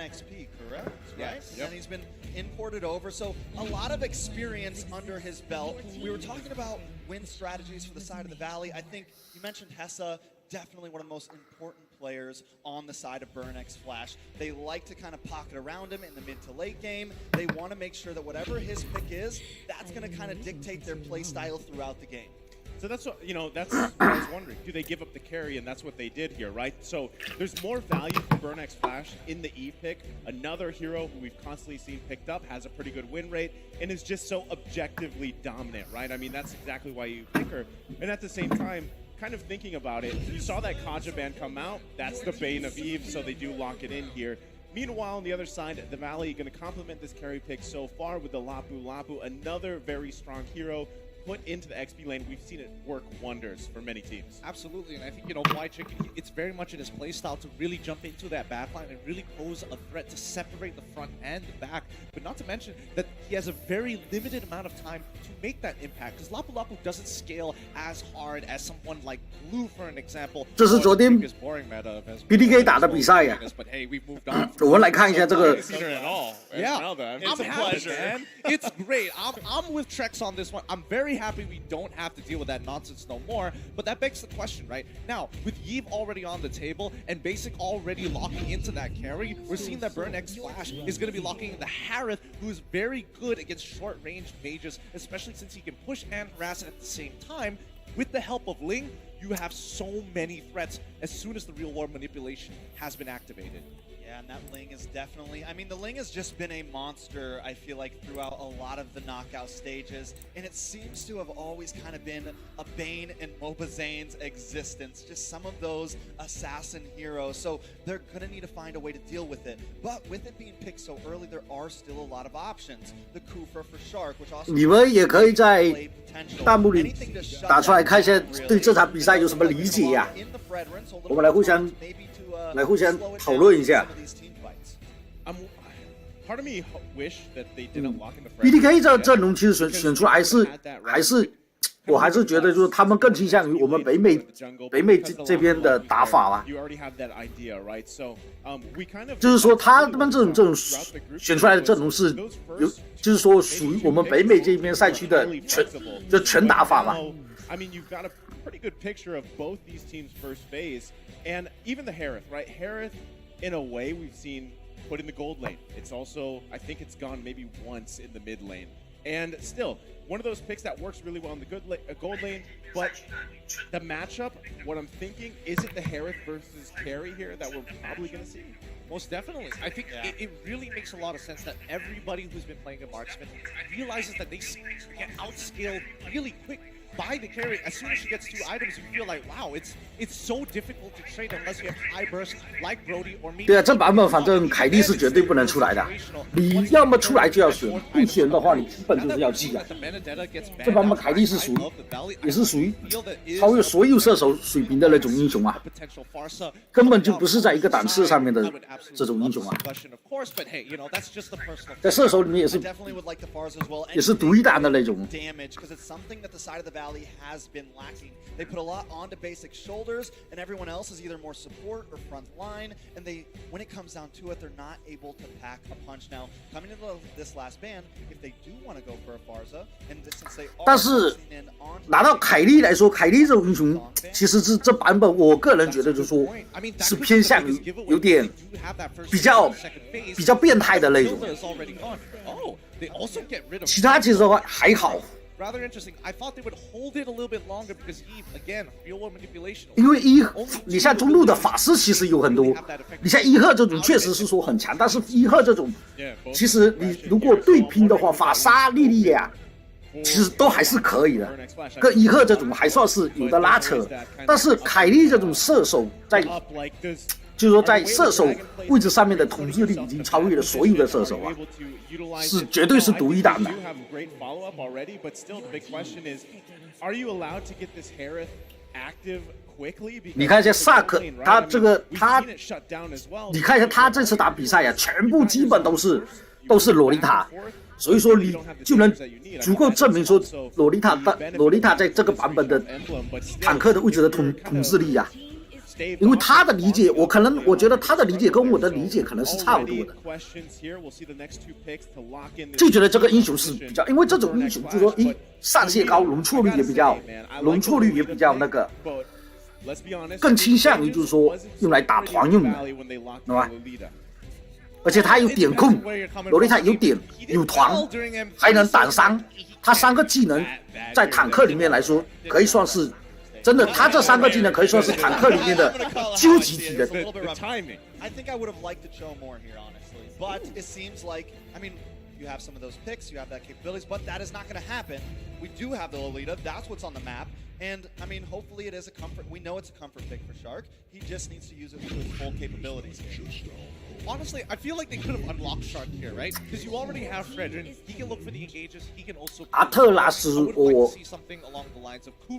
XP, correct? Right? Yep. And he's been imported over, so a lot of experience under his belt. We were talking about win strategies for the side of the Valley. I think you mentioned Hessa, definitely one of the most important players on the side of BurnX Flash. They like to kind of pocket around him in the mid to late game. They want to make sure that whatever his pick is, that's going to kind of dictate their play style throughout the game. So that's what, that's what I was wondering. Do they give up the carry? And that's what they did here, right? So there's more value for BurnX Flash in the Eve pick. Another hero who we've constantly seen picked up, has a pretty good win rate, and is just so objectively dominant, right? I mean, that's exactly why you pick her. And at the same time, kind of thinking about it, you saw that Kaja ban come out. That's the bane of Eve, so they do lock it in here. Meanwhile, on the other side, the Valley going to complement this carry pick so far with the Lapu Lapu, another very strong hero put into the XP lane. We've seen it work wonders for many teams. Absolutely, and I think, White Chicken, it's very much in his playstyle to really jump into that backline and really pose a threat to separate the front and the back, but not to mention that he has a very limited amount of time to make that impact, because Lapu Lapu doesn't scale as hard as someone like Blue, for an example. 这是昨天 PDK 打的比赛呀，我们来看一下这个。Yeah, it's a pleasure, man. It's great. I'm with Trex on this one. I'm very happy we don't have to deal with that nonsense no more. But that begs the question, right? Now, with Yves already on the table and Basic already locking into that carry, we're seeing that BurnX Flash is going to be locking in the Harith, who is very good against short-range mages, especially since he can push and harass at the same time. With the help of Ling, you have so many threats as soon as the real world manipulation has been activated. Yeah, and that Ling is definitely, I mean, the Ling has just been a monster, I feel like, throughout a lot of the knockout stages, and it seems to have always kind of been a bane in Mobazane's existence, just some of those assassin heroes, so they're going to need to find a way to deal with it. But with it being picked so early, there are still a lot of options. The Kufa for Shark, which also 你们也可以在弹幕里打出来看一下对这场比赛有什么理解呀？我们来互相讨论一下。Part of me wish that they didn't lock in the BDK 这阵容其实选出来我还是觉得就是他们更倾向于我们北美这边的打法吧。就是说他们这种选出来的阵容是就是说属于我们北美这边赛区的全打法吧。I mean, you've got a pretty good picture of both these teams' first phase, and even the Harith, right? Harith, in a way, we've seen put in the gold lane. It's also, I think it's gone maybe once in the mid lane. And still, one of those picks that works really well in the gold lane, but the matchup, what I'm thinking, is it the Harith versus Carry here that we're probably going to see? Most definitely. I think it really makes a lot of sense that everybody who's been playing a marksman realizes that they get outscaled really quick by the carry. As soon as she gets 2 items, you feel like, wow, it's so difficult to trade unless you have high burst like Brody or me. 对啊，这版本反正凯莉是绝对不能出来的，你要么出来就要选，不选的话你基本就是要记啊。这版本凯莉是也是属于超越所有射手水平的那种英雄啊，根本就不是在一个档次上面的这种英雄啊。在射手里面也是独一档的那种。Valley has been lacking. They put a lot onto Basic's shoulders, and everyone else is either more support or front line, and when it comes down to it, they're not able to pack a punch. Now, coming into this last ban, if they do want to go for a Farza, and since they are 但是拿到凯莉来说，凯莉这种英雄，其实是这版本我个人觉得就是说是偏向于有点比较变态的那种，其他其实的话还好。Rather interesting. I thought they would hold it a little bit longer because Eve, again, real world manipulation. 因为你像中路的法师其实有很多，你像伊赫这种确实是说很强，但是伊赫这种，其实你如果对拼的话，法沙、莉莉娅其实都还是可以的，跟伊赫这种还算是有的拉扯，但是凯莉这种射手就是说在射手位置上面的统治力已经超越了所有的射手啊，是绝对是独一档的。你看一下萨克，他你看一下他这次打比赛呀，全部基本都是洛丽塔，所以说你就能足够证明说洛丽塔在这个版本的坦克的位置的统治力呀。因为他的理解，我觉得他的理解跟我的理解可能是差不多的，就觉得这个英雄是比较，因为这种英雄就是说，上限高，容错率也比较那个，更倾向于就是说用来打团用的，懂吧？而且他有点控，洛丽塔有点有团，还能挡伤，他3个技能在坦克里面来说可以算是。真的，他这3个技能可以算是坦克里面的究极体的。I think I would have liked to show more here, honestly, but it seems like, I mean, you have some of those picks, you have that capabilities, but that is not going to happen. We do have the Lolita, that's what's on the map, and I mean, hopefully it is a comfort. We know it's a comfort pick for Shark. He just needs to use it to his full capabilities. Honestly, I feel like they could have unlocked Shark here, right? Because you already have Fredrin. He can look for the engages. He can also. 阿特拉斯，我。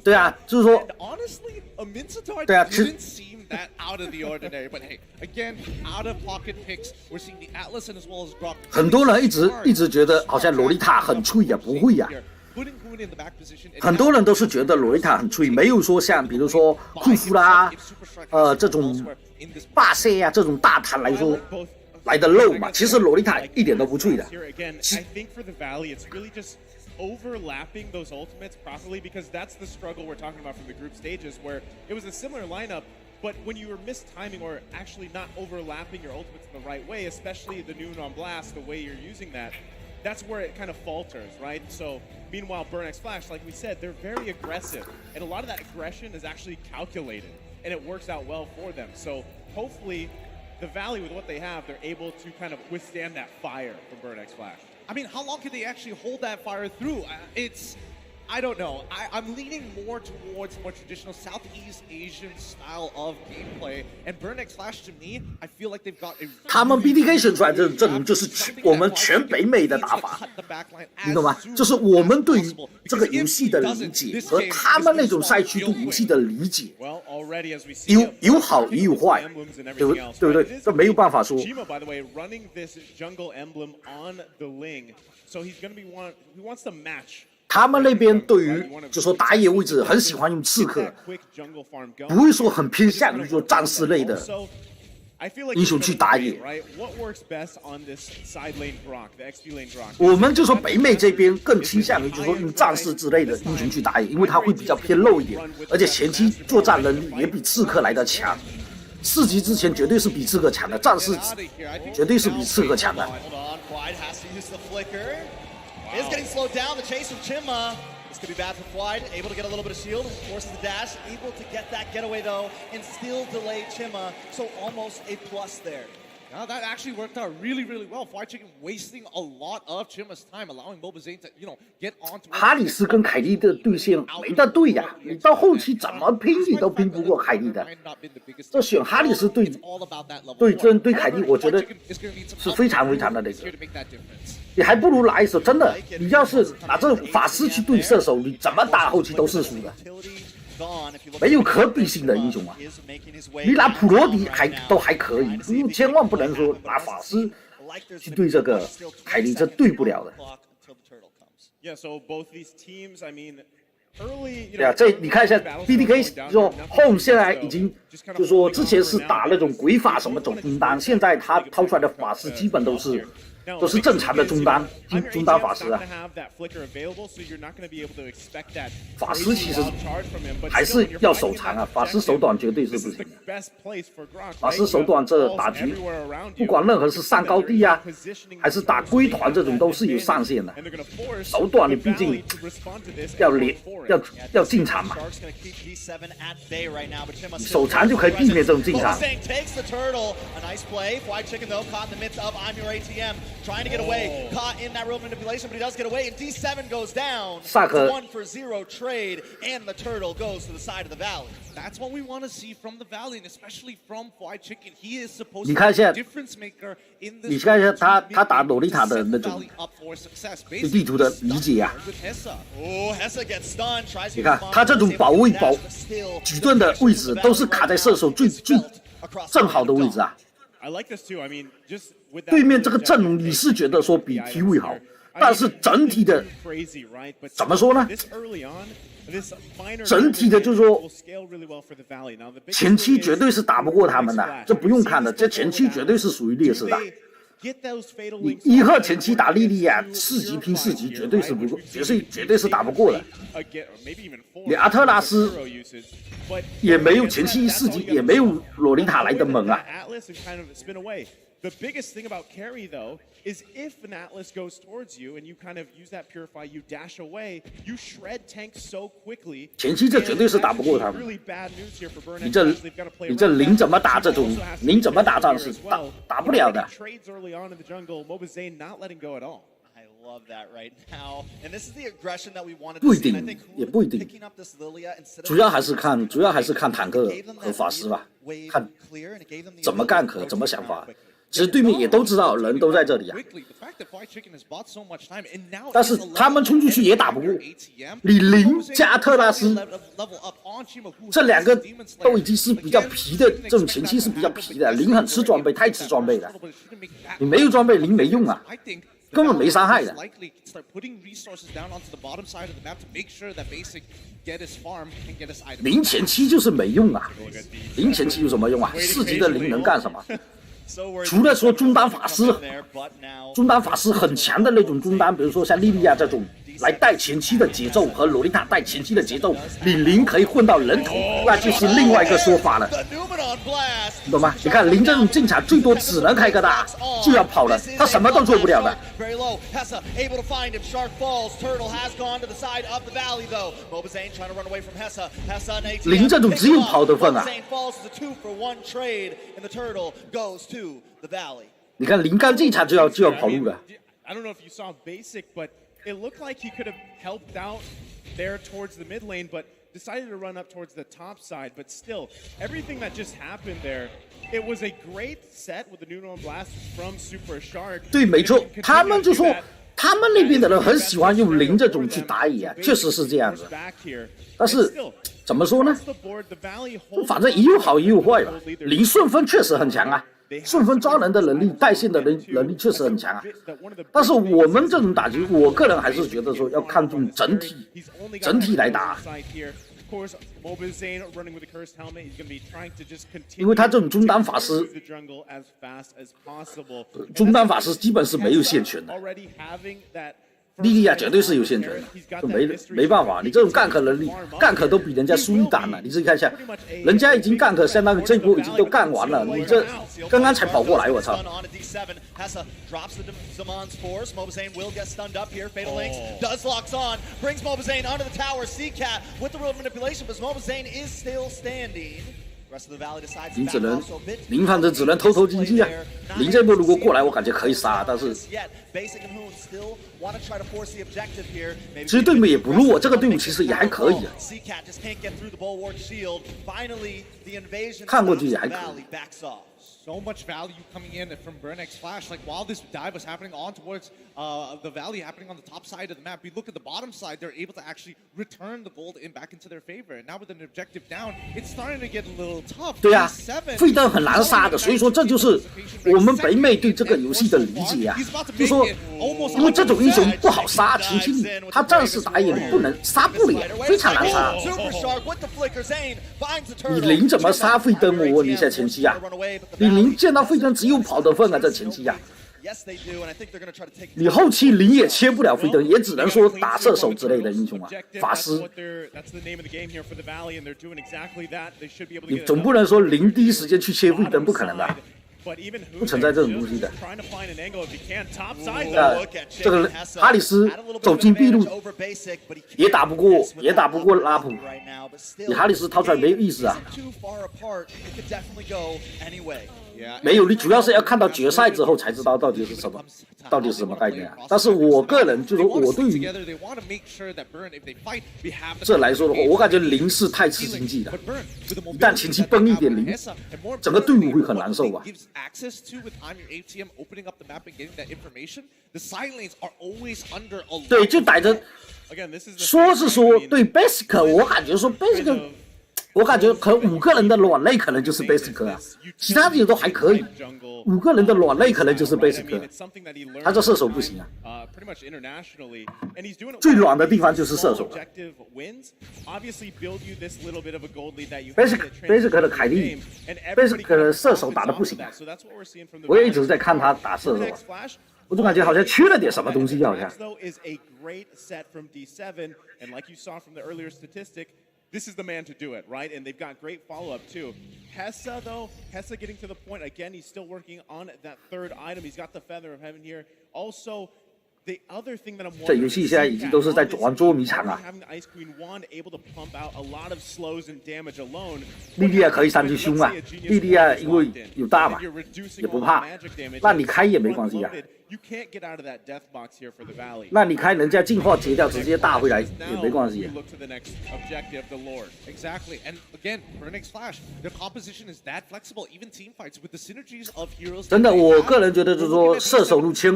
对啊，就是说。Honestly, a Mincetar 对啊， didn't seem that out of the ordinary. But hey, again, out of pocket picks. We're seeing the Atlas and as well as Grok. 很多人一直觉得好像洛丽塔很脆呀，不会呀。很多人都是觉得洛丽塔很脆，没有说像比如说库夫啦，这种霸塞呀这种大坦来说来的肉嘛。其实洛丽塔一点都不脆的。Overlapping those ultimates properly, because that's the struggle we're talking about from the group stages, where it was a similar lineup, but when you were mistiming or actually not overlapping your ultimates in the right way, especially the Noon on Blast, the way you're using that, that's where it kind of falters, right? So meanwhile, Burn X Flash, like we said, they're very aggressive, and a lot of that aggression is actually calculated, and it works out well for them. So hopefully the Valley, with what they have, they're able to kind of withstand that fire from Burn X Flash. I mean, how long can they actually hold that fire through? I don't know. I'm leaning more towards more traditional Southeast Asian style of gameplay. And Burn X Flash, to me, I feel like they've got a... 他们 BDK 选出来这种阵容就是我们全北美的打法，你懂吗？就是我们对于这个游戏的理解和他们那种赛区对游戏的理解，有好也有坏，对不对？这没有办法说。By the way, running this jungle emblem on the Ling, so he wants to match. 他们那边对于就说打野位置很喜欢用刺客，不会说很偏向于说战士类的英雄去打野。我们就说北美这边更倾向于就说用战士之类的英雄去打野，因为它会比较偏肉一点，而且前期作战能力也比刺客来得强。4级之前绝对是比刺客强的，战士绝对是比刺客强的。Is getting slowed down. The chase from Chimma. This could be bad for Fwide. Able to get a little bit of shield. Forces the dash. Able to get that getaway though, and still delay Chimma. So almost a plus there. Now that actually worked out really, really well. Fwide Chicken wasting a lot of Chimma's time, allowing Mobazane to, get onto. 哈里斯跟凯莉的对线没得对呀，你到后期怎么拼你都拼不过凯莉的。这选哈里斯对凯莉，我觉得是非常的那个。你还不如拿一手，真的，你要是拿这法师去对射手，你怎么打后期都是输的，没有可比性的英雄啊！你拿普罗迪都还可以，千万不能说拿法师去对这个凯莉，这对不了的。对啊，这你看一下 BDK 说 Home 现在已经就说之前是打那种鬼法什么走中单，现在他掏出来的法师基本都是正常的中单法师啊。法师其实还是要手长啊，法师手短绝对是不行的。法师手短这打局，不管任何是上高地啊，还是打龟团这种都是有上限的。手短你毕竟要进场嘛，手长就可以避免这种进场。Trying to get away, caught in that real manipulation, but he does get away, and D7 goes down. 萨克 1-for-0 trade, and the turtle goes to the side of the valley. That's what we want to see from the valley, and especially from Fwide Chicken. He is supposed to be a difference maker in this. 你看一下他打洛丽塔的那种对地图的理解啊。你看他这种保矩阵的位置都是卡在射手最正好的位置啊。对面这个阵容你是觉得说比 T 位好，但是整体的怎么说呢？整体的就是说，前期绝对是打不过他们的，这不用看的，这前期绝对是属于劣势的。你一号前期打莉莉娅4级拼4级，绝对是不过，绝对是打不过的。你阿特拉斯也没有前期4级，也没有洛丽塔来的猛啊。The biggest thing about carry, though, is if an Atlas goes towards you and you kind of use that Purify, you dash away, you shred tanks so quickly. 前期这绝对是打不过他们。你这零怎么打这种？零怎么打仗是打不了的。不一定，也不一定。主要还是看坦克和法师吧，看怎么干可怎么想法。其实对面也都知道人都在这里啊，但是他们冲出去也打不过。你零加特拉斯这2个都已经是比较皮的，这种前期是比较皮的。零很吃装备，太吃装备了。你没有装备，零没用啊，根本没伤害的。零前期就是没用啊，零前期有什么用啊？4级的零能干什么？除了说中单法师很强的那种中单，比如说像莉莉娅这种来带前期的节奏，和洛丽塔带前期的节奏，你零可以混到人头，那就是另外一个说法了，你懂吗？你看零这种进场最多只能开个大，就要跑了，他什么都做不了的。零这种只有跑的份啊。你看零刚进场就要跑路了。It looked like he could have helped out there towards the mid lane, but decided to run up towards the top side. But still, everything that just happened there, it was a great set with the Neutron Blast from Super Shark. 对，没错，他们就说他们那边的人很喜欢用零这种去打野啊，确实是这样子。但是怎么说呢？反正也有好也有坏吧。零顺风确实很强啊。顺风抓人的能力、带线的能力确实很强啊，但是我们这种打击，我个人还是觉得说要看重整体来打，因为他这种中单法师基本是没有线权的。莉莉娅绝对是有线权的，没办法，你这种gank能力，gank都比人家输一单了。你自己看一下，人家已经gank相当于这波已经都干完了，你这刚刚才跑过来，我操！零反正只能偷经济啊。零这波如果过来，我感觉可以杀，但是其实对面也不弱，这个队伍其实也还可以啊。看过去也还可以。So much value coming in from Burnx Flash. Like while this dive was happening on towards the valley, happening on the top side of the map, we look at the bottom side, they're able to actually return the gold in back into their favor. And now with an objective down, it's starting to get a little tough. 对啊，费登很难杀的，所以说这就是我们北美对这个游戏的理解啊，就说因为这种英雄不好杀，前期他战士打野不能杀不了，非常难杀。你零怎么杀费登？我问你一下前期啊，你零见到费登只有跑的份啊，这前期啊。你后期零也切不了费登，也只能说打射手之类的英雄啊，法师。你总不能说零第一时间去切费登，不可能的。不存在这种东西的。这个哈里斯走进壁路也打不过拉普，你哈里斯掏出来没有意思啊。没有，你主要是要看到决赛之后才知道到底是什么概念啊。但是我个人就是我对于这来说的话，我感觉零是太吃经济的，一旦前期崩一点零，整个队伍会很难受啊。对，就逮着说是说对 Basic， 我感觉说 Basic。我感觉可能5个人的软肋可能就是 basic 啊，其他的都还可以。5个人的软肋可能就是 basic， 他这射手不行啊。最软的地方就是射手了。basic 的凯莉 ，basic 的射手打得不行啊。我也一直在看他打射手啊，我总感觉好像缺了点什么东西，好像。This is the man to do it, right? And they've got great follow-up, too. Hessa, though, Hessa getting to the point. Again, he's still working on that third item. He's got the Feather of Heaven here. Also, the other thing that I'm wondering 这游戏现在已经都是在玩捉迷藏啊。having the Ice Queen Wand able to pump out a lot of slows and damage alone. 莉莉娅可以上去凶啊，莉莉娅因为有大嘛，也不怕，那你开也没关系啊。You can't get out of that death box here for the Valley. 那你开人家进化截掉，直接大回来也没关系。Look to the next objective, the Lord. Exactly, and again, Burnix Flash, their composition is that flexible. Even team fights with the synergies of heroes. 真的，我个人觉得就是说，射手入侵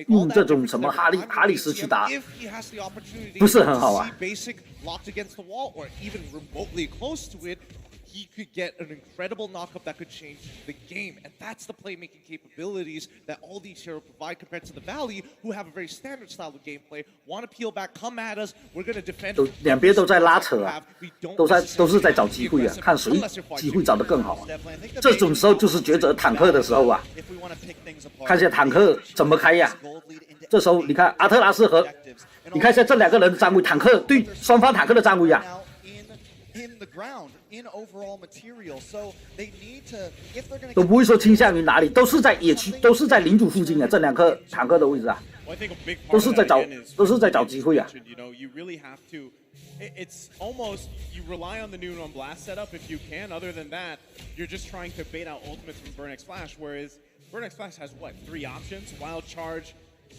用这种什么哈里斯去打，不是很好啊。Basic locked against the wall, or even remotely close to it. He could get an incredible knockup that could change the game. And that's the playmaking capabilities that all these heroes provide compared to the Valley, who have a very standard style of gameplay. Want to peel back, come at us, we're going to defend. 两边都在拉扯啊，都是在找机会啊，看谁机会找得更好啊。这种时候就是抉择坦克的时候啊，看一下坦克怎么开呀。这时候你看阿特拉斯和你看一下这两个人的站位，坦克对双方坦克的站位啊。都不会说倾向于哪里，都是在野区，都是在领主附近啊。这两颗坦克的位置啊，都是在找机会啊。It's almost you rely on the new on blast setup if you can. Other than that, you're just trying to bait out ultimates from Burnix Flash. Whereas Burnix Flash has what 3 options: Wild Charge,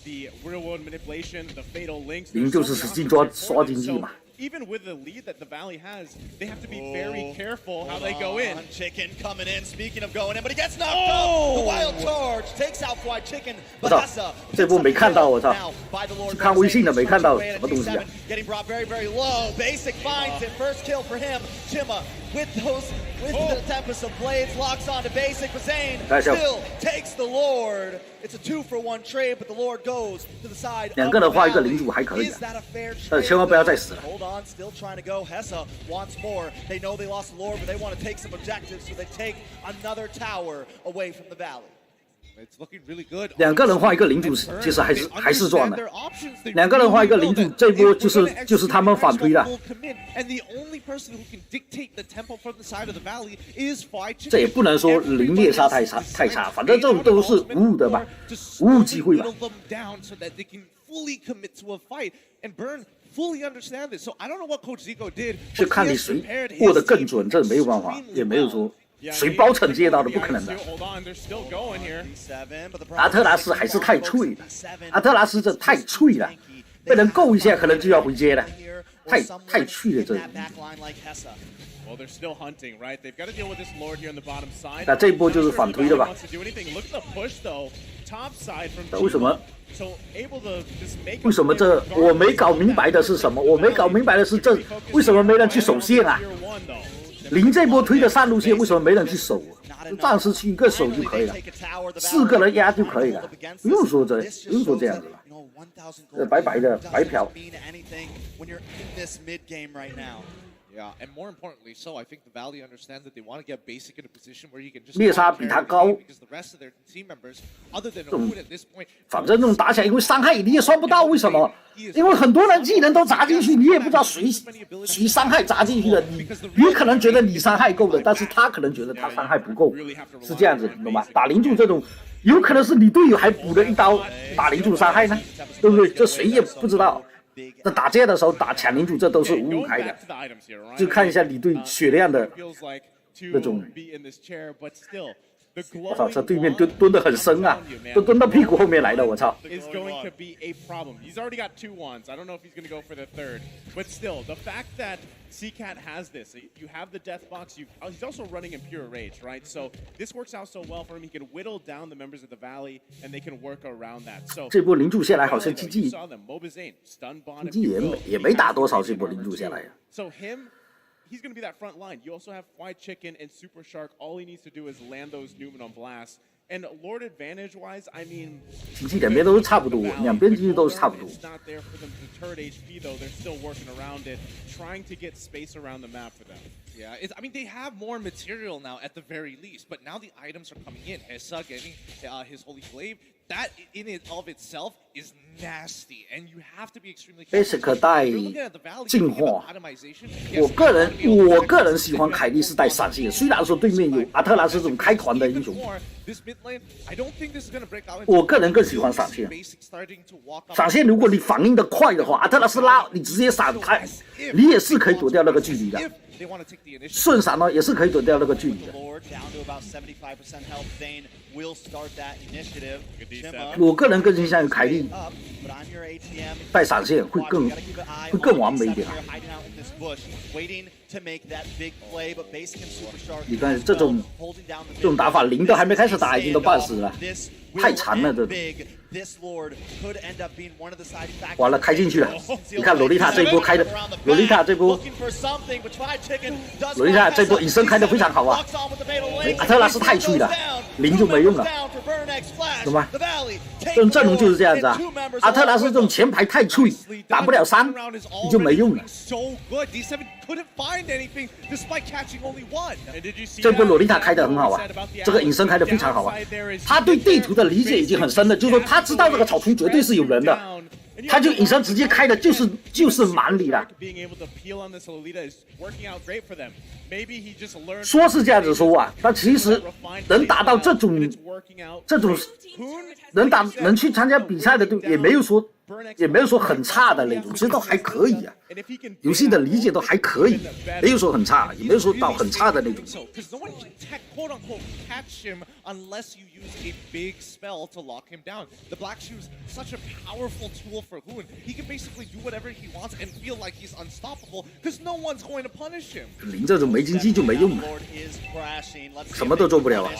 the Real World Manipulation, the Fatal Links. 零就是使劲刷经济嘛。Even with the lead that the Valley has, they have to be very careful how they go in. Chicken coming in. Speaking of going in, but he gets knocked out. The wild charge takes out Fly Chicken. 我操，这波没看到，我操！去看微信的没看到什么东西啊。Getting brought very, very low. Basic finds it. First kill for him. Chima with the Tempest of Blades locks onto Basic. But Zane still takes the Lord. It's a 2-for-1 trade, but the Lord goes to the side. 两个人画一个领主还可以啊，但千万不要再死了。Hold on, still trying to go. Hessa wants more. They know they lost the Lord, but they want to take some objectives, so they take another tower away from the Valley. It's looking really good. 两个人画一个领主，其实还是赚的。两个人画一个领主，这波就是他们反推了。这也不能说零猎杀太差，反正这种都是无误的吧，无误机会吧。Fully understand this, so I don't know what Coach Zico did. 是看你谁过得更准，这没有办法，也没有说谁包惩戒到的，不可能的。阿特拉斯还是太脆了，阿特拉斯这太脆了，被人够一下可能就要回接了，太脆了这。Well, they're still hunting, right? They've got to deal with this Lord here on the bottom side. 那这一波就是反推的吧？ Look at the push though. Top side from 为什么？ So able to just make 为什么这我没搞明白的是什么？我没搞明白的是这为什么没人去守线啊？零这波推的上路线为什么没人去守啊？暂时去一个守就可以了，4个人压就可以了，不用说这样子了。这白白的白嫖。Yeah, and more importantly, so I think the Valley understands that they want to get Basic in a position where he can just 猎杀比他高， because the rest of their team members, other than Oud at this point, 反正这种打起来因为伤害你也算不到，为什么？因为很多人技能都砸进去，你也不知道谁伤害砸进去的，你可能觉得你伤害够了，但是他可能觉得他伤害不够，是这样子，懂吗？打零柱这种，有可能是你队友还补了一刀打零柱伤害呢，对不对？这谁也不知道。那打架的时候打抢领主，这都是无误开的，就看一下你对血量的那种。我操，这对面蹲得很深啊，都蹲到屁股后面来了，我操。CCAT has this. You have the death box. He's also running in pure rage, right? So this works out so well for him. He can whittle down the members of the Valley, and they can work around that. So 这波零柱下来好像 GG 也没打多少，这波零柱下来呀。So him, he's going to be that front line. You also have Fried Chicken and Super Shark. All he needs to do is land those Newman on blast. And Lord advantage-wise, I mean, 经济两边都是差不多，两边经济都是差不多。 It's not there for them to turret HP though. They're still working around it, trying to get space around the map for them. Yeah, I mean, they have more material now at the very least, but now the items are coming in. Hessa getting his Holy Glaive, that in it of itself is nasty, and you have to be extremely careful. Basic 带进化，我个人喜欢凯莉是带闪现，虽然说对面有阿特拉斯这种开团的英雄，我个人更喜欢闪现。闪现如果你反应的快的话，阿特拉斯拉你直接闪开，你也是可以躲掉那个距离的。 顺闪呢也是可以躲掉那个距离的。我个人更倾向于凯莉带闪现会更完美一点。你看这种打法，零都还没开始打，已经都半死了，太残了这种。 完了，开进去了！你看洛丽塔这一波开的，洛丽塔这波隐身开的非常好啊！阿特拉斯太脆了，零就没用了，懂吗？这种阵容就是这样子啊！阿特拉斯这种前排太脆，打不了3，你就没用了。这波洛丽塔开的很好啊，这个隐身开的非常好啊！他对地图的理解已经很深了，就是说他知道这个草丛绝对是有人的，他就隐身直接开的就是满里了。说是这样子说啊，但其实能达到这种能去参加比赛的队也没有说很差的那种，其实都还可以啊。游戏的理解都还可以，没有说很差，也没有说到很差的那种。Unless you use a big spell to lock him down. The Black Shoes, such a powerful tool for Hoon. He can basically do whatever he wants and feel like he's unstoppable because no one's going to punish him. 零这种没经济就没用了，什么都做不了啊。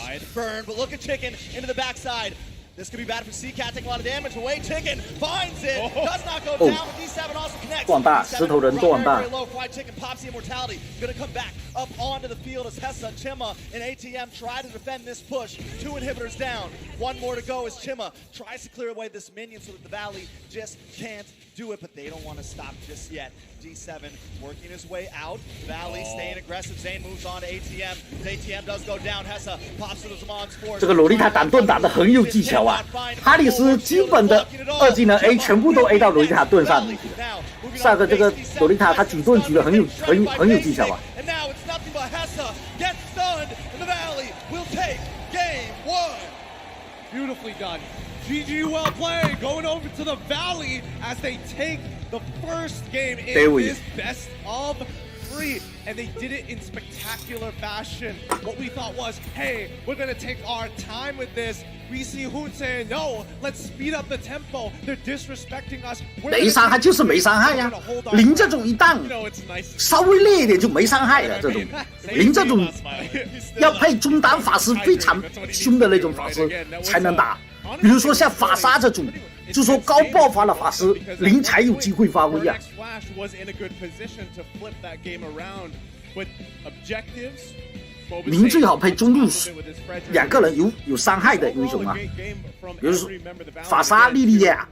This could be bad for C-Cat, taking a lot of damage away. Chicken finds it, does not go down, but D7 also connects. 断大，石头人断大。 Fried Chicken pops the immortality, gonna come back up onto the field as Hessa, Chima, and ATM try to defend this push. 2 inhibitors down, 1 more to go as Chima tries to clear away this minion so that the Valley just can't do it, but they don't want to stop just yet. D7 working his way out. Valley staying aggressive. Zane moves on to ATM. ATM does go down. Hessa pops to the Zamon's force. 这个洛丽塔挡盾打得很有技巧啊！哈里斯基本的2技能 A 全部都 A 到洛丽塔盾上面去了。上个这个洛丽塔他举盾举得很有技巧啊！ And now it's nothing but Hessa gets stunned, and the Valley will take game 1. Beautifully done. GG, well played. Going over to the Valley as they take the first game in this best of 3. And they did it in spectacular fashion. What we thought was, hey, we're going to take our time with this. We see Hoon saying, no, let's speed up the tempo. They're disrespecting us. 没伤害就是没伤害呀，零这种一档稍微烈一点就没伤害了，这种零这种要配中单法师非常凶的那种法师才能打。 比如说像法沙这种，就说高爆发的法师，零才有机会发挥啊。零最好配中路2个人有伤害的英雄啊，比如说法沙、莉莉娅，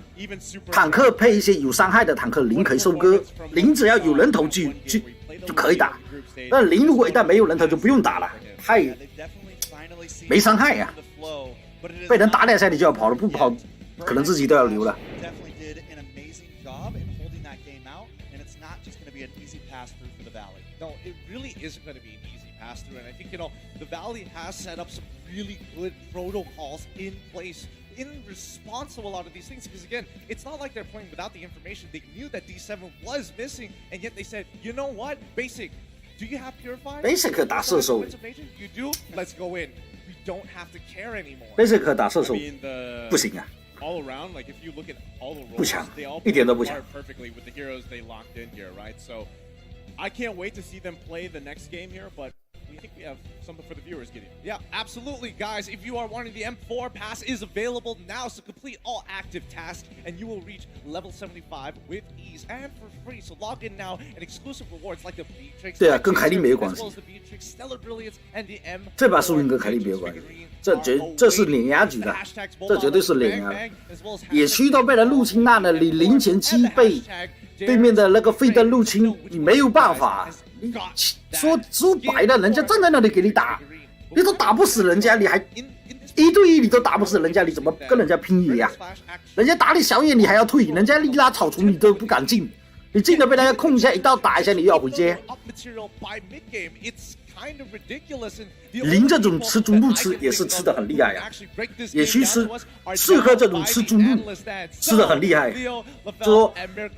坦克配一些有伤害的坦克，零可以收割，零只要有人头就可以打。但零如果一旦没有人头就不用打了，太没伤害呀。 被人打2下你就要跑了，不跑可能自己都要流了。No, it really isn't going to be an easy pass through, and I think the Valley has set up some really good protocols in place in response to a lot of these things. Because again, it's not like they're playing without the information. They knew that D7 was missing, and yet they said, you know what, Basic, do you have Purify? Basic 打射手 You do? Let's go in. We don't have to care anymore. Basic 打射手不行啊。 All around, like if you look at all the roles, 不强， they all 一点都不强。 perfectly with the heroes they locked in here, right? So I can't wait to see them play the next game here, but we I think we have something for the viewers, Gideon. Yeah, absolutely, guys. If you are wanting the M4 pass is available now, so complete all active tasks, and you will reach level 75 with ease and for free. So log in now, and exclusive rewards like the Beatrix, 对啊，跟凯莉没有关 as 系 well。as the Beatrix, Stellar Brilliance, and the M4 这把输赢跟凯莉没有关系，这是碾压局的，这绝对是碾压的。野区都被人入侵烂了，你0前7被对面的那个费登入侵，你没有办法。你说白了，人家站在那里给你打，你都打不死人家，你还1对1你都打不死人家，你怎么跟人家拼野呀？人家打你小野你还要退，人家一拉草丛你都不敢进，你进了被人家控一下，一刀打一下你又要回接。林这种吃中路吃也是吃的很厉害呀，野区吃刺客这种吃中路吃的很厉害，就说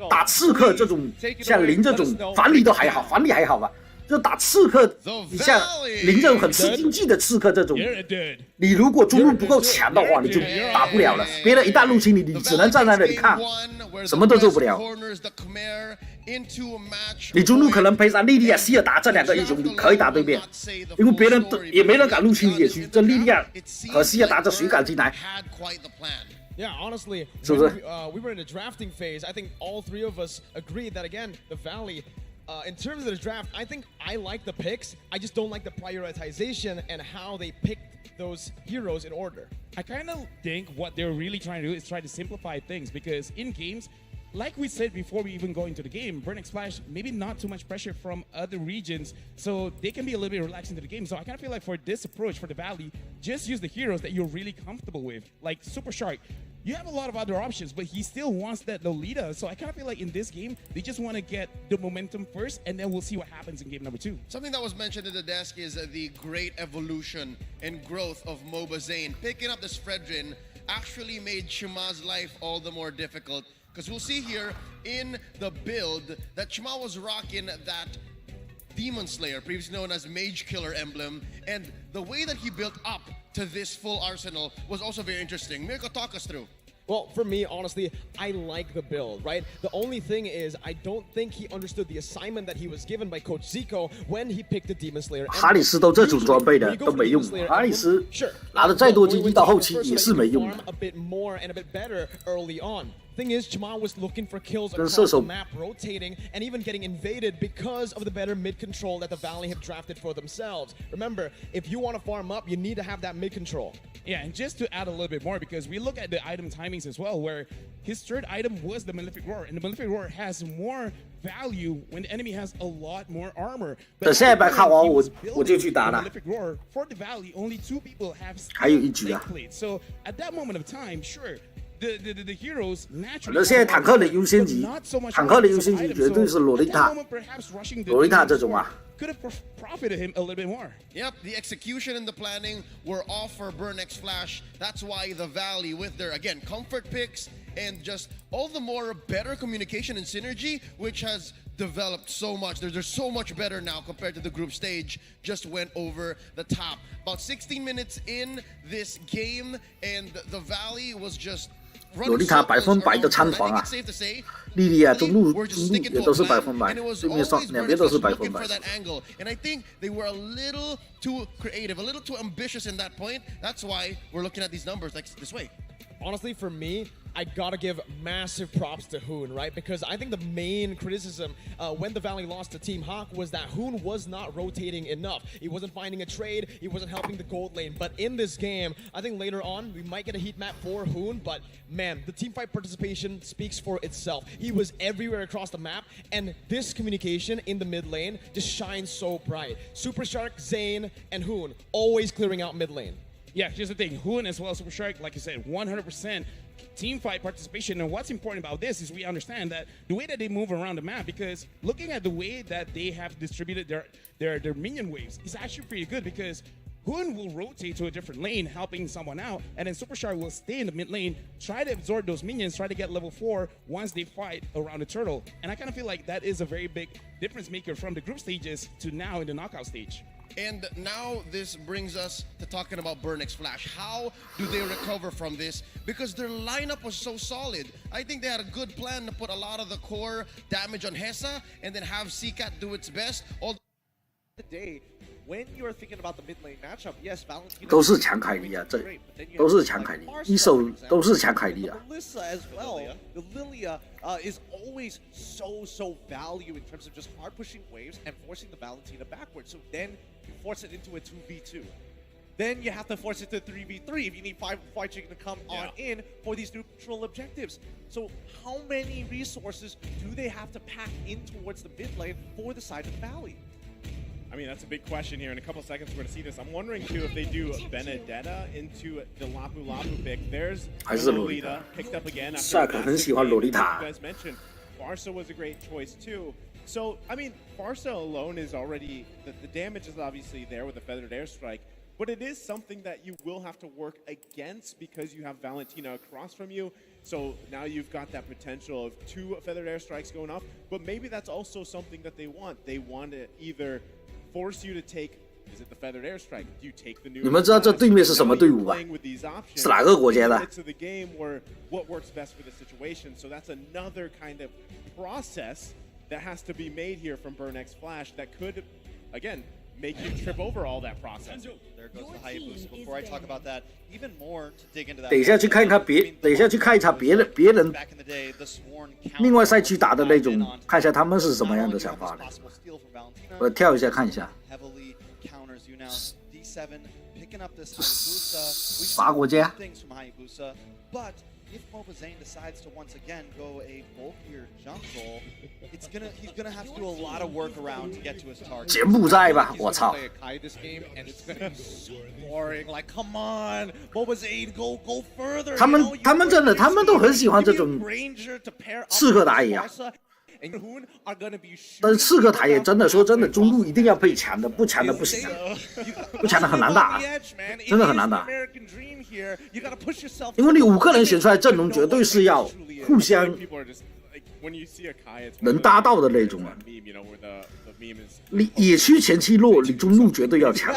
打刺客这种像林这种反理都还好，反理还好吧。就打刺客，你像林这种很吃经济的刺客这种，你如果中路不够强的话，你就打不了了。别人一旦入侵你，你只能站在那里看，什么都做不了。你中路可能配上莉莉娅、希尔达这2个英雄，你可以打对面，因为别人也没人敢入侵野区，这莉莉娅和希尔达这谁敢进来？ Yeah, honestly, we were in the drafting phase. I think all 3 of us agreed that again, the Valley. In terms of the draft, I think I like the picks. I just don't like the prioritization and how they picked those heroes in order. I kind of think what they're really trying to do is try to simplify things, because in games, like we said before we even go into the game, Burn X Flash, maybe not too much pressure from other regions, so they can be a little bit relaxed into the game. So I kind of feel like for this approach for the Valley, just use the heroes that you're really comfortable with, like Super Shark. You have a lot of other options, but he still wants that Lolita. So I kind of feel like in this game, they just want to get the momentum first, and then we'll see what happens in game number 2. Something that was mentioned at the desk is the great evolution and growth of MOBA Zane. Picking up this Fredrin actually made Chima's life all the more difficult, because we'll see here in the build that Chima was rocking that Demon Slayer, previously known as Mage Killer emblem, and the way that he built up to this full arsenal was also very interesting. Mirko, talk us through. Well, for me, honestly, I like the build, right? The only thing is, I don't think he understood the assignment that he was given by Coach Zico when he picked the Demon Slayer. 哈里斯都这种装备的都没用，哈里斯拿的再多经济到后期也是没用的。 A bit more and a bit better early on. Thing is, Chima was looking for kills across the map, rotating and even getting invaded because of the better mid control that the Valley have drafted for themselves. Remember, if you want to farm up, you need to have that mid control. Yeah, and just to add a little bit more, because we look at the item timings as well, where his third item was the Malefic Roar, and the Malefic Roar has more value when the enemy has a lot more armor. 等下一把看完我就去打了。 Malefic Roar for the Valley, only 2 people have 还有一局啊。 So at that moment of time, sure. The heroes naturally. 那现在坦克的优先级，坦克的优先级绝对是洛丽塔，洛丽塔这种啊。 Could have profited him a little bit more. Yep, the execution and the planning were off for Burn X Flash. That's why the Valley, with their, again, comfort picks and just all the more better communication and synergy, which has developed so much. They're so much better now compared to the group stage, just went over the top. About 16 minutes in this game, and the Valley was just 洛丽塔100%的参团啊，莉莉娅中路也都是100%，对面2边都是100%。And I think they were a little too creative, a little too ambitious in that point. That's why we're looking at these numbers like this way. Honestly, for me, I gotta give massive props to Hoon, right? Because I think the main criticism when the Valley lost to Team Hawk was that Hoon was not rotating enough. He wasn't finding a trade, he wasn't helping the gold lane. But in this game, I think later on, we might get a heat map for Hoon, but man, the teamfight participation speaks for itself. He was everywhere across the map, and this communication in the mid lane just shines so bright. Super Shark, Zane, and Hoon always clearing out mid lane. Yeah, here's the thing. Hoon as well as Super Shark, like I said, 100% team fight participation. And what's important about this is we understand that the way that they move around the map, because looking at the way that they have distributed their minion waves is actually pretty good, because Hoon will rotate to a different lane, helping someone out, and then Super Shark will stay in the mid lane, try to absorb those minions, try to get level 4 once they fight around the turtle. And I kind of feel like that is a very big difference maker from the group stages to now in the knockout stage. And now this brings us to talking about Burn X Flash. How do they recover from this? Because their lineup was so solid. I think they had a good plan to put a lot of the core damage on Hessa and then have CCAT do its best. the day, when you're thinking about the mid lane matchup, yes, Valentina 都是强凯莉啊，这都是强凯莉，一手都是强凯莉啊。 Melissa as well. The Lilia is always so value in terms of just hard pushing waves and forcing the Valentina backwards. So then you force it into a 2v2. Then you have to force it to 3v3 if you need 5 chicken to come on in for these neutral objectives. So how many resources do they have to pack in towards the mid lane for the side of the Valley? I mean, that's a big question here. In a couple seconds, we're going to see this. I'm wondering, too, if they do Benedetta into the Lapu Lapu pick. There's Lolita picked up again. Saka 很喜欢洛丽塔。 You guys mentioned Barca was a great choice, too. So, I mean, Barca alone is already... The damage is obviously there with the Feathered Airstrike. But it is something that you will have to work against because you have Valentina across from you. So now you've got that potential of 2 Feathered Airstrikes going off. But maybe that's also something that they want. They want to either force you to take, is it the Feathered Airstrike? Do you take the new... 你们知道这对面是什么队伍吧？是哪个国家的？ It's the game where what works best for the situation. So that's another kind of process that has to be made here from Burn X Flash that could, again, make you trip over all that process. There goes the Hayabusa. Before I talk about that, even more to dig into that. 等一下去看看等一下去看一下别人 Back in the day, the sworn 另外赛区打的那种，看一下他们是什么样的想法的。我跳一下看一下。 Heavily counters you now. D7 picking up this Hayabusa. 啥国家？ Things from Hayabusa, but if Mobazane decides to once again go a bulkier jungle, he's gonna have to do a lot of work around to get to his target. 柬埔寨吧，我操！ This game and it's gonna be so boring. Like, come on, Mobazane, go further. 他们真的，他们都很喜欢这种刺客打野啊。 但是刺客打野真的说真的，中路一定要配强的，不强的不行啊，不强的很难打，真的很难打。因为你5个人选出来阵容，绝对是要互相能搭到的那种啊。你野区前期弱，你中路绝对要强。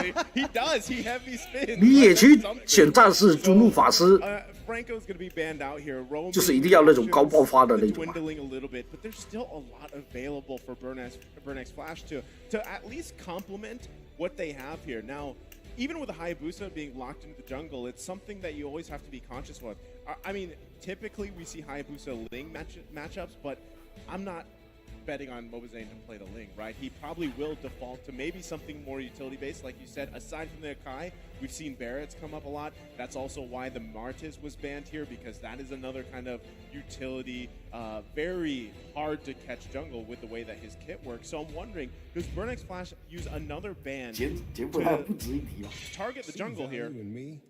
你野区选战士、中路法师。 就是一定要那种高爆发的那种。 dwindling a little bit, but there's still a lot available for Burn X Flash to at least complement what they have here. Now, even with the Hayabusa being locked into the jungle, it's something that you always have to be conscious of. I mean, typically we see Hayabusa Ling matchups, but I'm not betting on Mobazane to play the Ling, right? He probably will default to maybe something more utility-based, like you said. Aside from the Akai, we've seen Barrett's come up a lot. That's also why the Martis was banned here, because that is another kind of utility, very hard to catch jungle with the way that his kit works. So I'm wondering, does Burn X Flash use another ban to target the jungle here?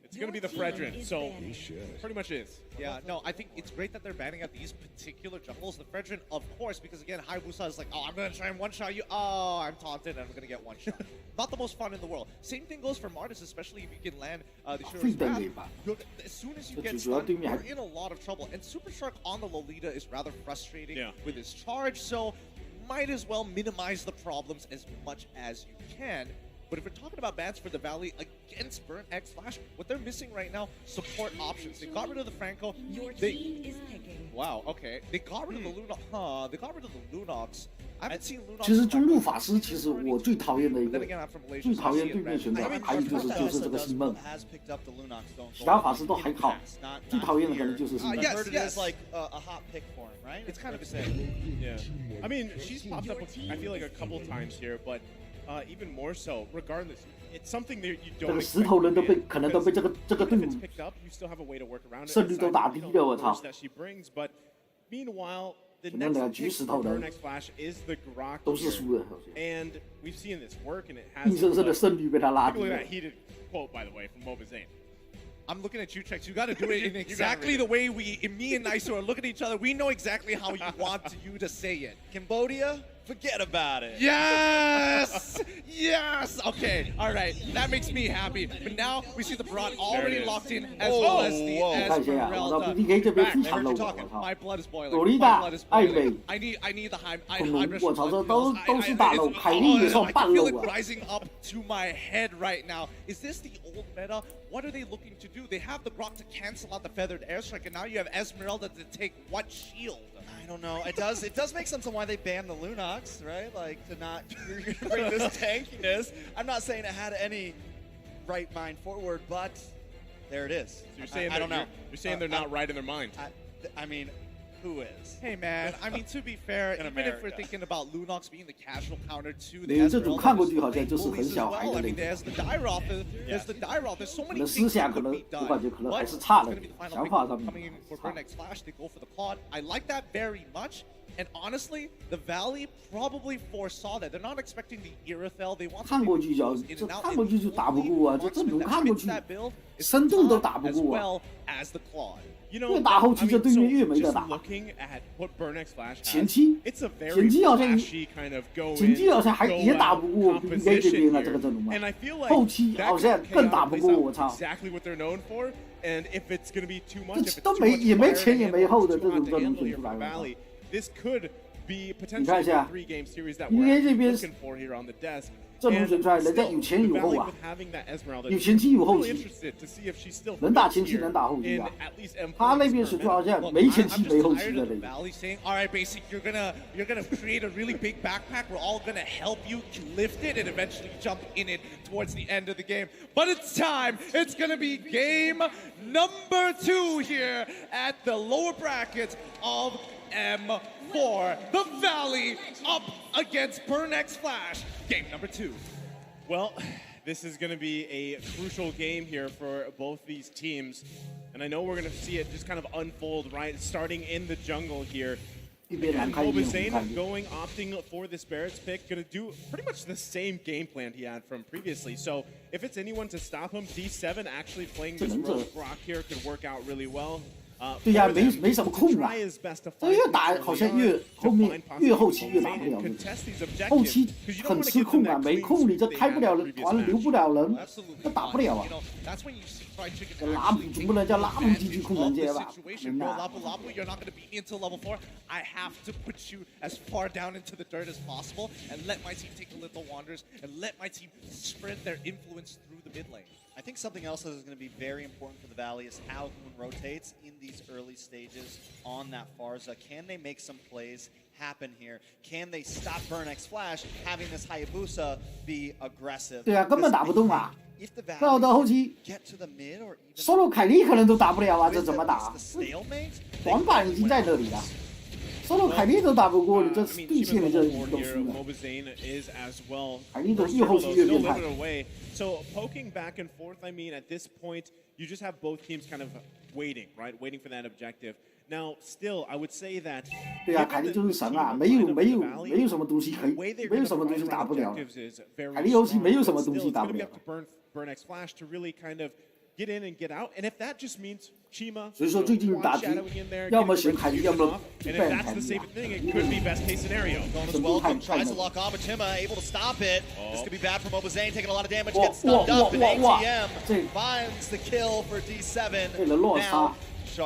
It's going to be the Fredrin, so pretty much is. Yeah, no, I think it's great that they're banning out these particular jungles. The Fredrin, of course, because again, Hayabusa is like, oh, I'm going to try and one-shot you. Oh, I'm taunted and I'm going to get one-shot. Not the most fun in the world. Same thing goes for Martis, especially if you can land the Shiro's wrap. As soon as you get stunned, you're in a lot of trouble. And Super Shark on the Lolita is rather frustrating with his charge, so might as well minimize the problems as much as you can. But if we're talking about bans for the Valley against Burn X Flash, what they're missing right now, support options. They got rid of the Franco. Wow, okay. They got rid of the Lunox. They got rid of the Lunox. I haven't seen Lunox. 其实中路法师，其实我最讨厌的一个，最讨厌对面选择，还有就是这个星梦。其他法师都还好，最讨厌的可能就是星梦。Yes. Like a hot pick for him, right? It's kind of the same. Yeah. I mean, she's popped up, I feel like, a couple times here, but even more so, regardless, it's something that you don't expect. 这个石头人可能都被这个队伍胜率都打低了，我操！ Meanwhile, the 那两局石头人 都是输的， and we've seen this work, and it has. 硬生生的胜率被他拉低 Look 了 at that heated quote, by the way, from Mobazane. I'm looking at you, Trex. You got to do it in exactly the way me and Niso are looking at each other. We know exactly how you want you to say it. Cambodia, forget about it. Yes! Yes! Okay, all right. That makes me happy. But now we see the Broad already locked in as well as the My blood is boiling. My blood is boiling. I need the high. I feel it rising up to my head right now. Is this the old meta? What are they looking to do? They have the Grok to cancel out the Feathered Airstrike, and now you have Esmeralda to take what shield? I don't know. It does make sense on why they banned the Lunox, right? Like to not. delivering this tankiness. I'm not saying it had any right mind forward, but there it is. So you're saying I don't know. You're saying they're not right in their mind. I mean, who is? Hey man, I mean to be fair, even America. if we're thinking about Lunox being the casual counter to 没 the 有这种 Ezreal, 看过去好像 there's 就是很 bullies as 小孩 well. 的 I 那 mean, 种。 there's the Dyrolf, there's the Dyrolf. There's so 可 many 能 things 思想 that 可 could 能 be 我 done. 感觉可能 But 还是差 it's 了 gonna be the，final 想 pick 法上面 coming in for Burnex Flash. They go for the Claude. I like that very much. And honestly, the Valley probably foresaw that. They're not expecting the Irithel. They want 看过去就 in 这 and out. 看过去就打不过啊，这阵容 Marksman that 看过 fits 去 that build is 深度都 Tom 打不 as 过啊。 well as the Claude. You know, 越打后期 I 这 mean, 对 so 面越没得 just 打。 looking at what Burnex Flash 前 has, 期 it's a very 前期好像 flashy kind of go 前期好像 in, 还 go 也打 out 不过 BBK 这 composition 边啊， here. 这个阵容啊 And。I feel like 后期 that 好像 kind of 更打 chaos 不 plays 过， out 我操！ exactly what they're known for. And if it's going to be too much, 这 if it's 都 too 没 much 也没 fire 前 to 也没 handle, 后的 it's 这 too 种 hot to 阵容 handle 选 here 出 for 来了。 Valley. This could be 你看 potentially 一下 the 3-game series that 因 we're 为这边 looking for here on the desk. 阵容 And 选出来，人家 still, 有前 the 有后 Valley 啊 with，having that Esmeralda, 有前期有后 really 期， interested to see if she still 能打 fits 前期 here 能打后期 in 啊。 at least M4 他那边选出好像 Look, 没前 I'm 期 just 没后 tired 期的 of the 那个。 Valley saying, all right, basic, you're gonna create a really big backpack. We're all gonna help you lift it and eventually jump in it towards the end of the game. But it's time. It's gonna be game number 2 here at the lower brackets of M4. The Valley up against Burnex Flash. Game number 2. Well, this is going to be a crucial game here for both these teams. And I know we're going to see it just kind of unfold, right? Starting in the jungle here. 一边难 And 看一边很 Mobazane 看。 going, opting for this Barrett's pick, going to do pretty much the same game plan he had from previously. So if it's anyone to stop him, D7 actually playing this rogue rock here could work out really well. 对呀， for 没 them 没什么 to 空啊 try his best to，这 find 越打 things 好像 early 越 on, 后 to 面 find 越 possible 后期越打 Mobazane 不了 and 那 contest these 个。后 objectives, 期 'cause you don't 很 wanna 吃 give them 空啊， that 没 clean 空你 sweep 这 they 开不 had 了 in 人， previous 团留 match. 不了人， Absolutely. 这打不了啊 You。know, that's when you see fried chicken 这拉姆 actually 总不能叫拉姆继续 advantage 控 of 人 the 家吧？ situation. 能 Bro, 啊。 Lapu Lapu, you're not going to beat me until level 4. I have to put you as far down into the dirt as possible and let my team take a little wanders and let my team spread their influence through the mid lane. I think something else that is going to be very important for the Valley is how Hoon rotates in these early stages on that Farza. Can they make some plays happen here? Can they stop Burnex Flash having this Hayabusa be aggressive? 对啊，根本打不动啊。 If the 到 Valley 后期 get to the mid or even ，solo 凯莉可能都打不了啊，这 with 怎么 at 打 least？the stalemate, they 短板已经在那里了，solo 凯莉都打不过，你这 I mean, 地线 even 你这 level 4都 here, 输了。 Mobazane is as well. I need to First 越后 turtle, 期 though, 越 still 变态。 living away. So poking back and forth, I mean, at this point, you just have both teams kind of waiting, right? Waiting for that objective. Now, still, I would say that 对啊， given 凯莉 the 就是神 team 啊， of 没有 Lineup 没 of 有 the Valley, 没有什么东西可以 the way，they're 没有 gonna 什么东 fight 西打 around 不了。 objectives is very 凯莉后期 strong, 没有什 but 么东 still, 西 it's 打 going 不 to be 了 up。to Burnex Flash to really kind of get in and get out. And if that just means Chima, 所以说最近打局 shadowing in there, 要么 getting 选 the 凯莉， retribution 要么 off, and 扮 if 凯 that's the 莉 safe 啊。 thing, it 因 could 为 be best case scenario. Bonus 深度 welcome, 太 tries to 难。 lock on, but Tima able to stop it. This Oh. could be bad for Mobazane, taking a lot of damage, 哇 gets stunned哇 up, and 哇哇 ATM 这 finds the kill for D7. 为了落 Now, 杀，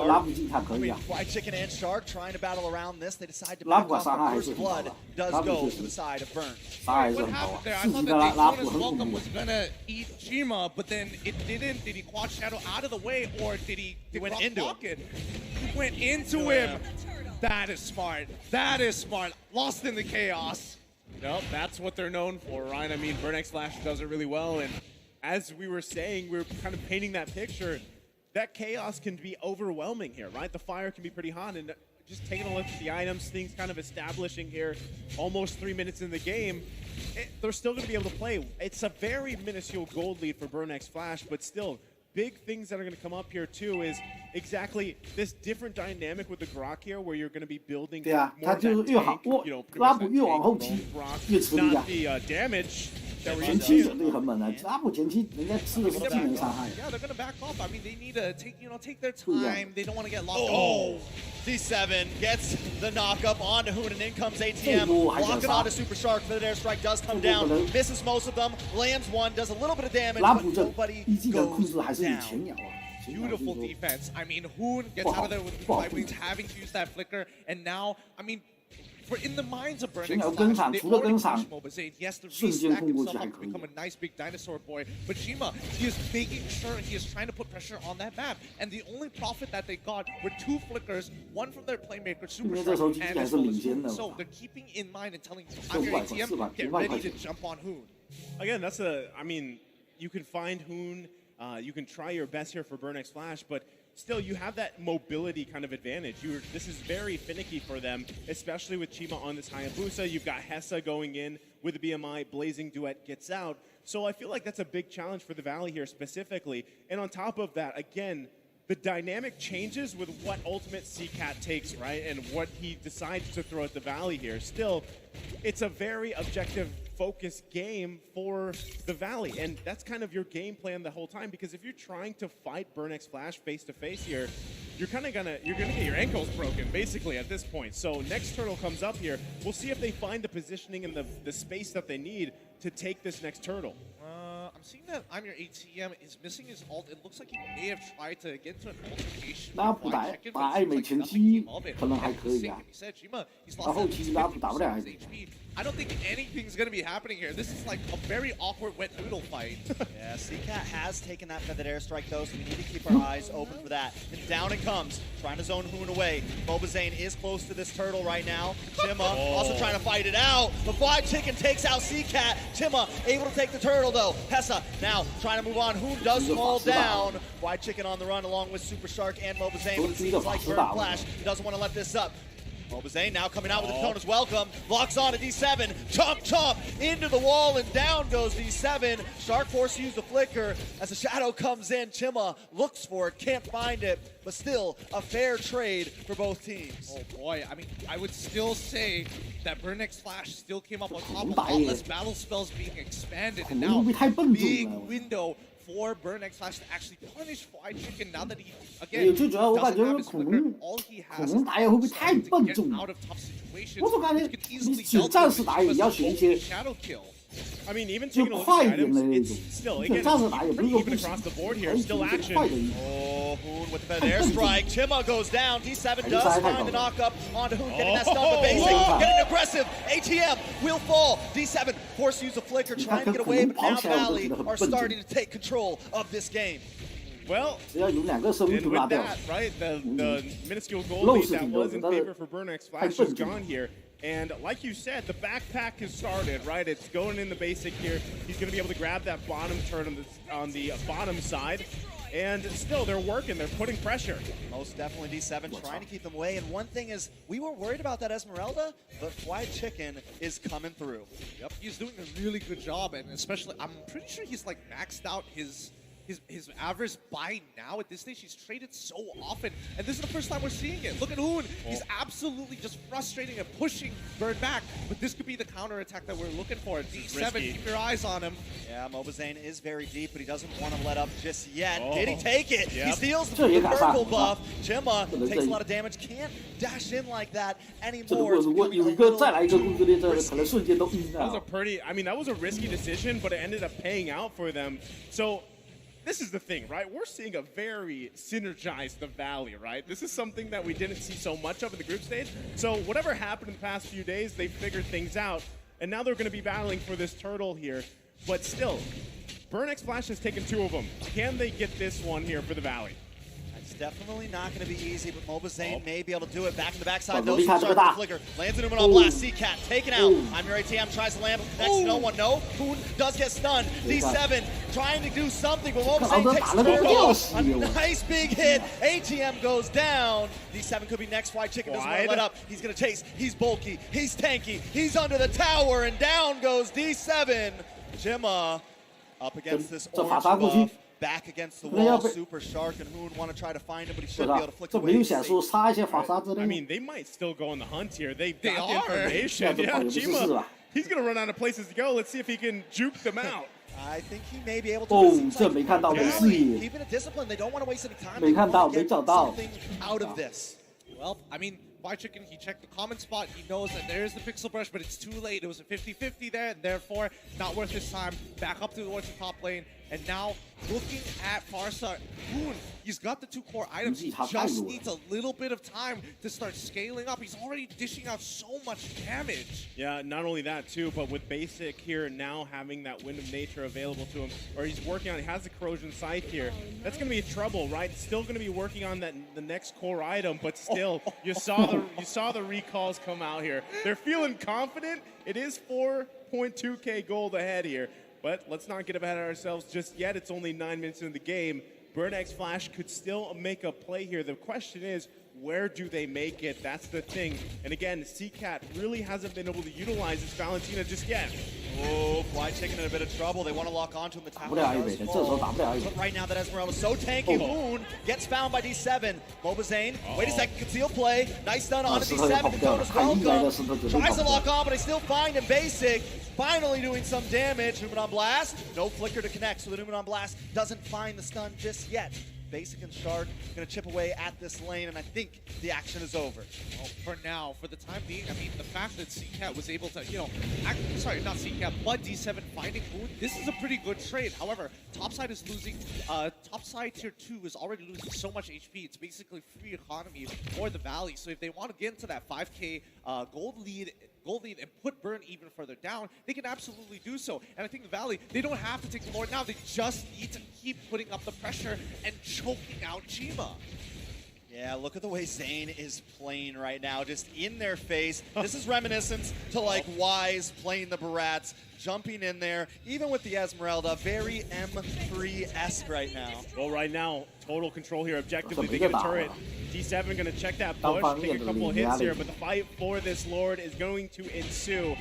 拉 Shark, 姆进他可 I 以 mean, 啊。 Fried Chicken and Shark trying to battle around this. They decide to 拉 back 普 off, 伤害 but 还是 First 很好 Blood 的， does 拉普 go 确 to 实 the side of Burn. 伤害还是 What 很好 happened 啊。 there? I 四级 thought 的 that 拉 the 普 bonus 很恐 welcome 怖 was。gonna eat Chima, but then it didn't. Did he quad shadow out of the way, or did he went rock into him. block it? He went into him. That is smart. That is smart. Lost in the chaos. Nope, that's what they're known for, right? I mean, Burnex Flash does it really well, and as we were saying, we were kind of painting that picture. That chaos can be overwhelming here, right? The fire can be pretty hot, and just taking a look at the items, things kind of establishing here, almost 3 minutes in the game, they're still going to be able to play. It's a very minuscule gold lead for Burnex Flash, but still, big things that are going to come up here too is exactly this different dynamic with the Grok here, where you're going to be building 对啊， more 他 of 就是 that 越好 tank, 我 you know, pretty 拉 much 普 that 越往 tank 后期 roam Grok, 越吃力啊 not。the damage that we're 前期 used 绝 to. 对很猛的，拉普前期人家吃的是技能伤害。 Yeah, they're gonna back off. I mean, they need to take their Yeah. time. They don't want to get locked. Oh, D7 gets the knockup onto Hoon, and in comes ATM. Oh, I Locking just- onto Super Shark, but the airstrike does come Oh, down. hello. Misses most of them, lands one, does a little bit of damage, 拉 but 普这 nobody 一技能控 goes 制还是以 down. 前鸟啊。前鸟就是 Beautiful 说 defense. I mean, Hoon gets 不好， out of there with 不好 five wings, having to use that flicker, and now, I mean, for in the minds of Burn 先 X 要跟 Flash, 上， they 除了 already 跟上 pushed Mobile Zane. He has to 瞬间 restack 冲过去 himself 还 up 可 to 以。 become a nice big dinosaur boy. But Shima, he is making sure he is trying to put pressure on that map. And the only profit that they got were 2 flickers, one from their playmaker, Super 因为这时候 Shark, 经 and 济还 as 是 well 领 as 先的 Hoon. So they're keeping in mind and telling I'm 400 your 块400 ATM, get 5万 ready 块 to 钱。 jump on Hoon. Again, I mean, you can find Hoon, you can try your best here for Burn X Flash, but still, you have that mobility kind of advantage. This is very finicky for them, especially with Chima on this Hayabusa. You've got Hessa going in with the BMI. Blazing Duet gets out. So I feel like that's a big challenge for the Valley here specifically. And on top of that, again, the dynamic changes with what ultimate CCAT takes, right? And what he decides to throw at the Valley here. Still, it's a very objective focused game for the Valley, and that's kind of your game plan the whole time, because if you're trying to fight Burn X Flash face to face here, you're gonna get your ankles broken basically at this point. So next turtle comes up here. We'll see if they find the positioning and the space that they need to take this next turtle. I'm seeing that I'm your ATM is missing his ult. It looks like he may have tried to get into an altercation. 那不打暧昧前期可能还可以啊， 到后期那不打不了还可以。 I don't think anything's going to be happening here. This is like a very awkward wet noodle fight. Yeah, CCAT has taken that feathered airstrike though, so we need to keep our eyes open for that. And down it comes, trying to zone Hoon away. Mobazane is close to this turtle right now. Chima also trying to fight it out. The Fried Chicken takes out CCAT. Chima able to take the turtle though. Hessa now trying to move on. Hoon does fall down. Fried Chicken on the run along with Super Shark and Mobazane. But it seems like Burn Flash doesn't want to let this up. Mobazane now coming out with the Kona's welcome. Locks on to D7. Chomp, chomp into the wall, and down goes D7. Shark Force used the flicker. As the shadow comes in, Chima looks for it, can't find it, but still a fair trade for both teams. Oh boy, I mean, I would still say that Burn X Flash still came up on top of all this battle spells being expanded, and now big window for Burn X Flash to actually punish Fried Chicken now that he again doesn't have his flicker. All he has is to get out of tough situations. He can easily shadow kill. I mean, even taking a look at the items, it's still, again, pretty even across the board here. Still action. Oh, Hoon with the feather airstrike. Chima goes down. D7 does find the knock up onto Hoon, getting that stun, but Basic getting aggressive. ATM will fall. D7 forced to use a flicker, trying to get away, but now Valley are starting to take control of this game. Well, and with that, right, the minuscule goal lead that was in favor for Burn X Flash is gone here. And like you said, the backpack has started, right? It's going in the basic here. He's going to be able to grab that bottom turn on the bottom side. And still, they're working. They're putting pressure. Most definitely D7 trying to keep them away. And one thing is, we were worried about that Esmeralda, but Fried Chicken is coming through. Yep, he's doing a really good job. And especially, I'm pretty sure he's like maxed out his average by now. At this stage, he's traded so often, and this is the first time we're seeing it. Look at Hoon. He's absolutely just frustrating and pushing Bird back, but this could be the counter attack that we're looking for. D7, keep your eyes on him. Yeah, Mobazane is very deep, but he doesn't want to let up just yet. Did he take it? Yep. He steals the purple buff. Chima takes a lot of damage, can't dash in like that anymore. That was a pretty, I mean, that was a risky decision, but it ended up paying out for them. So this is the thing, right? We're seeing a very synergized the Valley, right? This is something that we didn't see so much of in the group stage. So whatever happened in the past few days, they figured things out, and now they're going to be battling for this turtle here. But still, Burn X Flash has taken 2 of them. Can they get this one here for the Valley? It's definitely not going to be easy, but Mobazane may be able to do it. Back in the backside, though. The flicker lands into him on blast. CCAT taken out. I'm your ATM tries to land, but connects no one. No, Hoon does get stunned. D7 trying to do something, but Mobazane takes turtle. A nice big hit. ATM goes down. D7 could be next. Fried Chicken doesn't want to let up. He's going to chase. He's bulky. He's tanky. He's under the tower, and down goes D7. Chima up against this orange buff. Back against the wall, Super Shark and Hoon want to try to find him, but he should be able to flick away. I mean, they might still go on the hunt here. They got the information. Yeah, Chima, he's going to run out of places to go. Let's see if he can juke them out. I think he may be able to. Keeping it disciplined. They don't want to waste any time. They want to get something out of this. Well, I mean, Chicken, he checked the common spot. He knows that there's the Pixel Brush, but it's too late. It was a 50-50 there, and therefore, not worth his time. Back up towards the top lane. And now, looking at Farsa, Hoon, he's got the 2 core items. He just needs a little bit of time to start scaling up. He's already dishing out so much damage. Yeah, not only that too, but with Basic here now having that Wind of Nature available to him, or he's working on, he has the Corrosion Scythe here. That's going to be trouble, right? Still going to be working on the next core item, but still, you saw the recalls come out here. They're feeling confident. It is 4.2k gold ahead here. But let's not get ahead of ourselves just yet. It's only 9 minutes into the game. Burnex Flash could still make a play here. The question is, where do they make it? That's the thing. And again, CCAT really hasn't been able to utilize this Valentina just yet. Oh, Fly Chicken in a bit of trouble. They want to lock onto him. The tower does fall. But right now that Esmeralda is so tanky. Hoon gets found by D7. Mobazane, wait a second, conceal play. Nice stun on D7. Dakota's welcome. Tries to lock on, but they still find him. Basic finally doing some damage. Numenon Blast, no flicker to connect, so the Numenon Blast doesn't find the stun just yet. Basic and Shard going to chip away at this lane, and I think the action is over. Well, for now, for the time being, I mean, the fact that CCAT was able to, sorry, not CCAT, but D7 finding Hoon, this is a pretty good trade. However, topside is losing, topside tier 2 is already losing so much HP. It's basically free economy for the Valley. So if they want to get into that 5k gold lead and put Burn even further down, they can absolutely do so. And I think the Valley, they don't have to take the Lord now. They just need to keep putting up the pressure and choking out Chima. Yeah, look at the way Zane is playing right now, just in their face. This is reminiscent to like Wise playing the Barats, jumping in there, even with the Esmeralda, very M3-esque right now. Well, right now, total control here. Objectively, they get a turret. D7 going to check that push, take a couple of hits here, but the fight for this Lord is going to ensue.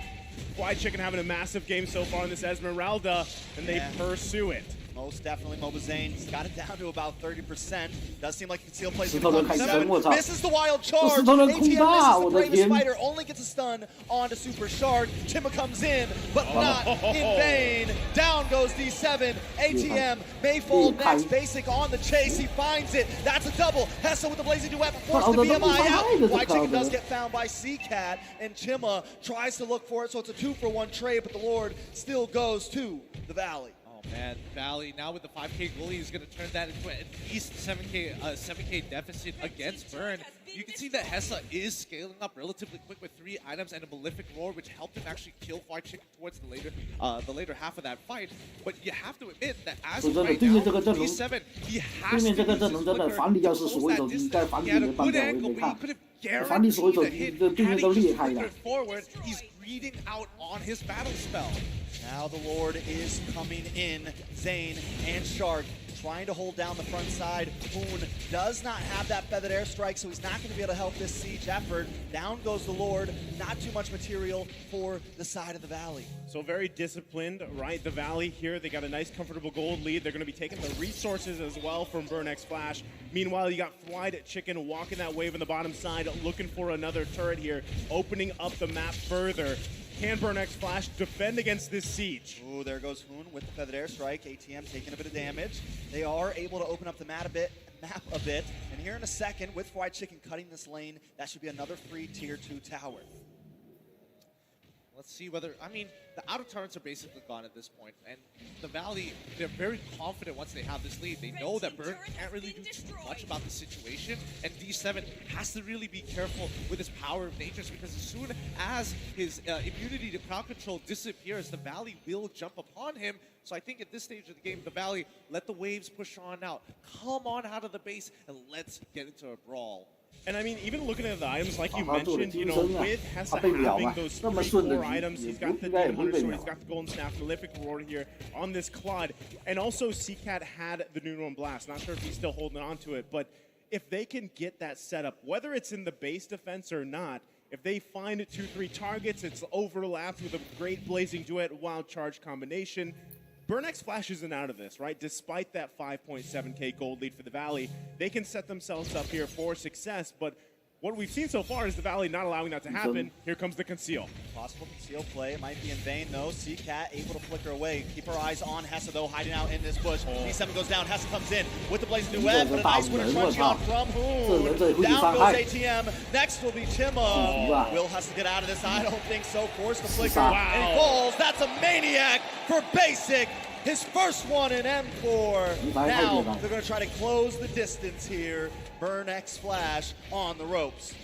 Fly Chicken having a massive game so far in this Esmeralda, and they pursue it. Most definitely, Mobazane. He's got it down to about 30%. Does seem like Conceal plays with D7. Misses the wild charge. ATM misses the Bravest Fighter. Only gets a stun onto Super Shard. Chima comes in, but not in vain. Down goes D7. ATM may fall next. Basic on the chase. He finds it. That's a double. Hessa with the Blazing Duet forced the BMI out. White Chicken does get found by CCAT, and Chima tries to look for it, so it's a 2-for-1 trade, but the Lord still goes to the Valley. And Valley now with the 5k goalie is going to turn that into at least 7k deficit against Burn. You can see that Hessa is scaling up relatively quick with 3 items and a Malefic Roar, which helped him actually kill Fly Chicken towards the later half of that fight. But you have to admit that as of right now, D7, he has to use his flicker to close that distance. He had a good angle, but he could have guaranteed a hit. Had he just flickered forward, he's reading out on his battle spell. Now the Lord is coming in. Zane and Shard trying to hold down the front side. Hoon does not have that feathered airstrike, so he's not going to be able to help this siege effort. Down goes the Lord. Not too much material for the side of the Valley. So very disciplined, right? The Valley here, they got a nice, comfortable gold lead. They're going to be taking the resources as well from Burnex Flash. Meanwhile, you got Fly Chicken walking that wave on the bottom side, looking for another turret here, opening up the map further. Can Burnex Flash defend against this siege? Ooh, there goes Hoon with the feathered airstrike. ATM taking a bit of damage. They are able to open up the map a bit. And here in a second, with Fried Chicken cutting this lane, that should be another free tier 2 tower. Let's see whether, I mean, the outer turrets are basically gone at this point, and the Valley, they're very confident once they have this lead. They know that Burn can't really do too much about the situation, and D7 has to really be careful with his power of natures, because as soon as his immunity to crowd control disappears, the Valley will jump upon him. So I think at this stage of the game, the Valley, let the waves push on out. Come on out of the base, and let's get into a brawl. And I mean, even looking at the items, like you mentioned, you know, with Hessa having those 3-4 items, he's got the Demon Hunter Sword, he's got the Golden Staff, Malefic Roar here on this Claude. And also, CCAT had the Numeron Blast. Not sure if he's still holding on to it, but if they can get that set up, whether it's in the base defense or not, if they find 2-3 targets, it's overlapped with a great Blazing Duet Wild Charge combination. Burnex Flash isn't out of this, right? Despite that 5.7k gold lead for the Valley, they can set themselves up here for success, but what we've seen so far is the Valley not allowing that to happen. Here comes the conceal. Possible conceal play might be in vain though. C-Cat able to flicker away. Keep our eyes on Hessa though, hiding out in this bush. D7 goes down, Hessa comes in with the blazing duet, but a nice winner crunching on from Hoon. Down goes ATM. Next will be Chima. Will has to get out of this. I don't think so. Force the flicker. And he falls. That's a maniac for Basic. His first one in M4. Now they're going to try to close the distance here. Burn X Flash on the ropes.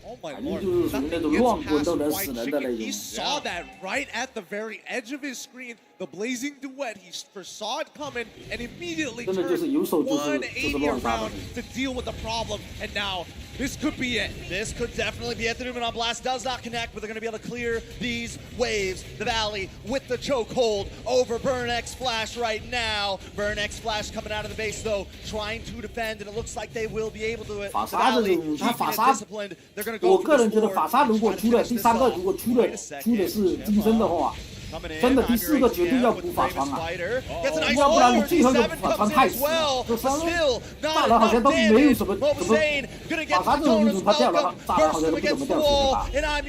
Oh my lord, nothing gets past White Chicken. He saw that right at the very edge of his screen, the blazing duet. He saw it coming and immediately turned 180 around to deal with the problem. And now this could be it. This could definitely be it. The Numen on Blast does not connect, but they're going to be able to clear these waves. The Valley with the chokehold over Burn X Flash right now. Burn X Flash coming out of the base though, trying to defend, and it looks like they will be able to do it. The Valley keeping it disciplined. They're going to go 我个人觉得法沙如果出了第3个，如果出的是金身的话，真的第4个绝对要补法穿啊！要不然你最后的法穿太死了，这3个大佬好像都没有什么法沙这种运动他掉了，大佬好像都不怎么掉血的。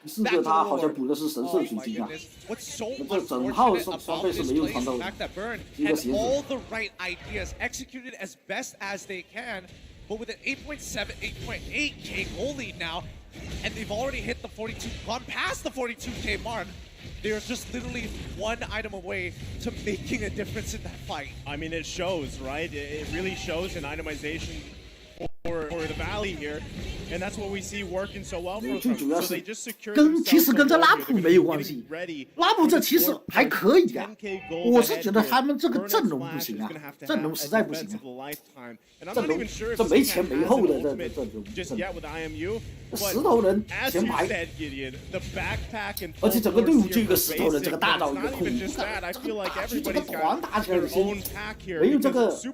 第4个他好像补的是神圣属性啊，这整套装备是没有穿到的，一个鞋子。 But with an 8.7, 8.8K goal lead now, and they've already hit the 42, gone past the 42K mark. They're just literally one item away to making a difference in that fight. I mean, it shows, right? It really shows an itemization for the Valley here, and that's what we see working so well for them. So they just secured 其实跟这拉普没有关系，拉普这其实还可以啊。我是觉得他们这个阵容不行啊，阵容实在不行啊。阵容这没前没后的这阵容，石头人前排，而且整个队伍就一个石头人，这个大到一个空，这个团打起来没有这个，现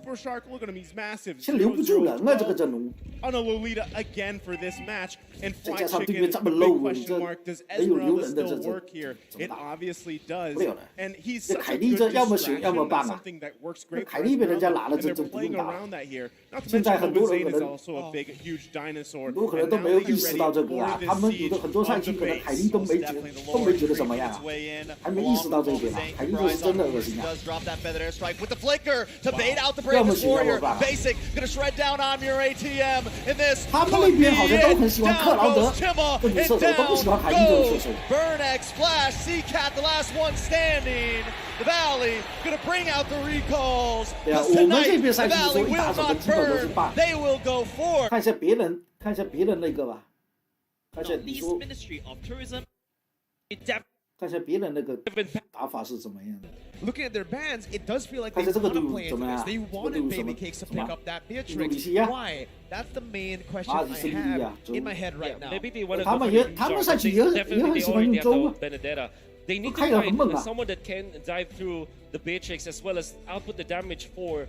在留不住人啊，这个阵容。 On a Lolita again for this match, and White Chicken, big question mark. Does Esmeralda still work here? It obviously does. And he's such a good distraction. Something that works great for Esmeralda, and they're playing around that here. Not to mention Mobazane is also a big, huge dinosaur. 很多可能都没有意识到这个啊，他们有的很多赛季可能海莉都没觉得怎么样啊，还没意识到这一点啊，海莉这是真的恶心啊。要么行要么罢。Basic gonna shred down on your ATM in this. 他们那边好像都很喜欢克劳德这女射手，都不喜欢海莉这种射手。Burn X Flash, C-Cat, the last one standing. The Valley gonna bring out the recalls. 对啊，我们这边赛季的时候一打手的基本都是棒。They will go for. 看一下别人，看一下别人那个吧。看一下你说。看一下别人那个打法是怎么样的。 Looking at their bans, it does feel like they want to play into this. They wanted Baby Cakes to pick up that Beatrix. Why? That's the main question I have in my head right now. Maybe they want to go for definitely they already have the Benedetta. They need to find someone that can dive through the Beatrix as well as output the damage for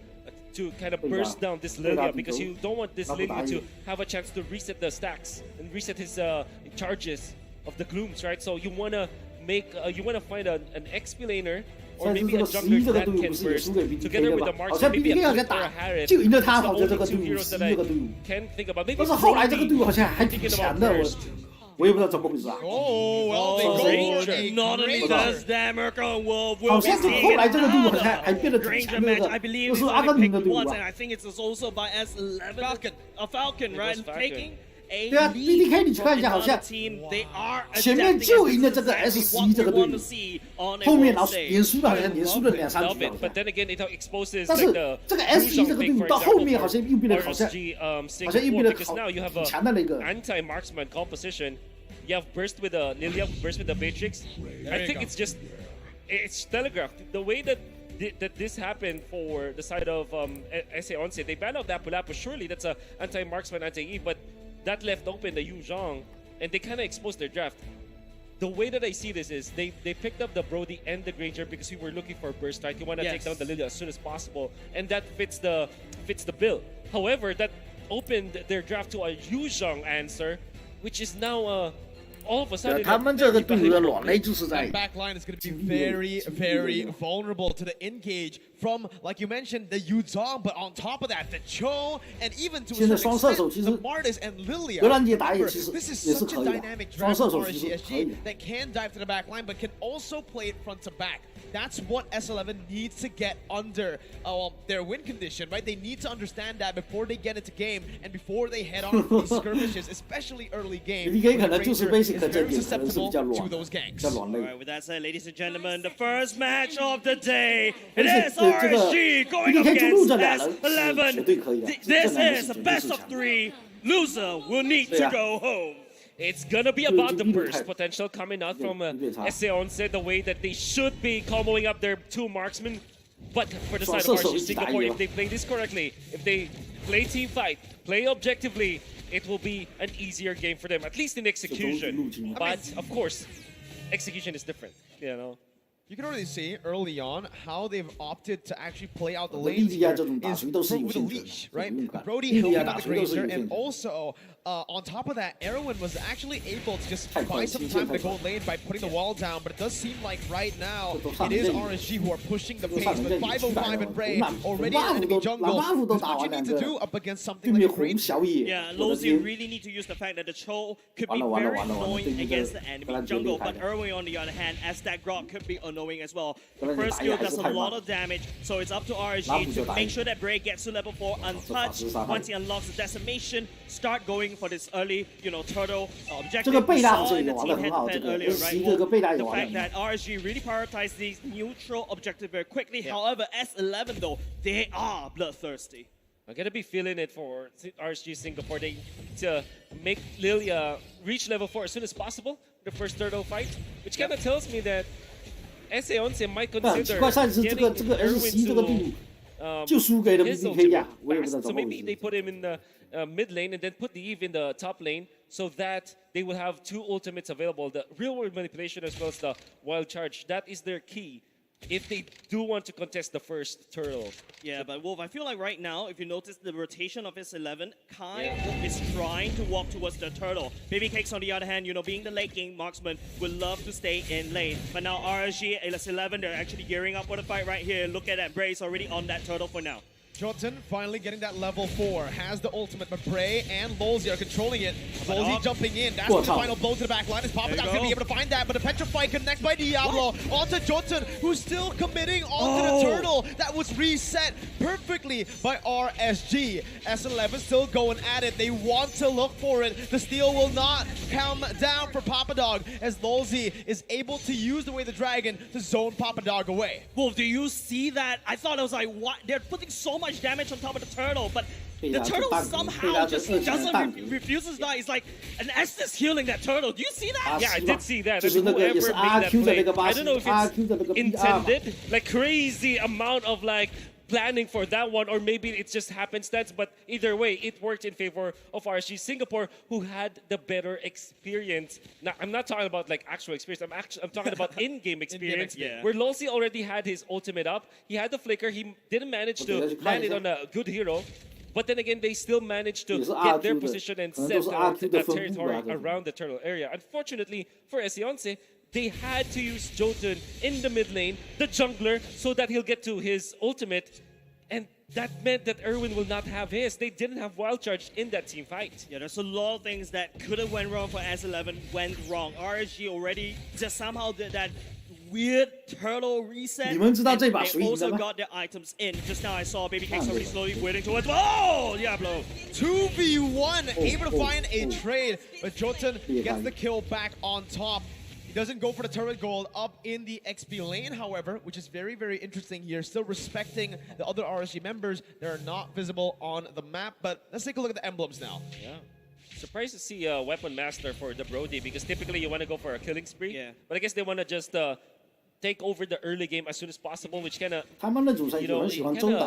to kind of burst down this Lilia, because you don't want this Lilia to have a chance to reset the stacks and reset his charges of the glooms, right? So you wanna make you wanna find an XP laner. Or maybe a jungler that can burst together with the marks, maybe a Clip or a Harriet. That's the only two heroes that I can think about. Maybe 但是后来这个队伍好像还挺强的，我也不知道怎么回事啊。Not only does that Merkel will 好像后来这个队伍好像还变得挺强的，就是阿根廷的队伍啊。 I think it's also by S11 Falcon, right? Taking 对啊 ，BDK 你去看一下，好像前面就赢了这个 S11这个队伍，后面老连输了，好像连输了2、3局。但是这个 S11这个队伍到后面好像又变得好像又变得很强的那个。Anti-marksman composition. You have burst with the Lilia, burst with the Beatrix. I think it's just it's telegraphed the way that this happened for the side of SA Onset. They banned out that Pulapu. Surely that's a anti-marksman, anti-Eve, but that left open the Yu Zhang, and they kind of exposed their draft. The way that I see this is they picked up the Brody and the Granger because we were looking for a burst, right? You want to take down the Lilia as soon as possible, and that fits the bill. However, that opened their draft to a Yu Zhang answer, which is now all of a sudden, 他们这个队伍的软肋就是在 That back line is going to be very, very vulnerable to the engage from, like you mentioned, the Yuzong, but on top of that, the Cho, and even to a certain extent, the Martis and Lilia. Remember, this is such a dynamic draft for RSG that can dive to the back line, but can also play it front to back. That's what S11 needs to get under their win condition, right? They need to understand that before they get into game and before they head on these skirmishes, especially early game. Is very susceptible to those ganks. All right, with that said, ladies and gentlemen, the first match of the day. It is RSG going up against S11. This is a best of 3. Loser will need to go home. It's gonna be about the burst potential coming out from SAONSE, the way that they should be comboing up their 2 marksmen. But for the side of RSG Singapore, if they play this correctly, if they play team fight, play objectively, it will be an easier game for them, at least in execution. But of course, execution is different, you know. You can already see early on how they've opted to actually play out the lanes here is with a leash, right? Brody helping out the Grazer, and also on top of that, Erwin was actually able to just buy some time in the gold lane by putting the wall down, but it does seem like right now it is RSG who are pushing the pace with 505 and Bray already in enemy jungle. That's what you need to do up against something like a great. Yeah, Lozi really need to use the fact that the Cho could be very annoying against the enemy jungle, but Erwin on the other hand, as that Grok could be annoying as well. The first skill does a lot of damage, so it's up to RSG to make sure that Bray gets to level 4 untouched. Once he unlocks the decimation, start going for this early, turtle objective. We saw in the team head-to-head earlier, right? Well, the fact that RSG really prioritized these neutral objectives very quickly. However, S11 though, they are bloodthirsty. I'm gonna be feeling it for RSG Singapore. They need to make Lilia reach level 4 as soon as possible. The first turtle fight, which kind of tells me that SAONSE might consider getting Erwin to his ultimate fast. So maybe they put him in the mid lane and then put the Eve in the top lane so that they will have 2 ultimates available. The real world manipulation as well as the wild charge. That is their key if they do want to contest the first turtle. Yeah, but Wolf, I feel like right now, if you notice the rotation of S11, Kai is trying to walk towards the turtle. Baby Cakes, on the other hand, being the late game marksman, would love to stay in lane. But now RSG, S11, they're actually gearing up for the fight right here. Look at that, Bray's already on that turtle for now. Jotun finally getting that level 4, has the ultimate, but Bray and Lolzy are controlling it. Lolzy jumping in, that's the final blow to the back line. Is Papa not going to be able to find that, but the Petrify connects by Diablo onto Jotun, who's still committing onto the turtle. That was reset perfectly by RSG. S11 still going at it. They want to look for it. The steal will not come down for Papa Dog as Lolzy is able to use the way the dragon to zone Papa Dog away. Wolf, do you see that? I thought it was like, what? They're putting so much damage on top of the turtle, but the turtle somehow just refuses to die. It's like an Estes healing that turtle. Do you see that? Yeah, I did see that. And whoever made that play, I don't know if it's intended, like crazy amount of planning for that one, or maybe it just happenstance, but either way, it worked in favor of RSG Singapore, who had the better experience. Now, I'm not talking about actual experience, I'm talking about in-game experience, where Lolzy already had his ultimate up, he had the flicker, he didn't manage to land it on a good hero, but then again, they still managed to get their position and set the territory around the turtle area. Unfortunately, for SAONSE, they had to use Jotun in the mid lane, the jungler, so that he'll get to his ultimate. And that meant that Erwin will not have his. They didn't have wild charge in that team fight. Yeah, there's a lot of things that could have went wrong for S11 went wrong. RSG already just somehow did that weird turtle reset. And they also got their items in. Just now I saw Baby Cakes already slowly waiting towards. Oh, Diablo! 2v1, able to find a trade, but Jotun gets the kill back on top. He doesn't go for the turret gold up in the XP lane, however, which is very, very interesting here. Still respecting the other RSG members. They're not visible on the map, but let's take a look at the emblems now. Yeah. Surprised to see a Weapon Master for the Brody, because typically you want to go for a killing spree. Yeah. But I guess they want to just take over the early game as soon as possible, which kind of,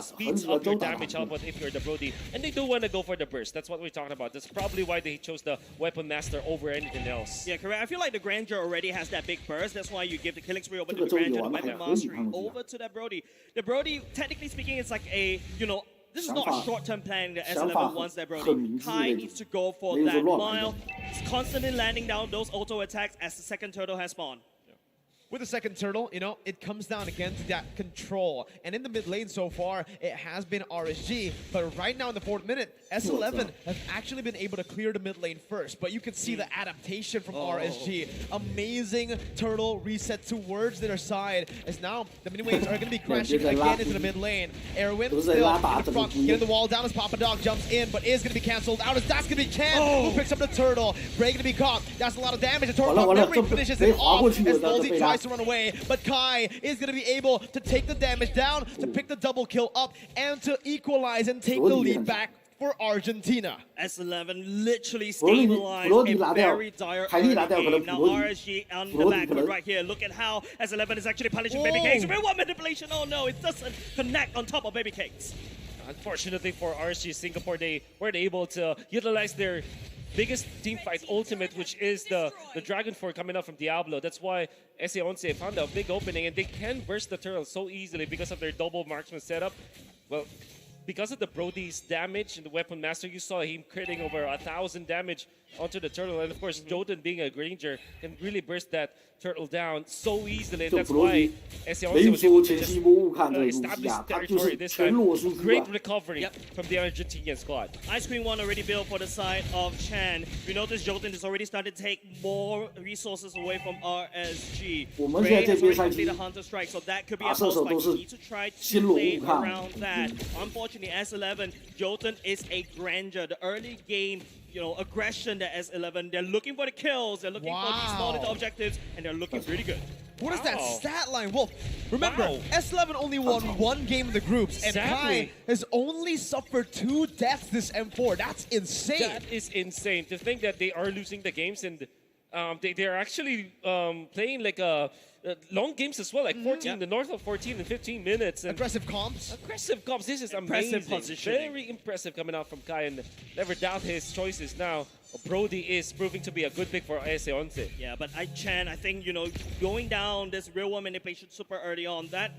speeds up your damage output if you're the Brody. And they do want to go for the burst. That's what we're talking about. That's probably why they chose the Weapon Master over anything else. Yeah, correct. I feel like the Grandeur already has that big burst. That's why you give the killing spree over to the Grandeur, the Weapon Mastery over to that Brody. The Brody, technically speaking, it's like a, This is not a short-term plan that S11 wants there, Brody. Kai needs to go for that mile. He's constantly landing down those auto attacks as the second turtle has spawned. With the second turtle, you know, it comes down again to that control. And in the mid lane so far, it has been RSG. But right now in the 4th minute, S11 has actually been able to clear the mid lane first. But you can see the adaptation from RSG. Amazing turtle reset towards their side. As now the mini waves are going to be crashing again into the mid lane. Erwin still in the front, getting the wall down as Papa Dog jumps in, but is going to be cancelled out as that's going to be Ken who picks up the turtle. Bray going to be caught. That's a lot of damage. The turtle never finishes it off as Lolzy tries to run away, but Kai is going to be able to take the damage down, to pick the double kill up, and to equalize and take the lead back for Argentina. S11 literally stabilized a very dire early game. Now RSG on the back foot right here. Look at how S11 is actually punishing Baby Cakes. Real one manipulation. Oh no, it doesn't connect on top of Baby Cakes. Unfortunately for RSG Singapore, they weren't able to utilize their biggest team fight ultimate, which is the Dragon 4 coming out from Diablo. That's why SA11 found a big opening, and they can burst the turtle so easily because of their double marksman setup. Well, because of the Brody's damage and the Weapon Master, you saw him critting over 1,000 damage onto the turtle. And of course, Jotun being a Granger can really burst that turtle down so easily. And that's why SA11 was able to just establish territory this time. Great recovery from the Argentinian squad. Ice Queen 1 already built for the side of Chan. We notice Jotun has already started to take more resources away from RSG. Ray has already completed the Hunter Strike, so that could be a boss fight. You need to try to play around that. Unfortunately, S11, Jotun is a Granger. The early game, you know, aggression that S11, they're looking for the kills, they're looking for these small little objectives, and they're looking pretty good. What is that stat line? Well, remember, S11 only won 1 game in the groups, and Kai has only suffered 2 deaths this M4. That's insane. That is insane. To think that they are losing the games, and they're actually playing like long games as well, like 14, the north of 14 and 15 minutes. And aggressive comps. Aggressive comps. This is impressive amazing. Very impressive coming out from Kai, and never doubt his choices now. Brody is proving to be a good pick for SA11. Yeah, but Chan, I think, you know, going down this real world manipulation super early on, that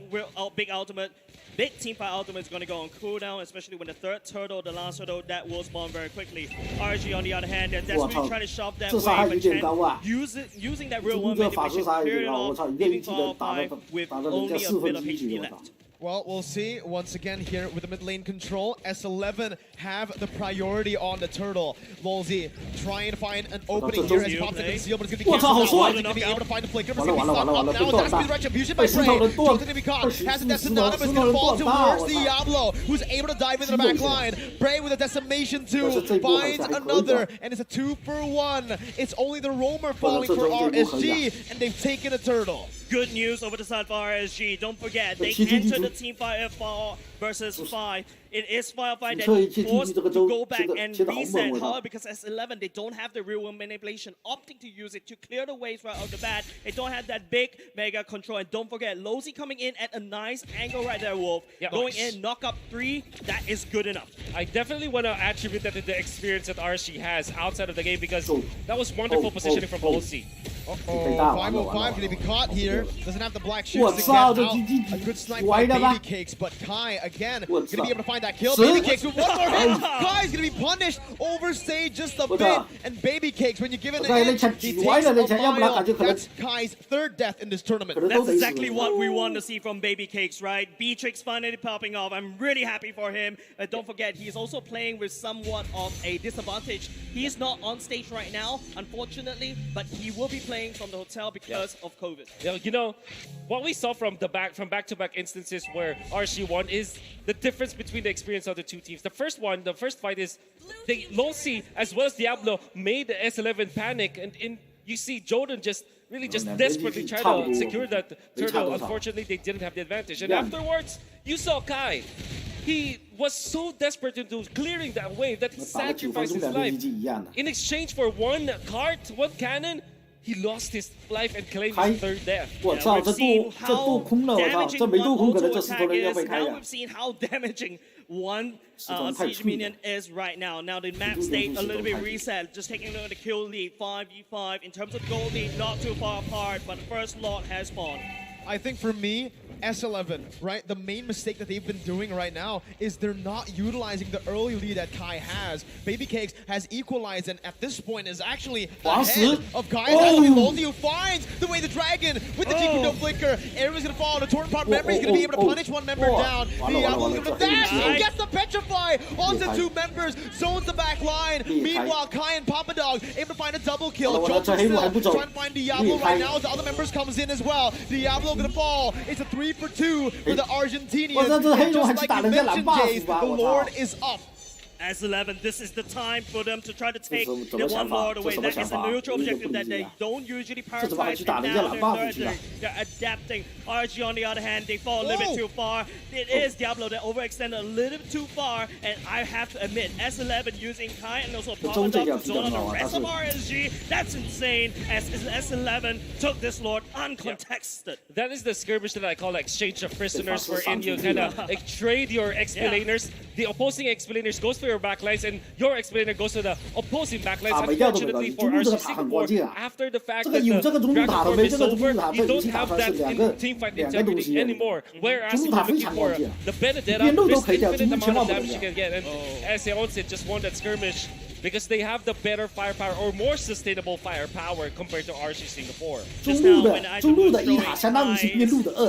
big ultimate, big teamfight ultimate is going to go on cooldown, especially when the third turtle, the last turtle, that will spawn very quickly. RG, on the other hand, they're desperately trying to shove that way, but Chan using that real world manipulation, cleared it off, leaving Power 5 with only a bit of HP left. Well, we'll see once again here with the mid lane control. S11 have the priority on the turtle. Lolzy trying to find an opening here as pops the conceal, but it's going to be canceled out. He's going to be able to find the flicker, but it's going to be stuck up now. That's going to be retribution by Bray. Joe's going to be caught. Has a Destinata, but it's going to fall towards Diablo, who's able to dive into the back line. Bray with a Decimation 2 finds another, and it's a 2-for-1. It's only the roamer falling for RSG, and they've taken a turtle. Good news over the side for RSG. Don't forget, they entered the team fight 4 versus 5. It is Firefight that forced to go back and reset. However, because S11, they don't have the real world manipulation, opting to use it to clear the waves right off the bat. They don't have that big mega control. And don't forget, Lolzy coming in at a nice angle right there, Wolf. Yeah, going in, knock up 3, that is good enough. I definitely want to attribute that to the experience that RSG has outside of the game, because that was wonderful positioning from Lolzy. 505 going to be caught here. Doesn't have the black shoes to get out. A good snipe by Baby Cakes, but Kai again going to be able to find that kill. Baby Cakes with one more hit. Kai's going to be punished, overstayed just a bit. And Baby Cakes, when you're given an edge, he takes a mile. That's Kai's 3rd death in this tournament. That's exactly what we want to see from Baby Cakes, right? Beatrix finally popping off. I'm really happy for him. But don't forget, he's also playing with somewhat of a disadvantage. He's not on stage right now, unfortunately, but he will be playing from the hotel because of COVID. Yeah, you know, what we saw from back-to-back instances where RSG won is the difference between the experience of the two teams. The first fight is Lolzy as well as Diablo made the S11 panic, and you see Jordan just desperately try to secure that turtle. Unfortunately, they didn't have the advantage. And afterwards, you saw Kai. He was so desperate into clearing that wave that he sacrificed his life. In exchange for one cart, one cannon, he lost his life and claimed his 3rd death. Yeah, we've seen how damaging one auto attack is. Now we've seen how damaging one siege minion is right now. Now the map state a little bit reset. Just taking a look at the kill lead, 5v5. In terms of gold lead, not too far apart, but the first lot has spawned. I think for me, S11, right? The main mistake that they've been doing right now is they're not utilizing the early lead that Kai has. Baby Cakes has equalized and at this point is actually ahead of Kai. Lolzy who finds the way the dragon with the GQ no flicker. Everyone's gonna fall. The Torn Part member is gonna be able to punish one member down. Diablo's gonna dash. He gets the petrify onto 2 members. Zones the back line. Meanwhile, Kai and Papa Dog able to find a double kill. Johnson still trying to find Diablo right now as the other members comes in as well. Diablo gonna fall. It's a 3 for 2 for the Argentinians. Just like you mentioned, Jace, the Lord is up. S11, this is the time for them to try to take the one Lord away. That is a neutral objective that they don't usually prioritize. And now they're adapting. RG, on the other hand, they fall a little bit too far. It is Diablo that overextended a little bit too far. And I have to admit, S11 using Kai and also Papa Dog to zone on the rest of RSG. That's insane. As S11 took this Lord uncontested. That is the skirmish that I call exchange of prisoners, wherein you kind of like trade your explainers. The opposing explainers goes for your backlines, and your explainer goes to the opposing backlines. Unfortunately for RC Singapore, after the fact that the Dragon Form is over, you don't have that teamfight integrity anymore. Whereas you're looking for the Benedetta, there's infinite amount of damage you can get. And as Onset just won that skirmish because they have the better firepower or more sustainable firepower compared to RC Singapore. Just now, when I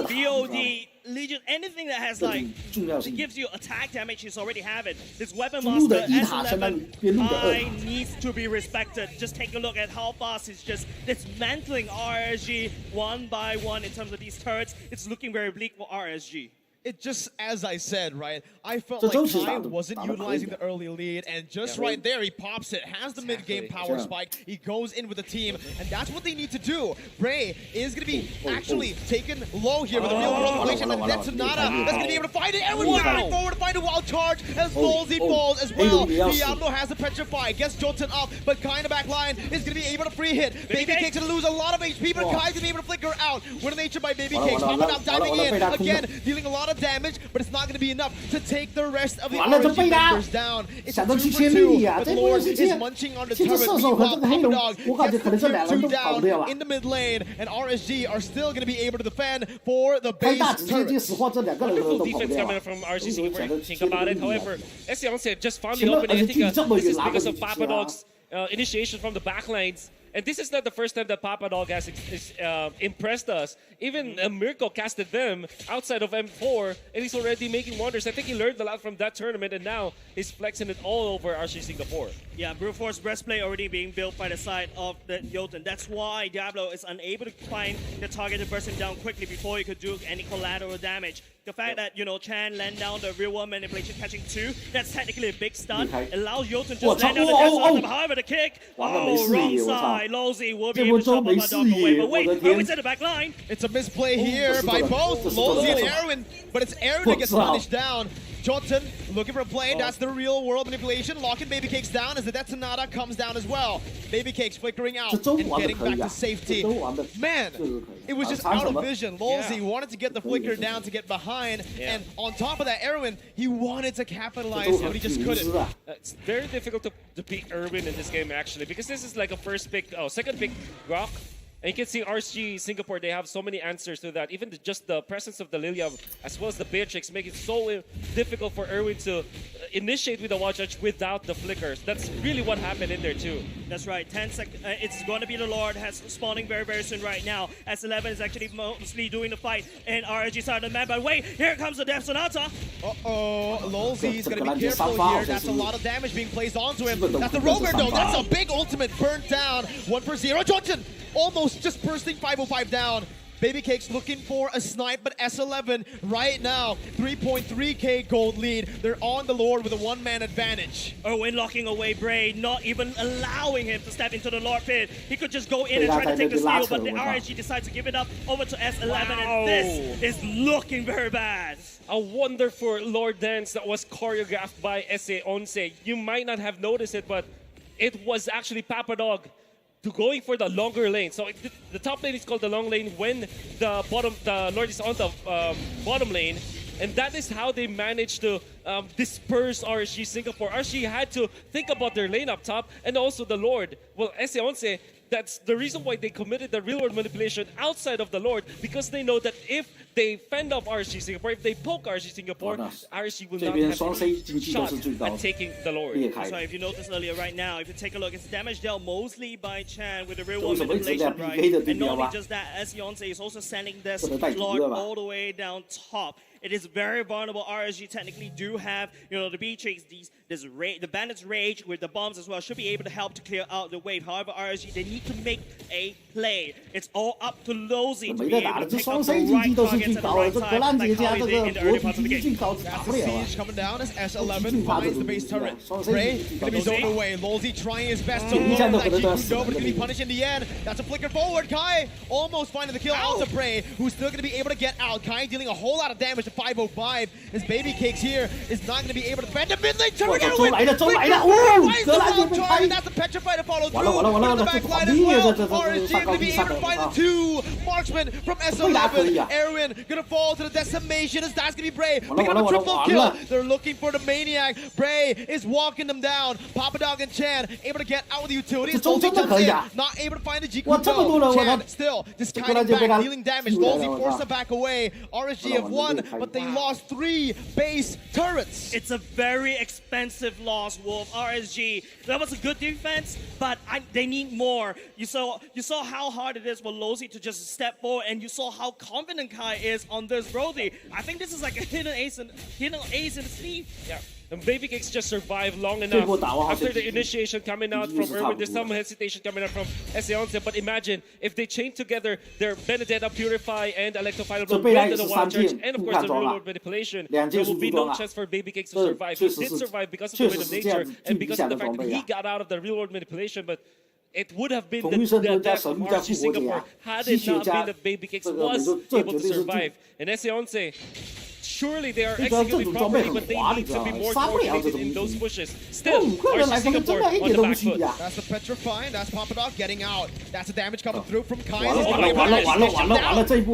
BOD, Legion, anything that has like gives you attack damage, he's already have it. This weapon master S11 needs to be respected. Just take a look at how fast he's just dismantling RSG one by one in terms of these turrets. It's looking very bleak for RSG. It just, as I said, right, I felt like Kai wasn't utilizing the early lead, and just right there, he pops it, has the mid-game power spike, he goes in with the team, and that's what they need to do. Bray is going to be actually taken low here with a real world relation, and that's Sonata that's going to be able to find it. Everyone's moving forward to find a wild charge as Lolzy falls as well. Diablo has the petrify, gets Jolton up, but Kai in the back line is going to be able to free hit. Baby Cake's going to lose a lot of HP, but Kai's going to be able to flicker out. Winner nature by Baby Cakes, popping out, diving in, again, dealing a lot of damage, but it's not going to be enough to take the rest of the RSG members down. It's a 2 for 2, but Lord is munching on the turret. Meanwhile, Papa Dog gets 2 down in the mid lane, and RSG are still going to be able to defend for the base turret. Wonderful defense coming from RCC if you think about it. However, as Young said, just found the opening. I think this is because of Papa Dog's initiation from the backlines. And this is not the first time that Papa Dog has impressed us. Even Mirko casted them outside of M4, and he's already making wonders. I think he learned a lot from that tournament, and now he's flexing it all over RC Singapore. Yeah, Brute Force breastplate already being built by the side of the Jotun. That's why Diablo is unable to find the target to burst him down quickly before he could do any collateral damage. The fact that, Chan land down the real world manipulation, catching 2, that's technically a big stun. Allows Jotun to land down the death zone. However, the kick, wrong side. Lolzy will be able to chop Papa Dog away. But wait, Erwin's at the back line. It's a misplay here by both Lolzy and Erwin, but it's Erwin that gets punished down. Jotun looking for a play. That's the real world manipulation. Locking Baby Cakes down as the Death Sonata comes down as well. Baby Cakes flickering out and getting back to safety. Man, it was just out of vision. Lolzy wanted to get the flicker down to get behind, and on top of that, Erwin, he wanted to capitalize, but he just couldn't. It's very difficult to beat Erwin in this game, actually, because this is like a second pick rock. And you can see RSG Singapore, they have so many answers to that. Even just the presence of the Lilia as well as the Beatrix make it so difficult for Erwin to initiate with the Wild Charge without the flickers. That's really what happened in there too. That's right. 10 seconds. It's going to be the Lord has spawning very, very soon right now. S11 is actually mostly doing the fight in RSG side of the map. But wait, here comes the Death Sonata. Lolzy's going to be careful here. That's a lot of damage being placed onto him. That's the Rover though. That's a big ultimate burnt down. 1 for 0. Jotun almost just bursting 505 down. Baby Cakes looking for a snipe, but S11 right now, 3.3k gold lead. They're on the Lord with a 1-man advantage. Erwin locking away Bray, not even allowing him to step into the Lord pit. He could just go in and try to take the steal, but the RSG decides to give it up over to S11, and this is looking very bad. A wonderful Lord dance that was choreographed by S.A. Onse. You might not have noticed it, but it was actually Papa Dog going for the longer lane. So the top lane is called the long lane when the Lord is on the bottom lane, and that is how they managed to disperse RSG Singapore. RSG had to think about their lane up top and also the Lord. Well, S.A. Onse That's the reason why they committed the real world manipulation outside of the Lord, because they know that if they fend off RSG Singapore, if they poke RSG Singapore, RSG will not have any shot at taking the Lord. So if you notice earlier right now, if you take a look, it's damage dealt mostly by Chan with the real world manipulation, right? And not only just that, as Yonsei is also sending this Lord all the way down top. It is very vulnerable. RSG technically do have, the Beatrix, the Bandit's Rage with the bombs as well should be able to help to clear out the wave. However, RSG, they need to make a play. It's all up to Lozy to be able to pick up the right targets at the right time, like how he did in the early parts of the game. That's the siege coming down as S11 finds the base turret. Bray gonna be zoned away. Lozy trying his best to lure that G Kundo, but gonna be punished in the end. That's a flicker forward. Kai almost finding the kill out to Bray, who's still gonna be able to get out. Kai dealing a whole lot of damage to 505. His baby cakes here is not gonna be able to defend the mid lane turret. That's a petrified to follow through. In the back line as well. RSG gonna be able to find the 2 marksmen from S11. Erwin gonna fall to the decimation as that's gonna be Bray. Picking up a triple kill. They're looking for the maniac. Bray is walking them down. Papa Dog and Chan able to get out with the utility. Lozy comes in, not able to find the G Kundo. Chan still just kind of back, dealing damage. Lozy forced them back away. RSG have won, but they lost 3 base turrets. It's a very expensive loss, Wolf. RSG, that was a good defense, but they need more. You saw how hard it is for Lozy to just step forward, and you saw how confident Kai is on this Rosie. I think this is like a hidden ace in the sleeve. Yeah. And Baby Cakes just survived long enough after the initiation coming out from Erwin. There's some hesitation coming out from Eseonce, but imagine if they chain together their Benedetta, Purify, and Electro-Final Blow into the Wild Charge, and of course the real world manipulation, there will be no chance for Baby Cakes to survive. He did survive because of the Wind of Nature and because of the fact that he got out of the real world manipulation, but it would have been the death of RSG Singapore had it not been that Baby Cakes was able to survive. And Eseonce, surely they are executing properly, but they need to be more coordinated in those pushes. Still, RSG Singapore on the back foot. That's the Petrifying, that's Papa Dog getting out. That's the damage coming through from Kai.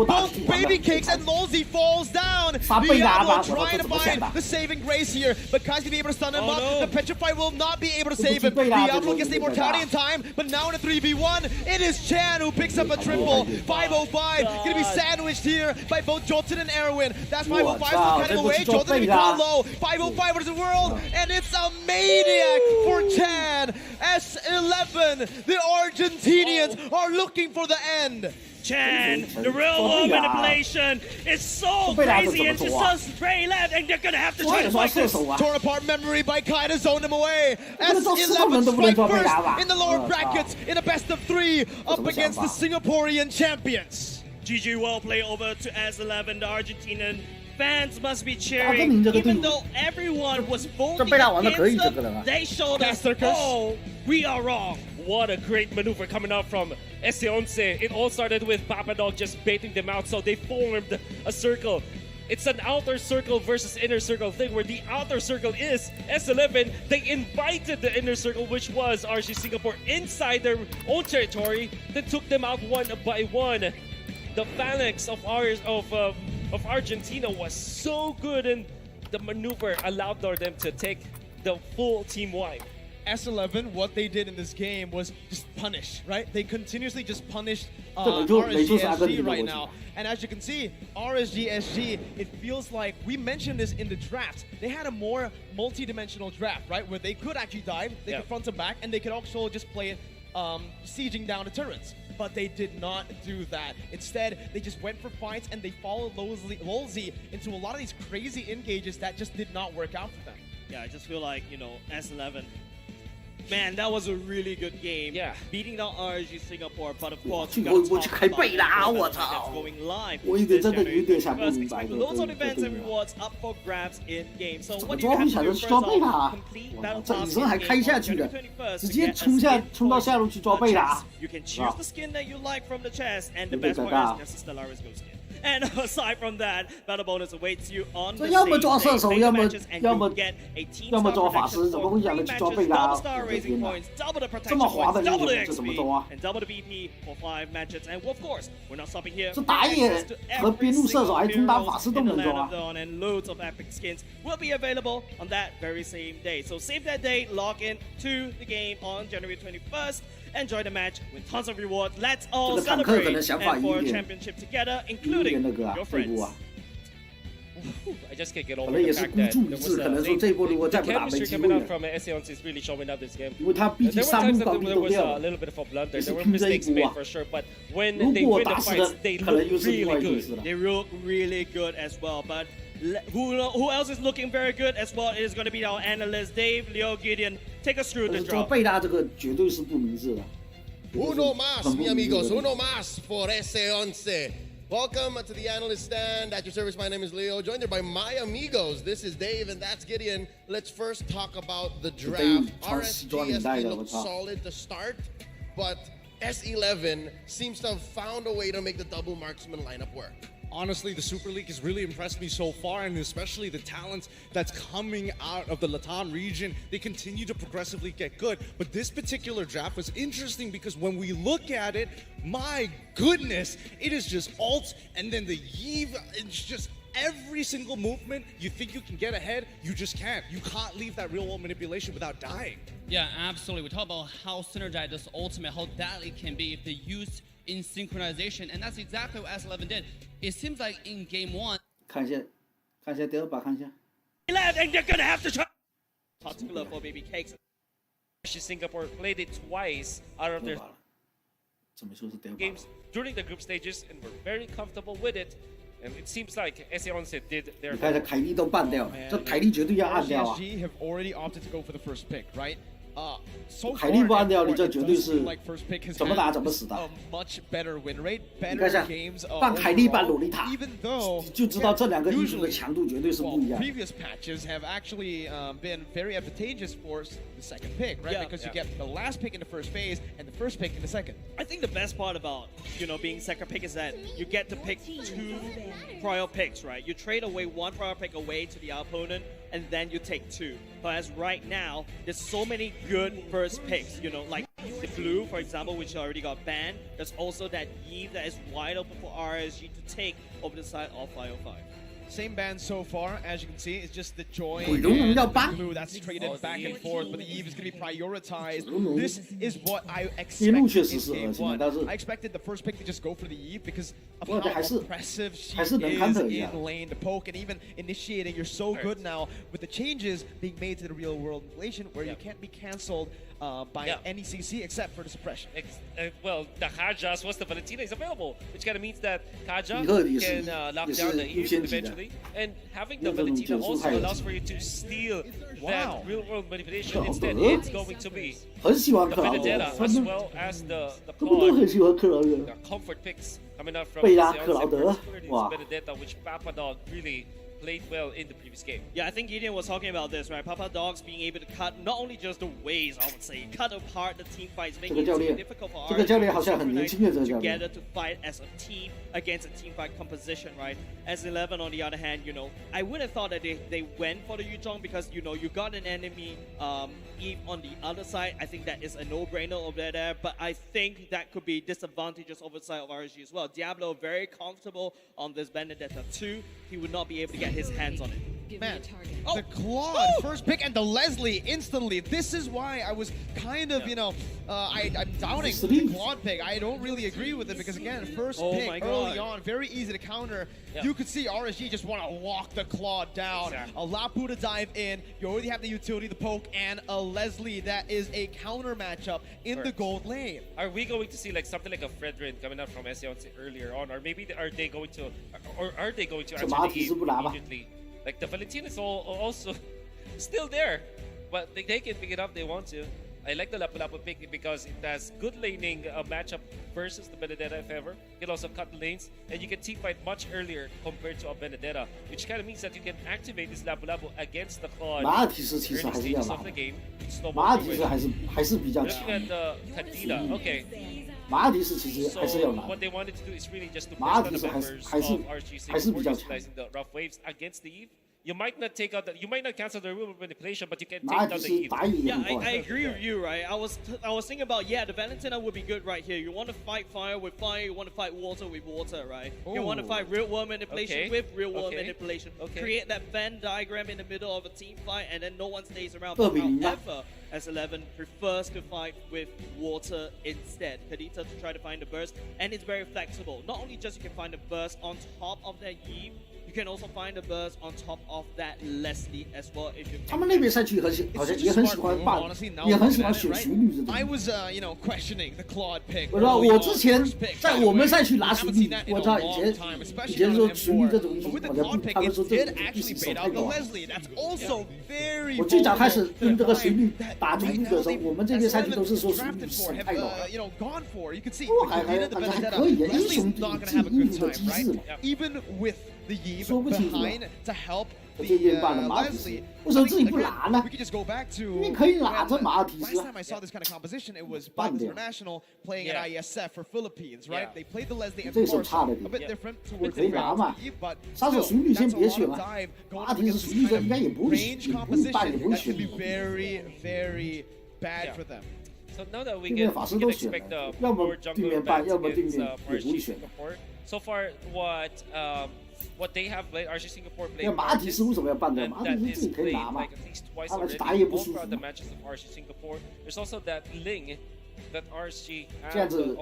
Both Baby Cakes and Lozy falls down. Diablo trying to find the saving grace here, but Kai's gonna be able to stun him up. The Petrify will not be able to save him. Diablo gets the immortality in time, but now in a 3v1, it is Chan who picks up a triple. 505 gonna be sandwiched here by both Jolton and Erwin. That's 505 still cutting away. Jolton gonna be going low. 505 versus the world, and it's a maniac for Chan. S11, the Argentinians are looking for the end. Chan, the real world manipulation is so crazy, and just Bray left, and they're gonna have to try to fight this. Torn apart memory by Kai to zone him away. S11 strike first in the lower brackets in a best of 3 up against the Singaporean champions. GG well play over to S11, the Argentinian. Fans must be cheering, even though everyone was voting against them. They showed us, oh, we are wrong. What a great maneuver coming out from Eseonce. It all started with Papa Dog just baiting them out, so they formed a circle. It's an outer circle versus inner circle thing, where the outer circle is S11. They invited the inner circle, which was RSG Singapore, inside their own territory, then took them out one by one. The phalanx of Argentina was so good, and the maneuver allowed them to take the full team wipe. S11, what they did in this game was just punish, right? They continuously just punished RSG right now. And as you can see, RSG, it feels like, we mentioned this in the draft, they had a more multi-dimensional draft, right? Where they could actually dive, they could front and back, and they could also just play it sieging down the turrets. But they did not do that. Instead, they just went for fights, and they followed Lozy into a lot of these crazy engages that just did not work out for them. Yeah, I just feel like, S11, man, that was a really good game. Yeah. Beating down RSG Singapore, but of course, you got that's going live this January 21st. Expect loads of events and rewards up for grabs in game. So what do you have to do? First off, complete battle pass in game on January 21st to get a skin for the chest. You can choose the skin that you like from the chest, and the best part is just a Stellaris Ghost skin. And aside from that, battle bonus awaits you on the same day. Matches, and you get a team star protection for 3 matches, double star raising points, double the protection points, double the XP, and double the BP for 5 matches. And of course, we're not stopping here. Access to every single heroes in the Land of Dawn, and loads of epic skins will be available on that very same day. So save that day, log in to the game on January 21st. enjoy the match with tons of rewards. Let's all 这个坦克可 celebrate 能想法 and 有 for a 点 championship together, 有 including 点那个啊 your 退步 friends. 啊， I just can't get 可 over 能 the 也是 fact 孤 that 注一 there 掷， was 可能说这一波如果 the 再不打没 chemistry 机 coming 会 out 了， from Eons is really showing up this game. 因为他毕 There 竟 were 三 times 路 that 搞 there 定都 was 掉 a 了。 little bit of a blunder. 也是 There were 拼这一 mistakes 波 made 啊 for sure, but when 如 they 果 win the 打死 fights, 了， they 可能 look 又是另外 really 一回 good. 事了。 They look really good as well, but who else is looking very good as well is going to be our analyst Dave, Leo, Gideon. Take us through 但 the 是做 drop. 贝拉这个绝对是不明智的。 Uno más, 很不 mi 明智 amigos. 的 Uno más for ese 11. Welcome to the analyst stand. At your service, my name is Leo, joined here by my amigos. This is Dave, and that's Gideon. Let's first talk about the draft. RSGSP looked solid to start, but S11 seems to have found a way to make the double marksman lineup work. Honestly, the Super League has really impressed me so far, and especially the talents that's coming out of the Latam region. They continue to progressively get good. But this particular draft was interesting because when we look at it, my goodness, it is just ult, and then the Yve, it's just every single movement you think you can get ahead, you just can't. You can't leave that real world manipulation without dying. Yeah, absolutely. We talk about how synergized this ultimate, how deadly it can be if they used in synchronization, and that's exactly what S11 did. It seems like in game 1. 看一下，看一下第二把，看一下。 Left, and you're gonna have to try. Particular for baby cakes. Singapore played it twice out of their 怎么说是第二把？ games during the group stages and were very comfortable with it. And it seems like Eons did their 你看这凯利都办掉了，这凯利绝对要按掉啊！ RSG have already opted to go for the first pick, right? So 凯利不按掉，你这 far, 绝对 it does 是 seem like first pick has 怎么打 had 怎么死的。 a much better win rate, 你 better 看一下 games 办凯利办 overall, 洛丽塔， even though 你就知道这两个英雄的 usually 强度绝对是 well, 不一样的。 previous patches have actually been very advantageous for the second pick, right? Yeah. Because you get the last pick in the first phase and the first pick in the second. I think the best part about, being second pick is that you get to pick 2 prior picks, right? You trade away 1 prior pick away to the opponent, and then you take 2. But as right now, there's so many good first picks, like the blue, for example, which already got banned. There's also that Yve that is wide open for RSG to take over the side of 505. Same band so far, as you can see, it's just the Joy Ui, đúng and rồi, the bắn. Blue that's traded back and forth, but the Yve is going to be prioritized. Đúng rồi. This is what I 一路 expected 确实 in 是 game 恶心的， one. 但是 I expected the first pick to just go for the Yve because of 不过 how 还是 oppressive she 还是能 is 看得一下。 in lane, the poke, and even initiating. You're so good now with the changes being made to the real world inflation where you can't be cancelled by any CC except for the suppression. Well, the Kajas was the Valentina is available, which kind of means that Kaja 一个也是 can lock 也 down 是 the 优 Eve 先级的。 eventually. And having the 用这种 Valentina 减速 also 太 allows for you to steal Wow. that real world manipulation. 好 Instead, 得 it's going to be 很喜欢 the 克劳德， Benedetta 他 as 们 well as the 他们都 Claude. 很喜欢克劳德。 The comfort picks coming out from 贝拉 Eons 克劳德， and哇 Benedetta, which Papa Dog really played well in the previous game. Yeah, I think Gideon was talking about this, right? Papa Dogs being able to cut not only just the ways, I would say, cut apart the team fights, making it 这个教练 so difficult for 这个教练 RSG 好像很年轻的这个教练。 together to fight as a team against a team fight composition, right? As 11, on the other hand, I would have thought that they went for the Yuzhong because, you got an enemy Eve on the other side. I think that is a no-brainer over there, but I think that could be disadvantageous over the side of RSG as well. Diablo very comfortable on this Benedetta too. He would not be able to get his hands on it. Man, the Claude first pick and the Leslie instantly. This is why I was kind of, I'm doubting the Claude pick. I don't really agree with it because again, first pick early on, very easy to counter. You could see RSG just want to walk the Claude down. A Lapu to dive in. You already have the utility, the poke, and a Leslie that is a counter matchup in the gold lane. Are we going to see something like a Fredrin coming out from Eons earlier on, or maybe are they going to actually Eve immediately? Like the Valentina is also still there, but they can pick it up if they want to. I like the Lapu-Lapu pick because it has good laning matchup versus the Benedetta if ever. You can also cut lanes, and you can team fight much earlier compared to a Benedetta, which kind of means that you can activate this Lapu-Lapu against the Claude 马尔提斯其实 early 还是要 stages 拿 of 的 the，game. 马尔提斯还是比较 Looking 强。 at the Kadena, okay. 马尔提斯其实 So 还是要拿 what。they wanted to do is really just to马尔 press 提 on the 斯 members 还是 of RSG 还是 before 比较强。 utilizing the rough waves against the Eve. You might not take out you might not cancel the rule of manipulation, but you can take down the Eve. Yeah, I agree with you, right? I was thinking about, yeah, the Valentina would be good right here. You want to fight fire with fire, you want to fight water with water, right? Ooh. You want to fight real world manipulation with real world manipulation. Create that Venn diagram in the middle of a team fight, and then no one stays around. But however, S11 prefers to fight with water instead. Kadita to try to find the burst, and it's very flexible. Not only just you can find the burst on top of that Eve, you can also find the burst on top of that Leslie as well. If you 他们那边赛区好像也很喜欢办，也很喜欢选旋律这种。 I was questioning the Claude pick. 我知道我之前在我们赛区拿旋律，我知道以前说旋律这种英雄好像他们说这种必须手太高。我最早开始用这个旋律打中路的时候，我们这边赛区都是说旋律手太高。不还可以的，英雄英雄的机制嘛。 The Eve 说不清楚。 behind to help 这边办的马提斯，为什么自己不拿呢？ We could just go back to 因为可以拿着马提斯。 Last time I saw this kind of composition, it was Bob International playing at ISF for Philippines, right? They played the Leslie and Force a bit different towards the Eve, but 杀手旋律先别选了，马提斯旋律应该也不会办，也不会选。 Be very, very bad for them. So now that we can expect more jungle bans against RG Singapore. So far, what they have played, RG Singapore played. 那马提斯为什么要办呢？马提斯自己可以拿嘛，他们打也不舒服。The matches of RG Singapore. There's also that Ling that RG 这样子，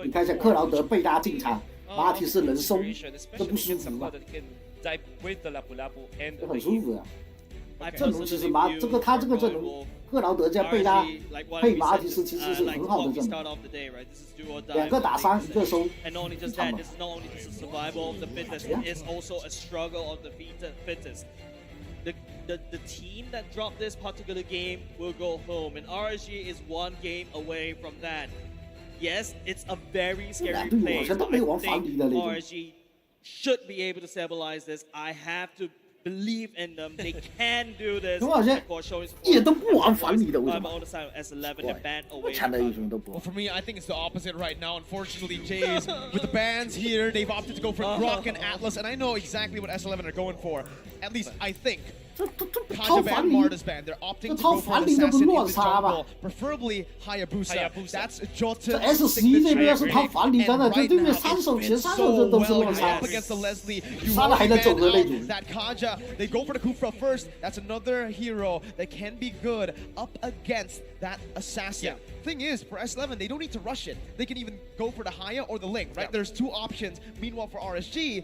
你看一下克劳德贝拉进场，马提斯能收，这不舒服吗？这很舒服呀。阵容其实他这个阵容，克劳德加贝拉配马提斯其实是很好的阵容。2个打3，1个收。And not only just that, this is not only just a survival of the fittest, it is also a struggle of the fittest. The team that dropped this particular game will go home, and RSG is one game away from that. Yes, it's a very scary play, but I think RSG should be able to stabilize this. I have to believe in them. They can do this. 也都不玩反理的，为什么？ 强的英雄都不玩。 For me, I think it's the opposite right now. Unfortunately, Jays with the bans here, they've opted to go for Grok and Atlas, and I know exactly what S11 are going for. At least I think. Kaja ban, Marta's ban. They're opting to go for an assassin in the jungle, preferably Hayabusa. That's Jota. S11 这边是套反理，真的，这对面3手前3手这都是乱杀。 Up against the Leslie, 杀了还能走的那种。 that Kaja, they go for the Kufra first. That's another hero that can be good up against that assassin. Thing is, for S11, they don't need to rush it. They can even go for the Haya or the Ling, right? There's 2 options. Meanwhile, for RSG,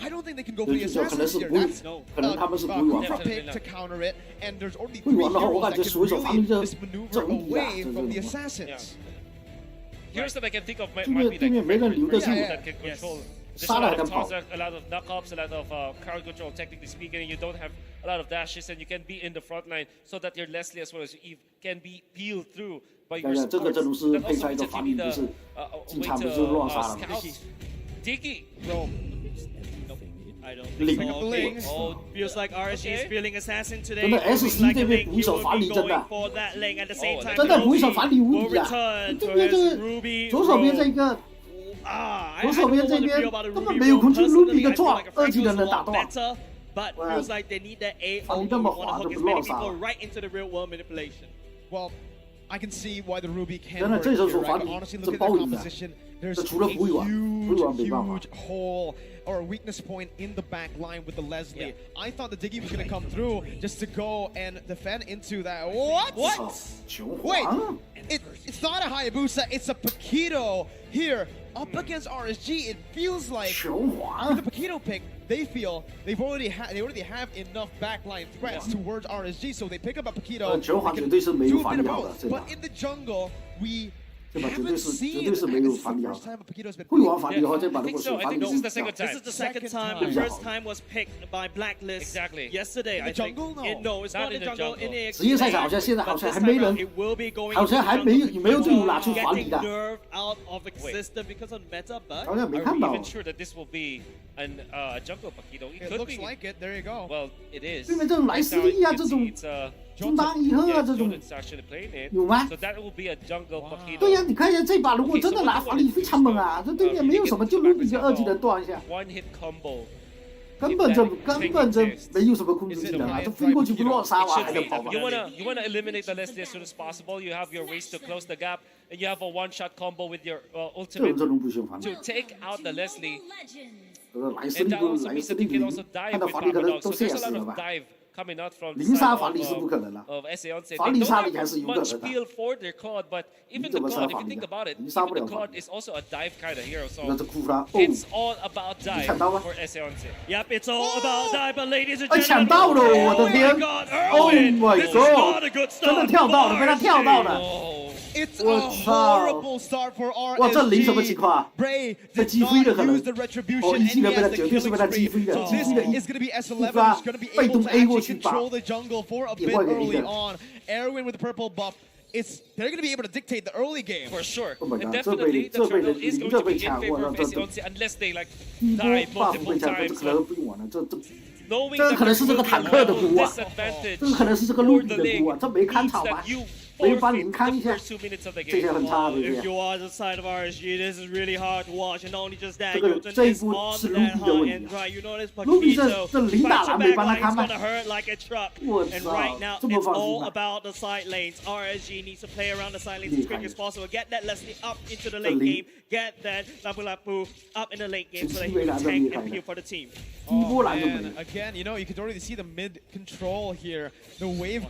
I don't think they can go for the assassins here. That's Kufra pick to counter it, and there's only 3 heroes that can really just maneuver away from the assassins. Heroes that I can think of might be like that can control. There's a lot of knockups, a lot of crowd control, technically speaking, and you don't have a lot of dashes, and you can be in the front line so that your Leslie as well as your Eve can be peeled through by your supports. 这个阵容是配上一个反理，就是进场不是乱杀了。 Diggy. I don't think so. Feels like RSG is feeling assassin today. 真的 S11 这边不守反理，真的。真的不守反理无敌啊！对面这个左手边这个。 左手边这边根本没有空去Ruby一个撞，2技能能打断。 But feels like they need that AOE. Want to hook as many people right into the real world manipulation. Well, I can see why the Ruby can work here, right? But honestly, look at the composition. There's a huge hole or weakness point in the back line with the Leslie. I thought the Diggy was going to come through just to go and defend into that. What? Wait, it's not a Hayabusa, it's a Paquito here. Up against RSG, it feels like with the Paquito pick, they feel they already have enough backline threats towards RSG, so they pick up a Paquito. Do a bit of both. But in the jungle, we haven't seen the first time a Paquito's been picked. I think this is the second time. This is the second time. The first time was picked by Blacklist yesterday. In the jungle? No, it's not in the jungle. In the 职业赛场好像现在好像还没人，好像还没有队伍拿出反理的。 好像没看到。 Are we even sure that this will be an jungle Paquito? It looks like it. There you go. Well, it is. 对面这种莱斯利啊，这种中单一赫啊，这种有吗？ So that will be a jungle Paquito. 对呀，你看一下这把，如果真的拿反理非常猛啊！这对面没有什么，就Ruby一个2技能断一下。One hit combo. 根本就没有什么控制技能啊！这飞过去不乱杀完还能跑吗 You wanna eliminate the Leslie as soon as possible. You have your ways to close the gap, and you have a one-shot combo with your ultimate to take out the Leslie. And that also means that you can also dive with Papa Dog. So there's a lot of dive coming out from the side of Eseonce. They don't have much feel for their COD, but even the COD, if you think about it, even the COD is also a dive kind of hero. So it's all about dive for Eseonce. Yep, it's all about dive, but ladies and gentlemen, oh my God, Erwin, this is not a good start. 真的跳到了，被他跳到了。 It's a horrible start for RSG. 哇，这零什么情况 Bray 这 did 击飞的 not 可能 use the retribution 哦，一 and 技 he 能被他 has the 绝对是 killing 被他击 spree. 飞的， So 击 this 飞的 is going to be S11 发 who's going to be 被 able 动 to A 过 actually 去把 control the jungle for a 也 bit 换给一 early 个 on. Erwin with the purple buff. They're going to be able to dictate the early game. For sure. Oh my And God, definitely the turtle is going to be in 这被 favor of 抢 Eseonce unless they like 一波 die buff multiple 被抢，这 times. 可能不用玩了，这 Knowing 这 that 可能是这个 there 坦 will 克 be 的 no 菇啊， disadvantage 这个可能是这个陆 for 地 the 的 league 菇啊，这没看 means 场吧 that？you 没帮你 forfeit 们看一 the 下， first 2 minutes of the 这些 game. 很差的这 If 些。 you are the side of RSG, this is really hard to watch. And not only just that, 这个 Jotun 这一 is 步 on 是 that 陆地的 high 问题 end 啊 right. You notice 陆地这 Paquito, 这零打 back 蓝 to 没 back 帮他 lines 看 gonna 吧？ hurt like a truck. 我 And 操 right now, 这么 it's 放心 all 啊！ about the side lanes. RSG needs to play around the side lanes 厉 as 害 quick as 的 possible. Get that Leslie up into the 这 late 零 game. Get that Lapu Lapu up in the late game so that he 这 can 是 tank 厉害 and 的 peel for the team. 第一波蓝就没 And 了。 again, you know, you can already see the mid control here. The wave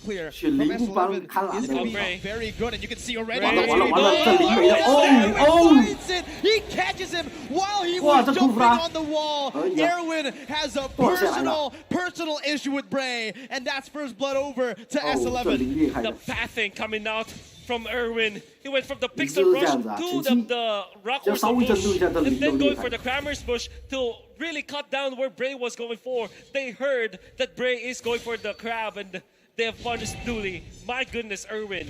clear 选 from 零不帮 S11 看蓝 is 的 going to 地 be 方。 very good. And you can see already. 完了 Ray 完了完了，这 Oh, 零没了！哦 Erwin 哦， finds it. He catches him while he 哇， was 这库 jumping 弗拉 on the wall. 可以啊 Erwin has a 多少下来了？ personal issue with Bray. And that's first blood over to 哦，这 S11. 零厉害 The 的。 pathing coming out from Erwin. He went from the 你 pixel 就是这 rush 样子啊， to 前期 the rock 要 horse 稍微针对 bush, 一下这 and 零就 then 厉 going 害 for。the Crammer's bush to really cut down where Bray was going for. They heard that Bray is going for the crab, and they have punished Dooley. My goodness, Erwin.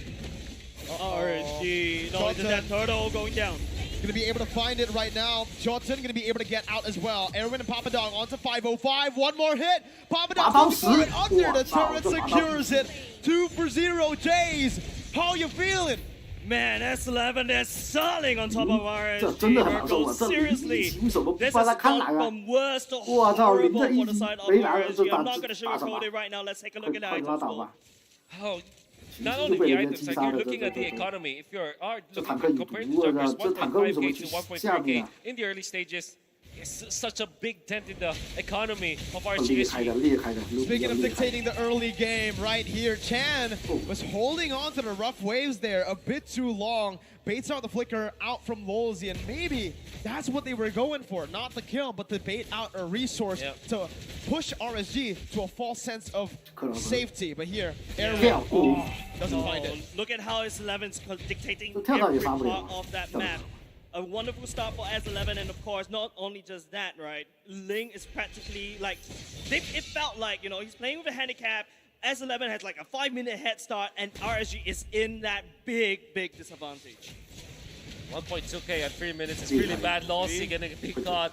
RSG, no, just that turtle going down. Going to be able to find it right now. Jotun going to be able to get out as well. Erwin and Papa Dog onto 505. One more hit. Papa Dog looking for it under. The turret secures it. 2 for 0. Jays, how you feeling? Man, S11 is selling on top of 这 RSG. 真的很难受 Virgo, 啊！这零 seriously, 凭什么不 this 帮 has 他看蓝 gone 啊？ from worst to 我操，零 horrible 这一 for the side of 没蓝就 RSG. 打 I'm not going to 打什 sugarcoat 么？ it right now. Let's take a 快 look at the 快拉 items. 倒吧！ Oh, 其 not 实 only 就被 the 人家 items, 击 like 杀 you're 的，这 looking 这 at the 这这。 economy. If you're这 looking 坦克有 compared 毒 to 啊！ Junkers, 这坦克为什么 1.5k 去 to 下 1.3k 面啊？ in the early stages. It's such a big dent in the economy of 厉害的， RGSG. 厉害的， Speaking of 厉害的。 dictating the early game right here, Chan was holding on to the rough waves there a bit too long. Baits out the flicker out from Lolzy, and maybe that's what they were going for. Not the kill, but to bait out a resource to push RSG to a false sense of safety. But here, Erwin doesn't find it. Look at how S11's dictating 跳到也 every 杀不了 part of that map. A wonderful start for S11, and of course, not only just that, right? Ling is practically like, it felt like, you know, he's playing with a handicap. S11 has like a 5-minute head start, and RSG is in that big, big disadvantage. 1.2k at 3 minutes is really bad. Lossy getting big caught.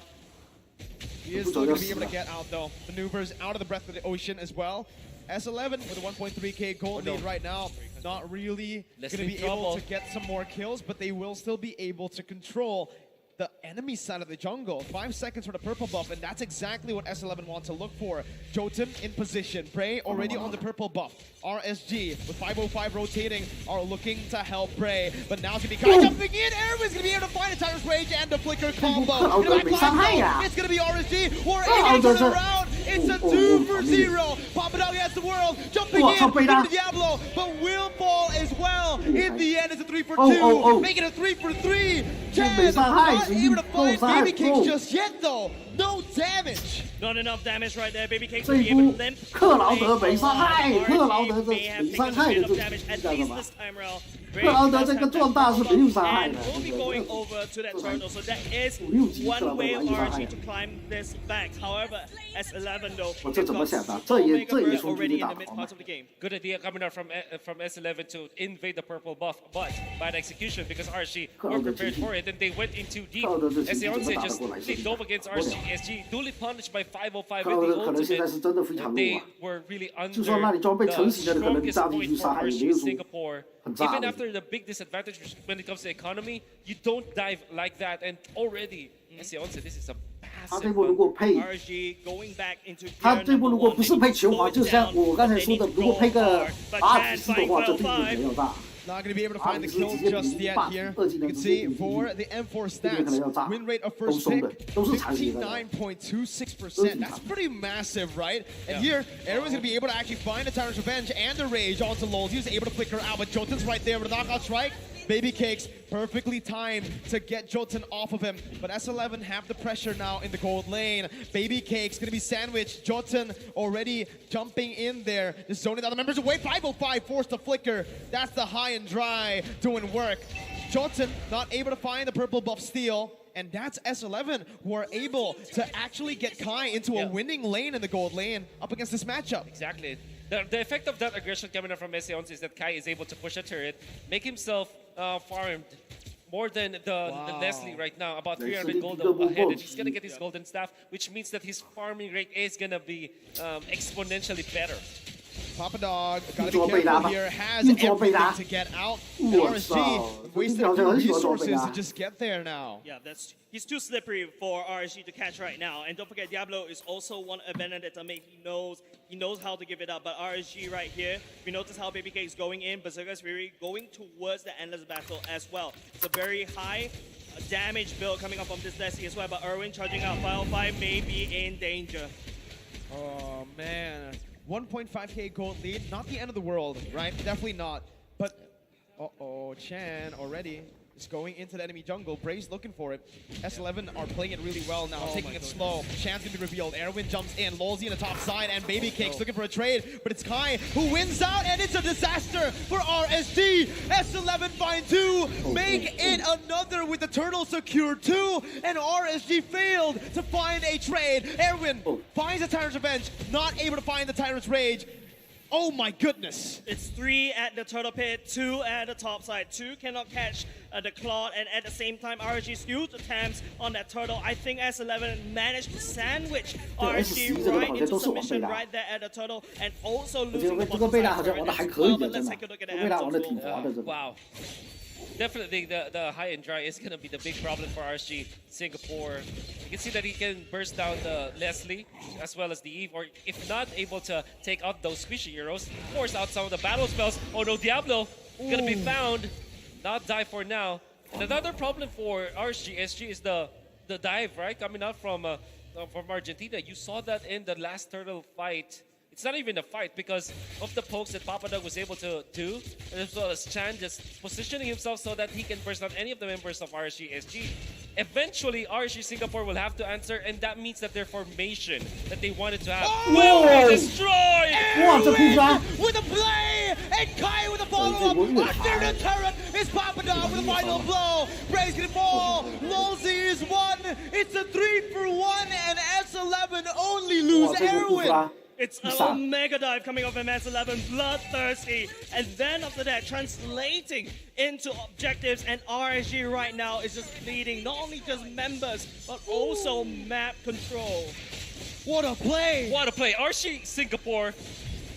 He is still going to be able to get out, though. Maneuvers out of the breath of the ocean as well. S11 with a 1.3k gold lead right now. Not really going to be able to get some more kills, but they will still be able to control the enemy side of the jungle. 5 seconds for the purple buff, and that's exactly what S11 wants to look for. Jotun in position. Bray already on the purple buff. RSG with 505 rotating are looking to help Bray, but now it's going to be Kai jumping in. Erwin's going to be able to find a Tyrant's Rage and the flicker combo. It's going to be RSG or even turn around. It's a 2 for 0. Papa Dog has the world jumping in into Diablo, but will fall as well. In the end, it's a 3 for 2, making it a 3 for 3. Chad not able to find Baby Cakes just yet, though. No damage. Not enough damage right there. Baby Cakes will be able to limp. 克劳德没伤害，克劳德这 May have 没 taken 伤 a 害 bit 的 of 这 damage, 知 at 道 least 吧 this？time around. 克劳德这个壮大是没有伤害 And 的， we'll be going over to that turtle, so that is 5、6级 one way 克劳德完全没伤害 RG to climb this back. However, S11 though, 我这怎么想的？ got 这也 Omega 这也 Bird 冲击 already 力 in 大 the 好 mid 嘛 parts of the game. Good idea coming out from S11 to invade the purple buff, but bad execution because RSG were prepared for it, and they went in too deep. Eseonce just really dove against RSG, duly punished by 505 with the ultimate, and they were really under the strongest point for RSG Singapore. Even after the big disadvantage when it comes to economy, you don't dive like that, and already Eseonce, this is a 他这波如果配， RSG going back into 他这波如果不是配球皇，就像我刚才说的，如果配个阿尔提斯的话，这对比没有大。 Not going to be able to find the kill just yet here. You can see for the M4 stats, win rate of first pick, 59.26%. That's pretty massive, right? And here, everyone's going to be able to actually find the Tyrant's Revenge and the Rage onto Lulz. He was able to flicker out, but Jotun's right there with a knockout strike. Baby Cakes perfectly timed to get Jotun off of him. But S11 have the pressure now in the gold lane. Baby Cakes gonna be sandwiched. Jotun already jumping in there. Just zoning the other members away. 505 forced to flicker. That's the high and dry doing work. Jotun not able to find the purple buff steal. And that's S11 who are able to actually get Kai into a winning lane in the gold lane up against this matchup. Exactly. The effect of that aggression coming up from S11 is that Kai is able to push a turret, make himself farmed more than the Leslie right now, about 300 gold ahead, and he's gonna get his golden staff, which means that his farming rate is gonna be exponentially better. Papa Dog, gotta be careful here, has everything to get out. And RSG wasted a few resources to just get there now. Yeah, he's too slippery for RSG to catch right now. And don't forget, Diablo is also one of Benedetta mate. He knows how to give it up. But RSG right here, we notice how Baby Cake is going in. Berserker's Fury going towards the endless battle as well. It's a very high damage build coming up from this Leslie as well. But Erwin charging out 505 may be in danger. Oh man. 1.5k gold lead, not the end of the world, right? Definitely not. But, uh-oh, Chan already is going into the enemy jungle. Brave's looking for it. S11 are playing it really well now, taking it slow. Chan's gonna be revealed. Erwin jumps in. Lulzy on the top side, and Baby Cakes looking for a trade. But it's Kai who wins out, and it's a disaster for RSG. S11 find 2, make it another with the turtle secure 2, and RSG failed to find a trade. Erwin finds the Tyrant's Revenge, not able to find the Tyrant's Rage. Oh my goodness. It's 3 at the turtle pit, 2 at the top side. 2 cannot catch the Claude, and at the same time, RSG's huge attempts on that turtle. I think S11 managed to sandwich RSG right into submission right there at the turtle, and also losing the bottom side turret as well. But let's take a look at the M2. Wow. Definitely the high and dry is going to be the big problem for RSG Singapore. You can see that he can burst down the Leslie as well as the Eve, or if not able to take out those squishy heroes, force out some of the battle spells. Oh no, Diablo going to be found, not die for now. And another problem for RSG SG is the dive, right? Coming out from Argentina. You saw that in the last turtle fight. It's not even a fight because of the pokes that Papa Dog was able to do, as well as Chan just positioning himself so that he can burst out any of the members of RSG SG. Eventually, RSG Singapore will have to answer, and that means that their formation that they wanted to have will be destroyed! With a play! And Kai with a follow-up! Under the turret is Papa Dog with a final blow! Bray's gonna fall! Lulzy is 1! It's a 3-for-1, and S11 only lose Erwin! It's a mega dive coming off MS11, bloodthirsty. And then after that, translating into objectives, and RSG right now is just bleeding not only just members, but also map control. What a play! What a play. RSG Singapore,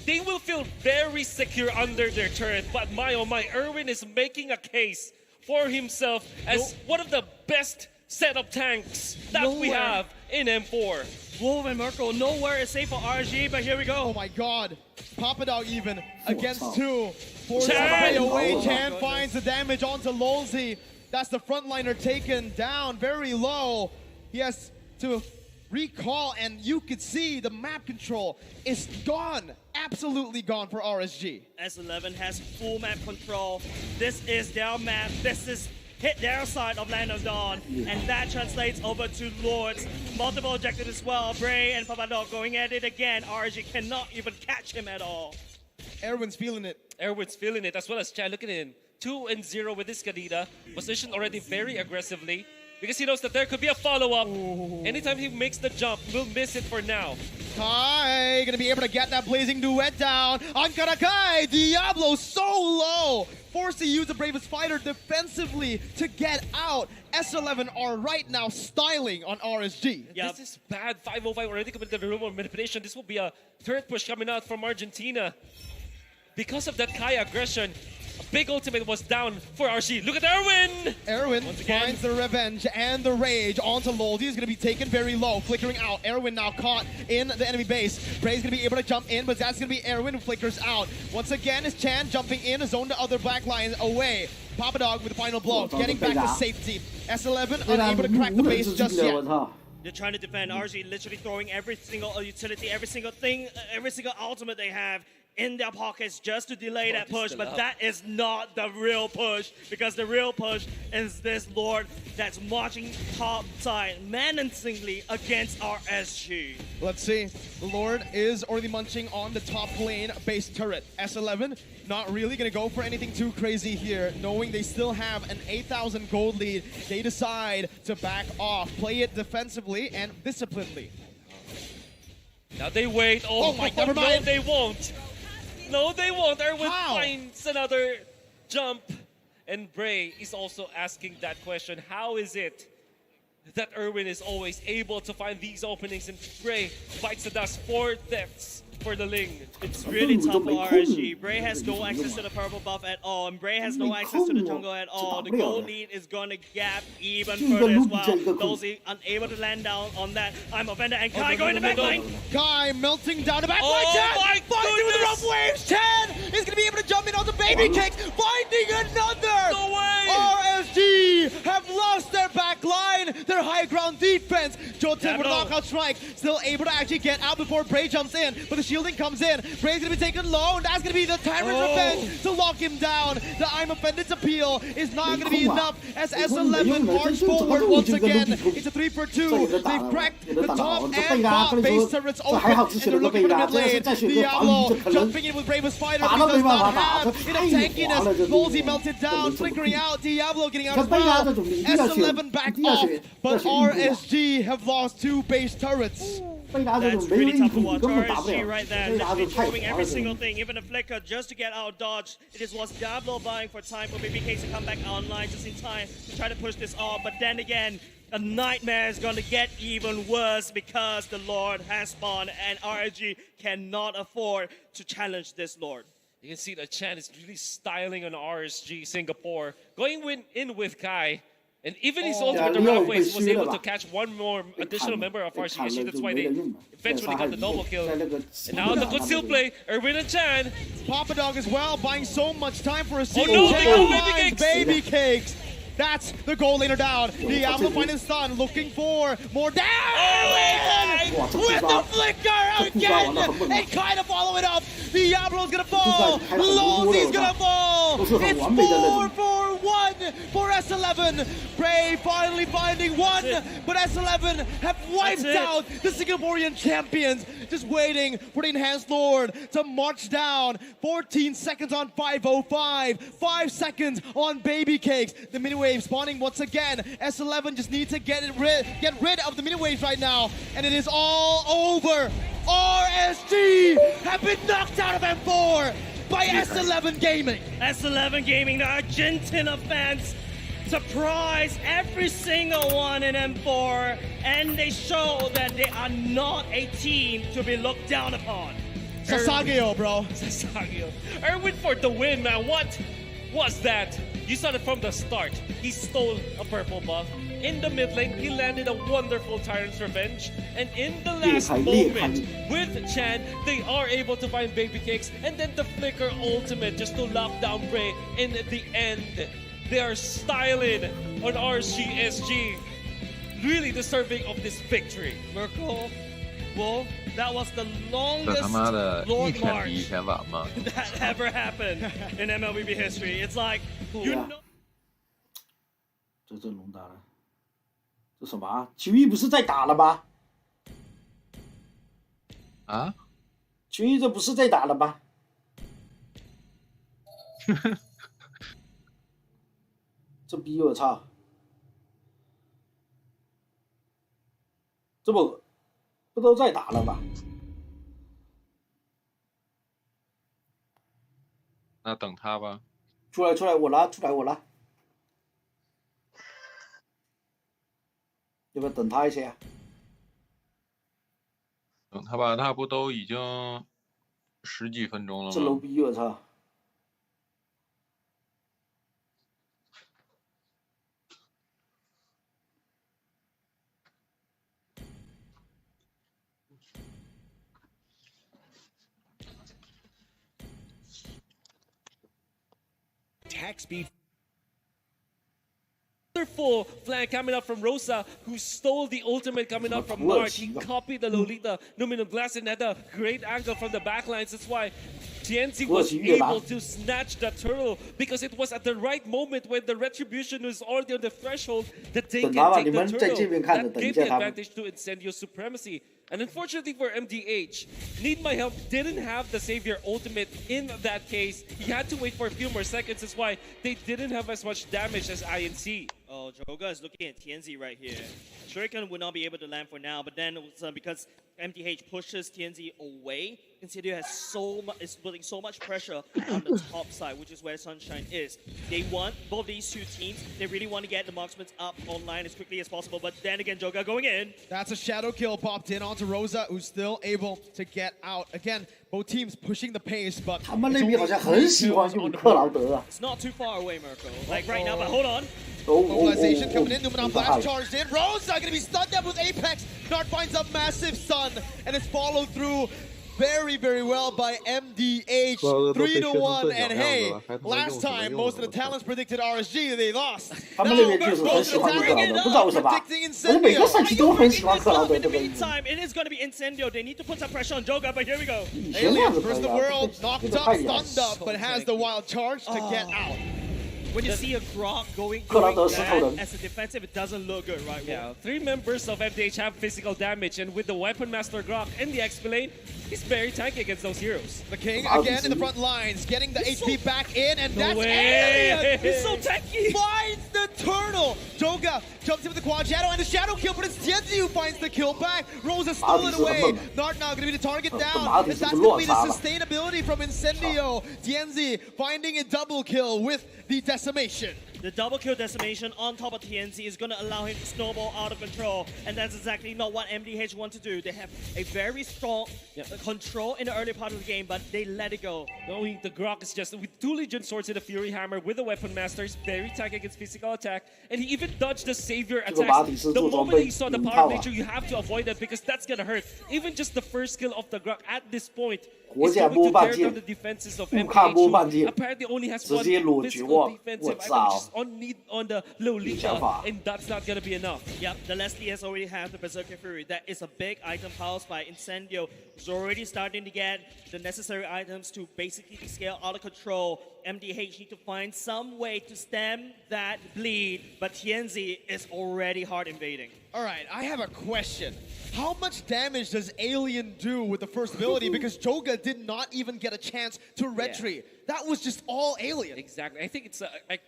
they will feel very secure under their turret, but my oh my, Erwin is making a case for himself as one of the best setup tanks that we have in M4. Wolf and Merkel, nowhere is safe for RSG, but here we go. Oh my god. Papa Dog even against 2. Forces Chan away. Chan finds the damage onto Lulzy. That's the frontliner taken down very low. He has to recall, and you could see the map control is gone. Absolutely gone for RSG. S11 has full map control. This is their map. This is hit their side of Land of Dawn, and that translates over to Lords. Multiple objectives as well. Bray and Papa Dog going at it again. RSG cannot even catch him at all. Erwin's feeling it. Erwin's feeling it, as well as Chan looking in. 2-0 with this Kadita. Positioned already very aggressively, because he knows that there could be a follow-up. Anytime he makes the jump, we'll miss it for now. Kai gonna be able to get that blazing duet down. Ankara Kai, Diablo so low. Forced to use the bravest fighter defensively to get out. S11 are right now styling on RSG. This is bad. 505 already committed the room of manipulation. This will be a third push coming out from Argentina. Because of that Kai aggression, big ultimate was down for RC. Look at Erwin! Erwin finds the revenge and the rage onto Loldy. He's going to be taken very low, flickering out. Erwin now caught in the enemy base. Bray's going to be able to jump in, but that's going to be Erwin who flickers out. Once again, is Chan jumping in, zone the other black line away. Papa Dog with the final blow, getting back to safety. S11 unable to crack the base just yet. They're trying to defend. RG literally throwing every single utility, every single thing, every single ultimate they have in their pockets just to delay that push, but that is not the real push, because the real push is this Lord that's marching top side menacingly against our SG. Let's see. The Lord is already munching on the top lane base turret. S11 not really going to go for anything too crazy here, knowing they still have an 8,000 gold lead. They decide to back off, play it defensively and disciplinedly. Now they wait. Oh my, never mind. No, they won't. No, they won't. Erwin finds another jump. And Bray is also asking that question. How is it that Erwin is always able to find these openings and Bray bites the dust 4 deaths for the Ling? It's really tough for RSG. Bray has no access to the purple buff at all, and Bray has no access to the jungle at all. The gold lead is going to gap even further as well. Those unable to land down on that. I'm offended, and Kai going to back line. Kai melting down the back line. Oh my Finding with the rough waves. Chan is going to be able to jump in on the baby kicks. Finding another. No way. RSG have lost their back line, their high ground defense. Jotun with a knockout strike, still able to actually get out before Bray jumps in, but the shielding comes in. Bray's gonna be taken low, and that's gonna be the Tyrant's revenge to lock him down. The I'm Offended's appeal is not gonna be enough as S11 march forward once again. It's a 3-for-2. They've cracked the top and bot base turrets open, and they're looking for the mid lane. Diablo jumping in with Bravest Fighter, but he does not have enough tankiness. Lolzy melted down, flickering out. Diablo getting out as well. S11 back off, but RSG have lost 2 base turrets. That's really tough to watch. RSG right there, literally throwing every single thing, even a flicker just to get out dodged. It is was Diablo buying for time for BBK to come back online just in time to try to push this off. But then again, a nightmare is going to get even worse because the Lord has spawned and RSG cannot afford to challenge this Lord. You can see that Chan is really styling on RSG Singapore, going in with Kai. And even his ultimate the rough ways was able to catch one more additional member of RCSG. That's why they eventually got the double kill. And now the good skill play, Erwin and Chan. Papa Dog as well, buying so much time for a single baby cakes. That's the goal later down. Diablo finding stun, looking for more down. Oh, with the flicker again, and kind of follow it up. Diablo's gonna fall. Lolzy's gonna fall. It's 4-for-1 for S11. Bray finally finding one, but S11 have wiped out the Singaporean champions. Just waiting for the Enhanced Lord to march down. 14 seconds on 5:05. 5 seconds on Baby Cakes. The mini wave spawning once again. S11 just need to get rid of the mini waves right now, and it is all over. RSG have been knocked out of M4 by S11 Gaming. S11 Gaming, the Argentina fans, surprise every single one in M4, and they show that they are not a team to be looked down upon. Sasageo, bro. Sasageo. Erwin for the win, man. What was that? You saw it from the start. He stole a purple buff. In the mid lane, he landed a wonderful Tyrant's Revenge. And in the last moment, with Chan, they are able to find Baby Cakes. And then the Flicker ultimate just to lock down Bray. In the end, they are styling on RCSG. Really deserving of this victory. Merkel, well, that was the longest Lord March that ever happened in MLBB history. It's like, you know... 这阵容打了，这什么啊？群益不是在打了吗？啊？群益这不是在打了吗？这逼我操！这不都在打了吗？那等他吧。出来，我拉，要不要等他一下？等他吧，他不都已经10几分钟了吗？这 low 逼我操！ attack speed. Wonderful flank coming up from Rosa, who stole the ultimate coming up from March. He copied the Lolita Luminum Blast and had a great angle from the backlines. That's why TNZ was able to snatch the turtle, because it was at the right moment when the retribution was already on the threshold that they can take the turtle. That gave the advantage to Incendio's supremacy. And unfortunately for MDH, Need My Help didn't have the Savior ultimate in that case. He had to wait for a few more seconds. That's why they didn't have as much damage as INC. Oh, Joga is looking at TNZ right here. Shuriken would not be able to land for now, but then because MDH pushes TNZ away, Insidio is putting so much pressure on the top side, which is where Sunshine is. They want both these two teams. They really want to get the marksmen up online as quickly as possible, but then again, Joga going in. That's a shadow kill popped in onto Rosa, who's still able to get out. Again, both teams pushing the pace, but他们那边好像很喜欢用克劳德啊。 It's not too far away, Mirko. Like right now, but hold on. Mobilization coming in, Numenon Blast charged in. Rosa gonna be stunned up with Apex. Nart finds a massive stun, and it's followed through very, very well by MDH. 3-1, and hey, last time most of the talents predicted RSG, they lost. 他们那边就是很喜欢克劳德，不知道为什么。我们每个赛季都很喜欢克劳德这个。 Meantime, it is going to be Incendio. They need to put some pressure on Joga, but here we go. Alien versus the world, knocked up, stunned up, but has the wild charge to get out. When you see a Grok going that as a defensive, it doesn't look good, right? Yeah, 3 members of MDH have physical damage, and with the Weapon Master Grok in the XP lane, he's very tanky against those heroes. The King again in the front lines, getting the HP back in, and that's Alien! He's so tanky! Finds the turtle! Joga jumps in with the quad shadow and the shadow kill, but it's Tienzi who finds the kill back. Rosa stole it away. Nart now gonna be the target down. That's gonna be the sustainability from Incendio. Tienzi finding a double kill with the decimation. The double kill decimation on top of TNZ is going to allow him to snowball out of control, and that's exactly not what MDH want to do. They have a very strong control in the early part of the game, but they let it go. Knowing the Grok is just with 2 Legion Swords and a Fury Hammer with the Weapon Master, is very tanky against physical attack, and he even dodged the Savior attacks. The moment he saw the Power Nature, you have to avoid that because that's going to hurt. Even just the first kill of the Grok at this point is going to tear down the defenses of MDH, who apparently only has one physical defensive item, which is on the Lolita, and that's not going to be enough. Yep, the Leslie has already had the Berserker Fury. That is a big item housed by Incendio, who's already starting to get the necessary items to basically scale out of control. MDH need to find some way to stem that bleed, but TNZ is already hard invading. All right, I have a question. How much damage does Alien do with the first ability? Because Joga did not even get a chance to retry. That was just all Alien. Exactly. I think it's,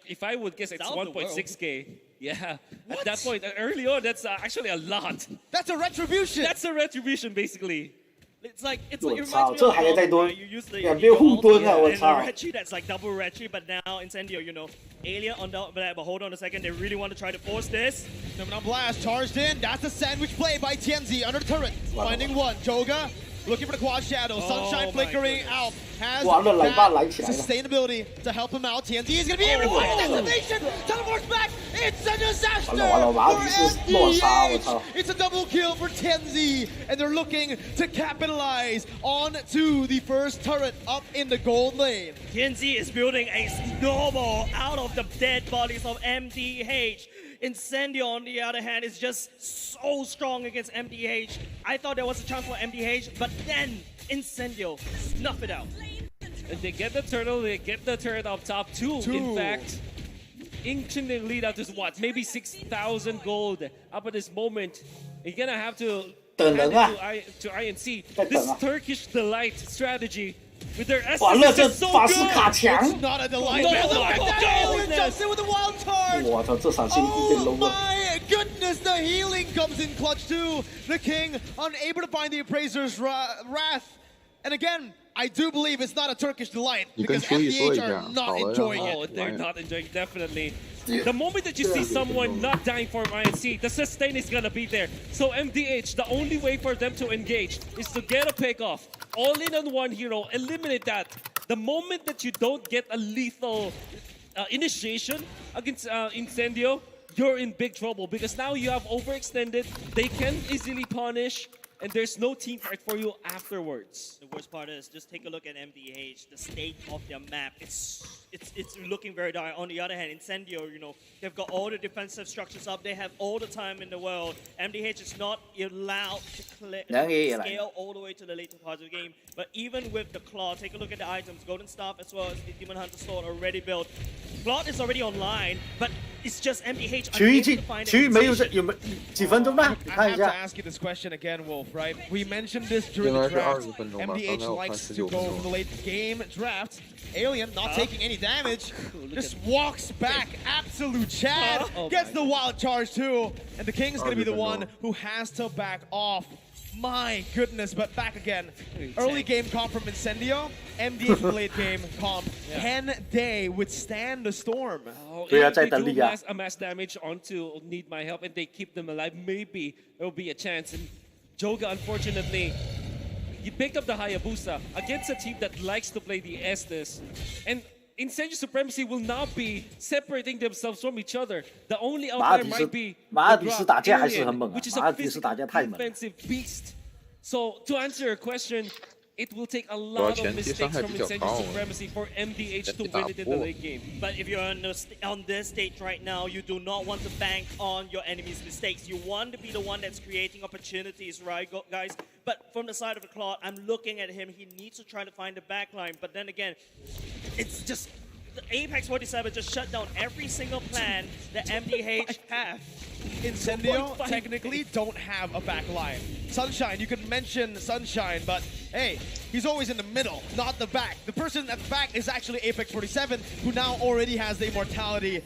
if I would guess, it's 1.6k. Yeah. At that point, early on, that's actually a lot. That's a retribution. That's a retribution, basically. It's like it reminds me of you use the retry that's like double retry, but now Incendio, you know, Alien on the but hold on a second, they really want to try to force this. Numenon Blast charged in. That's a sandwich play by Tienzi under the turret, finding one. Joga looking for the quad shadow. Sunshine flickering out. Has that sustainability to help him out. TNZ is going to be able to find a destination. Teleports back. It's a disaster for MDH. It's a double kill for TNZ. And they're looking to capitalize onto the first turret up in the gold lane. TNZ is building a snowball out of the dead bodies of MDH. Incendio, on the other hand, is just so strong against MDH. I thought there was a chance for MDH, but then Incendio snuff it out. And they get the turtle, they get the turret up top too. In fact, inching the lead out to what? Maybe 6,000 gold up at this moment. You're gonna have to hand it to INC. This Turkish delight strategy with their essence is so good. It's not a delight. Alien jumps in with a wild charge. Oh my goodness, the healing comes in clutch too. The King unable to find the Appraiser's wrath. And again, I do believe it's not a Turkish delight because MDH are not enjoying it. Oh, they're not enjoying it, definitely. The moment that you see someone not dying for INC, the sustain is gonna be there. So MDH, the only way for them to engage is to get a pick off. All in on one hero, eliminate that. The moment that you don't get a lethal initiation against Incendio, you're in big trouble because now you have overextended. They can easily punish. and there's no team fight for you afterwards. The worst part is, just take a look at MDH, the state of their map. It's looking very dire. On the other hand, Incendio, they've got all the defensive structures up. They have all the time in the world. MDH is not allowed to scale all the way to the later parts of the game. But even with the Claw, take a look at the items. Golden Staff as well as the Demon Hunter Sword already built. Claw is already online, but it's just MDH. 区域没有几分钟吧？你看一 I have to 下。 ask you this question again, Wolf, right? We mentioned this during the draft. MDH likes to go for the late game draft. Alien not taking any damage, just walks back. Absolute Chad gets the wild charge too. And the King's gonna be the one who has to back off. My goodness, but back again. Early game comp from Incendio. MDH late game comp. Can they withstand the storm? If they do mass damage onto Need My Help and they keep them alive, maybe there will be a chance. And Joga, unfortunately, he picked up the Hayabusa against a team that likes to play the Estes. And Incendio Supremacy will now be separating themselves from each other. The only outlier might be Alien, which is a physical defensive beast. So to answer your question, it will take a lot of mistakes from Incendio Supremacy for MDH to win it in the late game. But if you're on this stage right now, you do not want to bank on your enemy's mistakes. You want to be the one that's creating opportunities, right, guys? But from the side of the Claw, I'm looking at him. He needs to try to find the backline. But then again, it's just... Apex 47 just shut down every single plan that MDH have. Incendio technically don't have a back line. Sunshine, you could mention Sunshine, but hey, he's always in the middle, not the back. The person at the back is actually Apex 47, who now already has the immortality.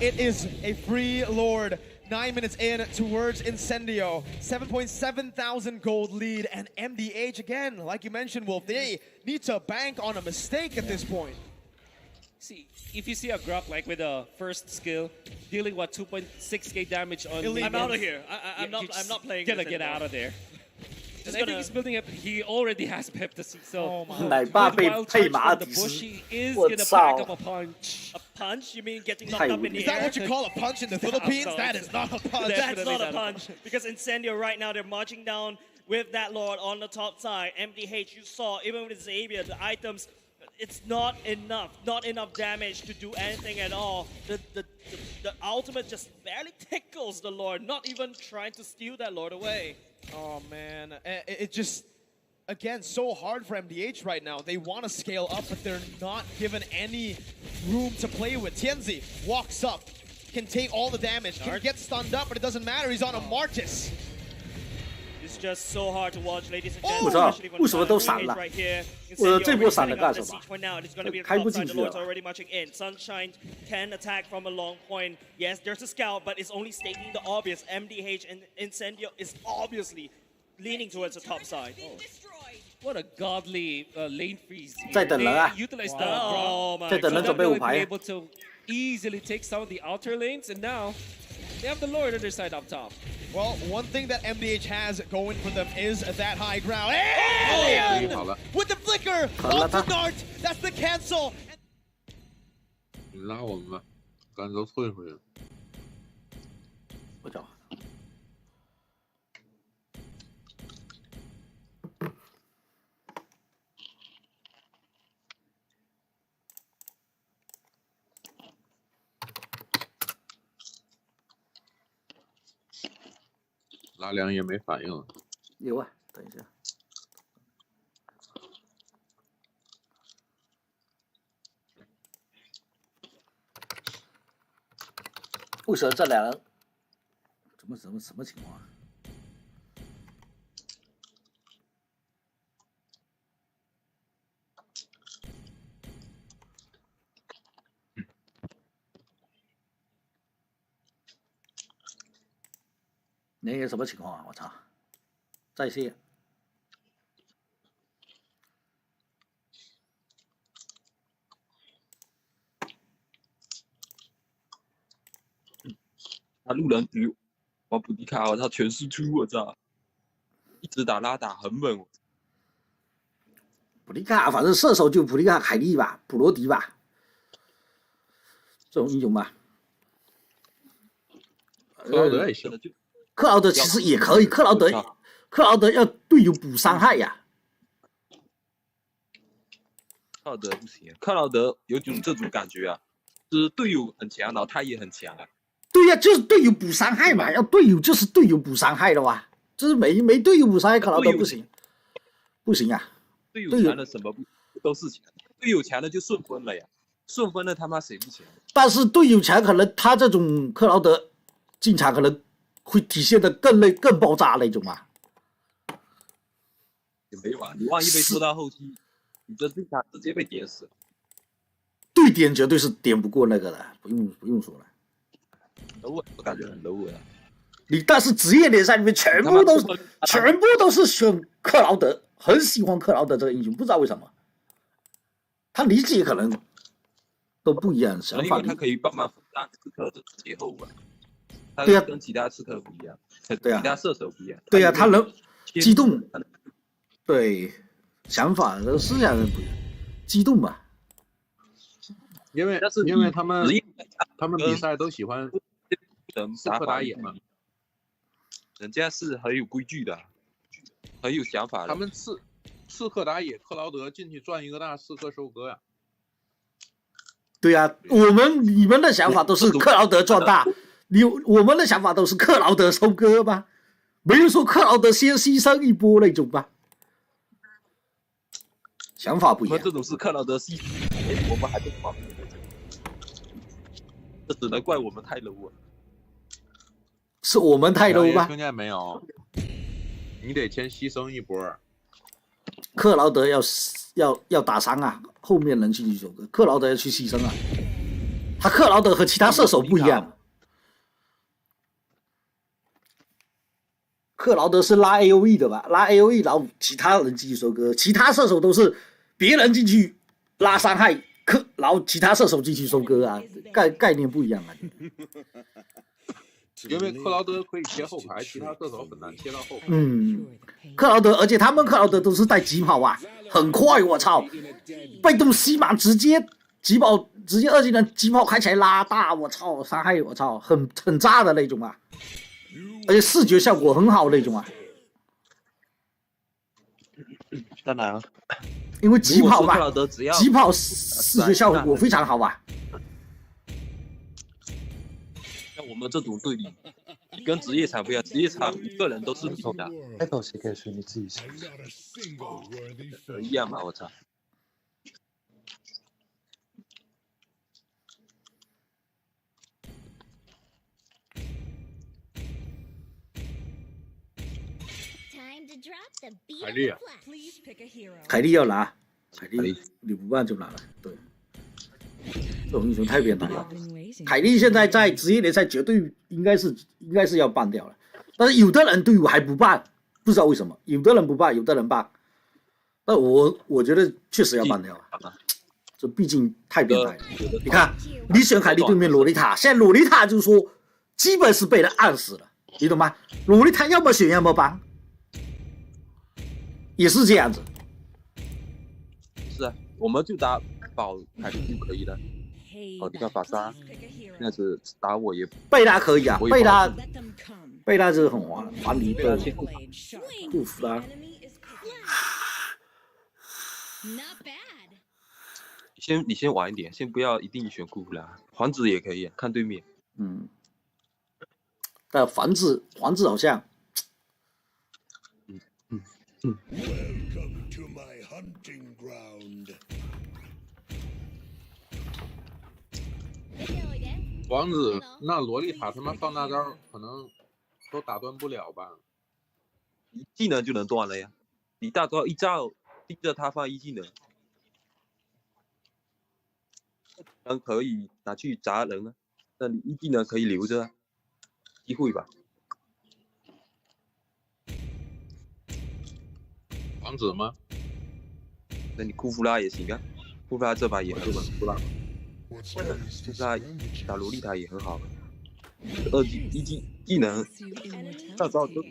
It is a free lord. 9 minutes in towards Incendio. 7.7 thousand gold lead, and MDH again, like you mentioned, Wolf, they need to bank on a mistake at this point. See, if you see a Grok like with a first skill dealing what 2.6k damage on I'm out of here. I'm not playing. Gonna get out of there. I think he's building up. He already has Pepsi, so with wild charge from the bush, he is gonna back up a punch. A punch? You mean getting knocked up in the air? Is that what you call a punch in the Philippines? That is not a punch. That's not a punch. Because Incendio right now, they're marching down with that Lord on the top side. MDH, you saw, even with Xavier, the items, it's not enough damage to do anything at all. The ultimate just barely tickles the Lord, not even trying to steal that Lord away. Oh man, it just, again, so hard for MDH right now. They want to scale up, but they're not given any room to play with. Tianzi walks up, can take all the damage, can get stunned up, but it doesn't matter, he's on a Martis. It's just so hard to watch, ladies and 我知道 gentlemen. 为什么都闪了。 Right here. 这波闪了干什么？ 开不进去 The Lord's already marching in. Sunshine can attack from a long point. Yes, there's a scout, but it's only stating the obvious. MDH and Incendio is obviously leaning towards the top side. What a godly lane freeze. 在等人啊 Utilize the Grok. 在等人准备5排 able to easily take some of the outer lanes, and now they have the Lord on their side up top. Well, one thing that MDH has going for them is that high ground. Alien! With the flicker! Onto Dart! That's the cancel! 你拉我们吧，赶走退回去。我找。拉梁也没反应。有啊，等一下。为什么这两人什么情况啊？那个什么情况啊？我操！在线。他路人局，我布迪卡，他全输出，我操！一直打拉打很猛。布迪卡，反正射手就布迪卡、凯利吧，普罗迪吧，这种英雄吧。克劳德也行。克劳德其实也可以，克劳克劳德要队友补伤害呀。克劳德不行，克劳德有这种感觉啊，就是队友很强，然后他也很强啊。对呀，就是队友补伤害嘛，要队友就是队友补伤害的哇，就是没队友补伤害，克劳德不行，不行啊。队友强的什么都是强，队友强的就顺风了呀，顺风了他妈谁不强？但是队友强，可能他这种克劳德进场可能会体现的更累、更爆炸那种嘛。也没有啊，你万一被拖到后期，你这进场直接被点死。对点绝对是点不过那个的，不用说了。low， 我感觉很 low 啊。你但是职业联赛里面全部都是选克劳德，很喜欢克劳德这个英雄，不知道为什么。他理解可能都不一样，想法。他可以帮忙分担刺客的节奏吧。对呀，跟其他刺客不一样，对呀，其他射手不一样。对呀，他能机动，对，想法和思想不一样，机动嘛。因为他们比赛都喜欢刺客打野嘛，人家是很有规矩的，很有想法的。他们刺客打野，克劳德进去赚一个大，刺客收割呀。对呀，你们的想法都是克劳德赚大，我们的想法都是克劳德收割吧，没有说克劳德先牺牲一波那种吧。想法不一样。这种是克劳德牺牲，我们还不慌，这只能怪我们太 low 了。是我们太 low 吧？现在没有，你得先牺牲一波。克劳德要打伤啊，后面能进去收割，克劳德要去牺牲啊。他克劳德和其他射手不一样，克劳德是拉 AOE 的吧？拉 AOE， 然后其他人进去收割，其他射手都是别人进去拉伤害，然后其他射手进去收割啊，概念不一样啊。因为克劳德可以切后排，其他射手很难切到后排。克劳德，而且他们克劳德都是带疾跑啊，很快，我操！被动吸满直接疾跑，直接2技能疾跑开起来拉大，我操，伤害我操，很炸的那种啊，而且视觉效果很好那种啊。当然啊，因为疾跑嘛，疾跑视觉效果非常好啊。像我们这种队里，跟职业场不一样，职业场一个人都是不同的。开头谁可以说你自己想一样嘛，我操！凯莉啊，凯莉要拿，凯莉你不办就拿了，对。这种英雄太变态了，凯莉现在在职业联赛绝对应该是要办掉了，但是有的人队伍还不办，不知道为什么，有的人不办，有的人办，但我觉得确实要办掉了，这毕竟太变态了。你看，你选凯莉对面洛丽塔，现在洛丽塔就是说基本是被人按死了，你懂吗？洛丽塔要么选要么ban，也是这样子。是啊，我们就打保凯莉就可以了。哦，你看法沙，那是打我也贝拉可以啊，贝拉就是很还离的，不服他。你先晚一点，先不要一定选库弗拉，皇子也可以，看对面。但皇子好像，王子那洛丽塔他妈放大招可能都打断不了吧？一技能就能断了呀！你大招一照，盯着他放一技能，可以拿去砸人啊。那你一技能可以留着，机会吧。王子吗？那你库弗拉也行啊，库弗拉这把也很稳，库弗拉打洛丽塔也很好，一技能大招都。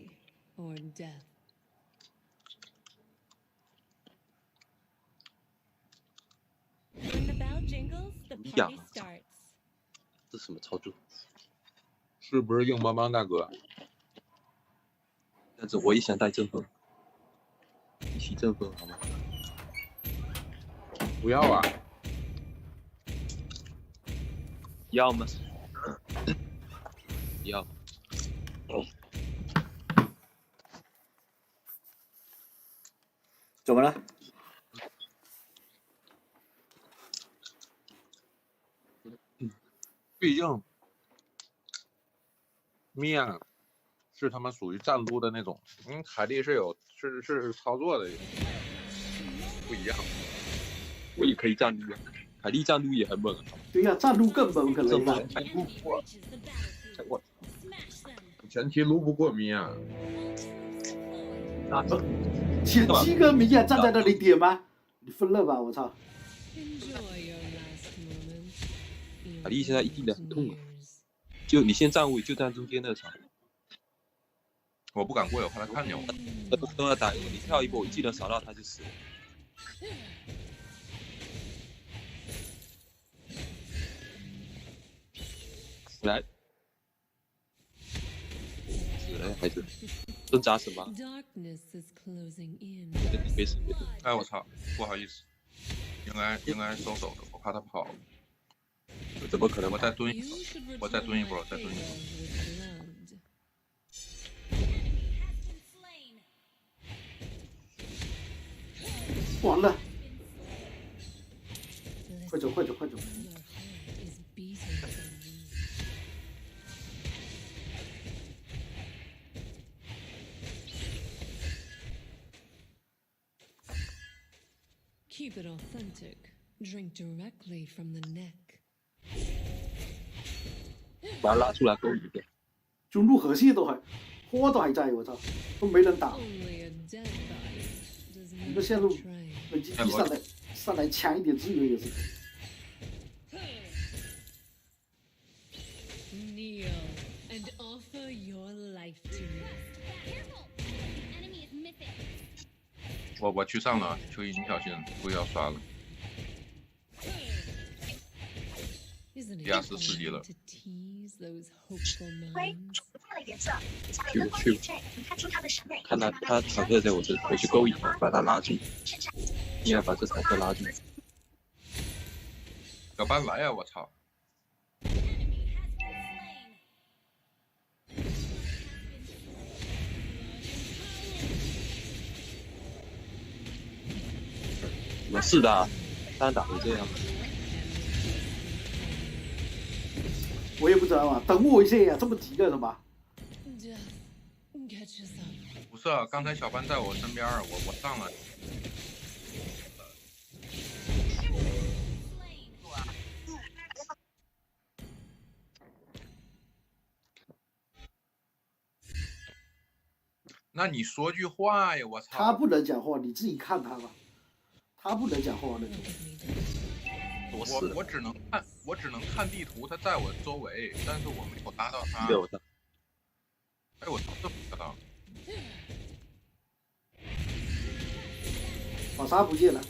呀，这什么操作？是不是硬邦邦大哥？但是我也想带阵风，一起阵风好吗？不要啊！要吗？要。怎么了？毕竟米娅是他们属于战撸的那种，凯莉是操作的，不一样。我也可以战撸啊，凯莉战撸也很猛啊。对呀、战撸更猛，可能吧。撸不过，我前期撸不过米娅。前期跟米娅站在那里点吗？你疯了吧！我操！凯莉现在一定的很痛啊，就你先站位，就站中间那场。我不敢过，我怕他看见我。都要打，你跳一波，我技能扫到他就死了。来，死了孩子，挣扎什么？没事没事。哎，我操，不好意思，应该收手的，我怕他跑。怎么可能？我再蹲一会儿，我再蹲一会儿。完了！快走！ Keep it authentic. Drink directly from the neck. 把他拉出来勾一遍。中路核系都还，花都还在，我操，都没人打。一个线路，本机上来抢一点资源也是。Kneel and offer your life to me. 我去上了，秋衣你小心，不要刷了。亚斯4级了。去，看他坦克在我这，我去勾引他，把他拉住，应该把这坦克拉住。小班来呀！我操！是的，单打会这样。我也不知道啊，等我一下呀，这么急干什么？不是啊，刚才小班在我身边，我上了。那你说句话呀！我操！他不能讲话，你自己看他吧。他不能讲话的。我只能看地图，他在我周围，但是我没有打到他。哎，我操，这不知道。把杀不见了。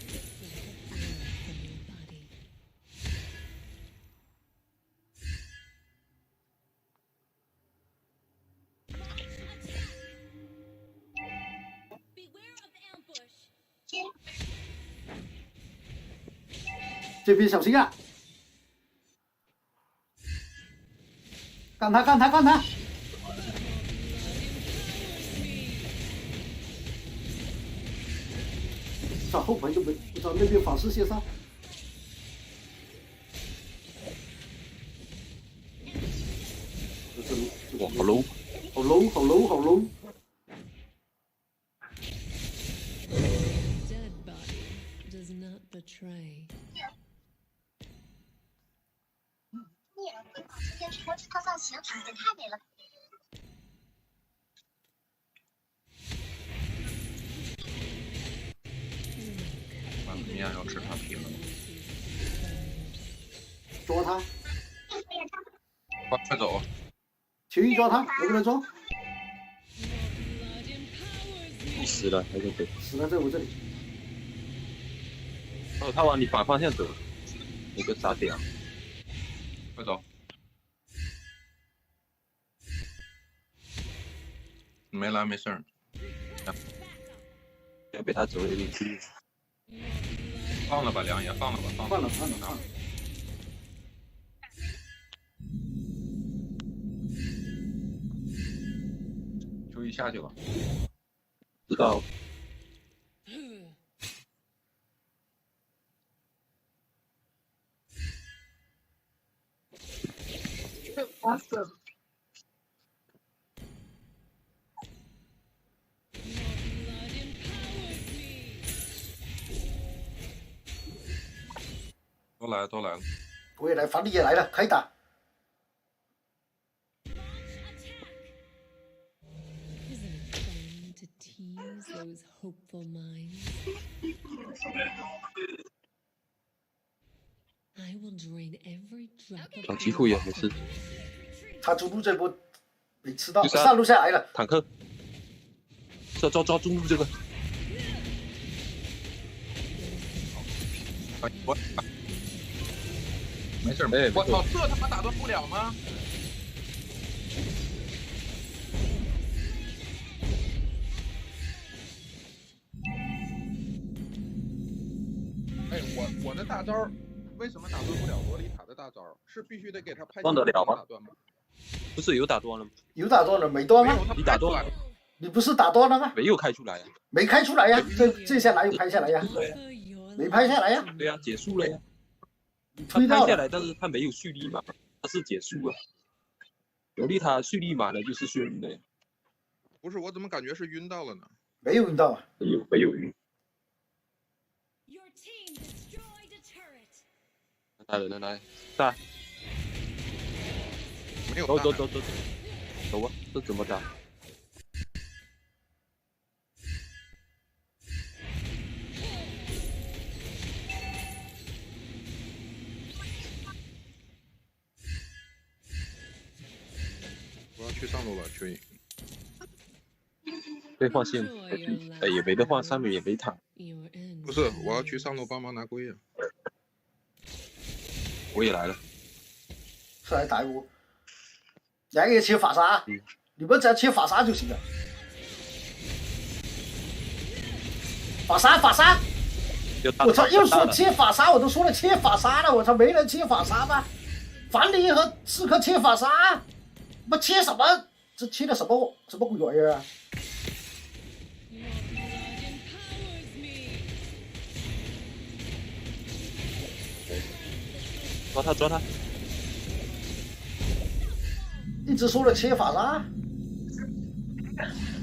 这边小心啊！干他！操，后排都没，我操，那边法师先杀。哇，好 low！ 好 low！ 套造型也太美了。完了，米娅要吃他皮了。抓他！快走！球衣抓他，能不能抓？你死了还在走？死了，在我这里。哦，他往你反方向走，你个傻屌！快走！没来没事儿，要被他走了有点低。放了吧，梁爷，放了吧，放了。注意下去了。知道。都来了。我也来，房弟也来了，可以打。找机会也没事。他中路这波没吃到，上路下来了。坦克，抓中路这个。我没事，我操，这他妈打断不了吗？哎，我的大招为什么打断不了洛丽塔的大招？是必须得给他拍断得了吗？打断吗？不是有打断了吗？有打断了，没断吗？你打断了？你不是打断了吗？没有开出来呀。没开出来呀，这下哪有拍下来呀？没拍下来呀。对呀，结束了呀。他拍下来，但是他没有蓄力嘛，他是结束了。有利他蓄力满了就是血晕的呀。不是，我怎么感觉是晕到了呢？没有晕到啊。没有晕。来，打。没有。走啊，这怎么打？我要去上路了，缺影。被换线，也没得换，上面也没塔。不是，我要去上路帮忙拿龟呀。我也来了。是来打一波。两个也切法杀，你们只要切法杀就行了。法杀！我操，又说切法杀，我都说了切法杀了，我操，没人切法杀吗？樊篱和刺客切法杀，妈切什么？这切的什么鬼玩意儿啊？抓他！一直说了切法杀，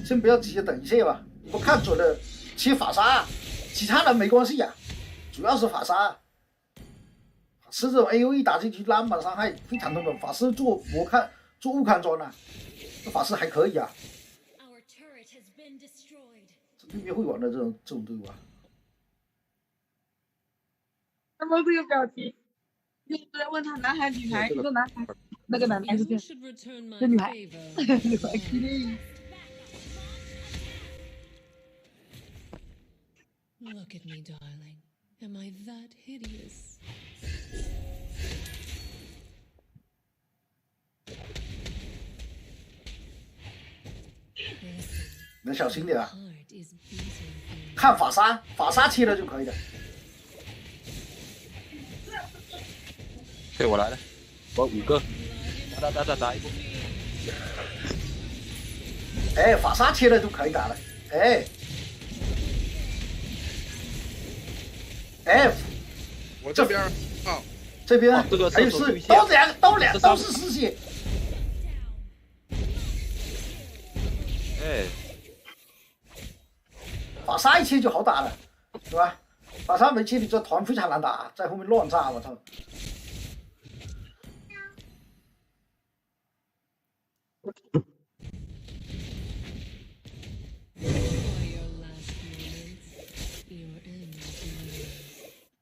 先不要急，等一下吧。我看准了切法杀，其他人没关系呀，主要是法杀。法师这种 AOE 打进去拉满伤害非常痛的，法师做物看装啊，这法师还可以啊。这对面会玩的这种队伍啊。什么这个表情？又在问他男孩女孩，你说男孩，那个男孩是这样，这女孩，女孩肯定。Look at me, darling. Am I that hideous? 能小心点啊！看法杀切了就可以了。对，我来了，我5个，打一波。哎，法杀切了就可以打了，我这边啊，这边这个还有四，都是失血。法杀一切就好打了，是吧？法杀没切，你这团非常难打，在后面乱炸，我操！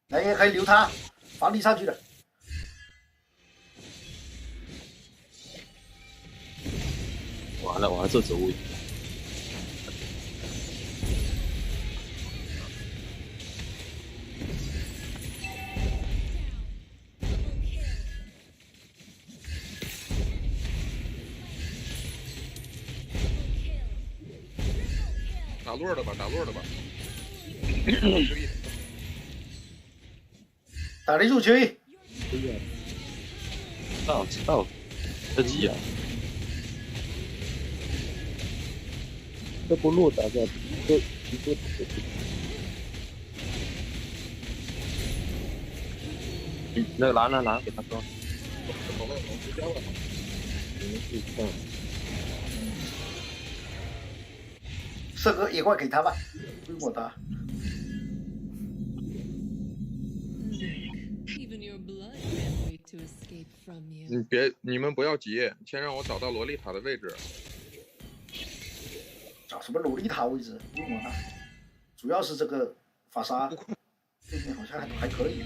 来也可以留他，防敌上去了。完了，这走位。打落的吧。打得入去。知道，这急啊！这不录打个这那个拿，给他装。这个一会儿给他吧，不用我打。你们不要急，先让我找到洛丽塔的位置。找什么洛丽塔位置？不用我打，主要是这个法沙，对面好像还可以。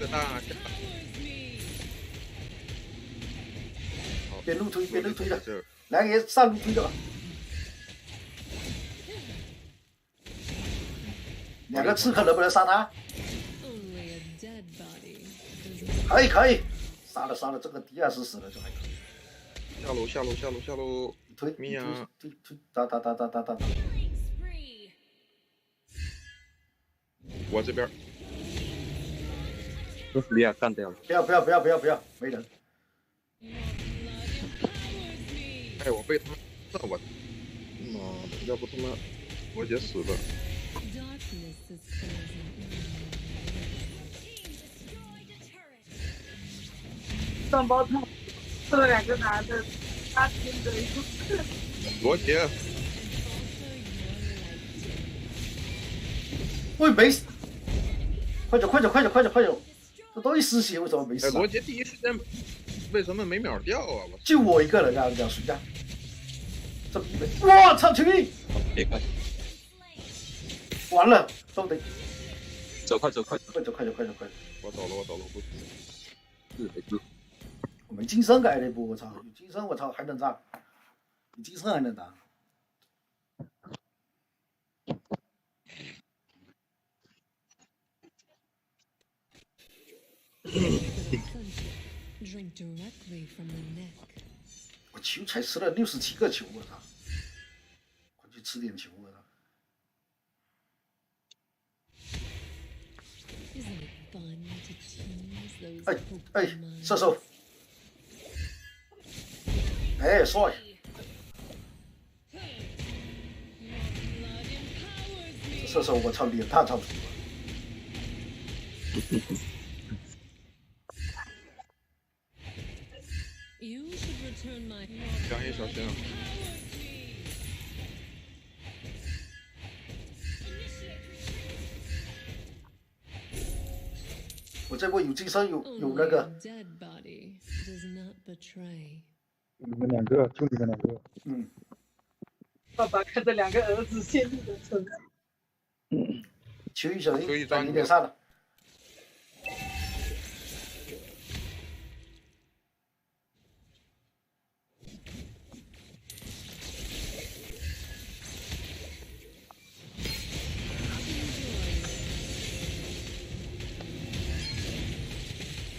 边路推的，来给上路推的吧。2个刺客能不能杀他？可以，杀了，这个迪亚斯死了就还可以。下路，推，米娅，推，打。我这边。把弗利亚干掉了。不要，没人。哎，我被他们，那我，妈的，要不他妈罗杰死了。双胞胎，这2个男的，他拼的一个。罗杰。喂，没死！快走！这都一失血，为什么没死？罗杰第一时间为什么没秒掉啊？就我一个人啊，两谁呀？这我操，去！别看。完了，都得走快！我走了，不。是。我没金身改的不？我操，有金身我操还能打？有金身还能打？我球才吃了67个球，我操！快去吃点球，我操！哎，射手！哎，帅！这射手我操，脸太超出了。江一小心啊！我这波有金身，有那个。你们2个，就你们2个。爸爸看着2个儿子陷入了沉思。球一小心，你脸上了。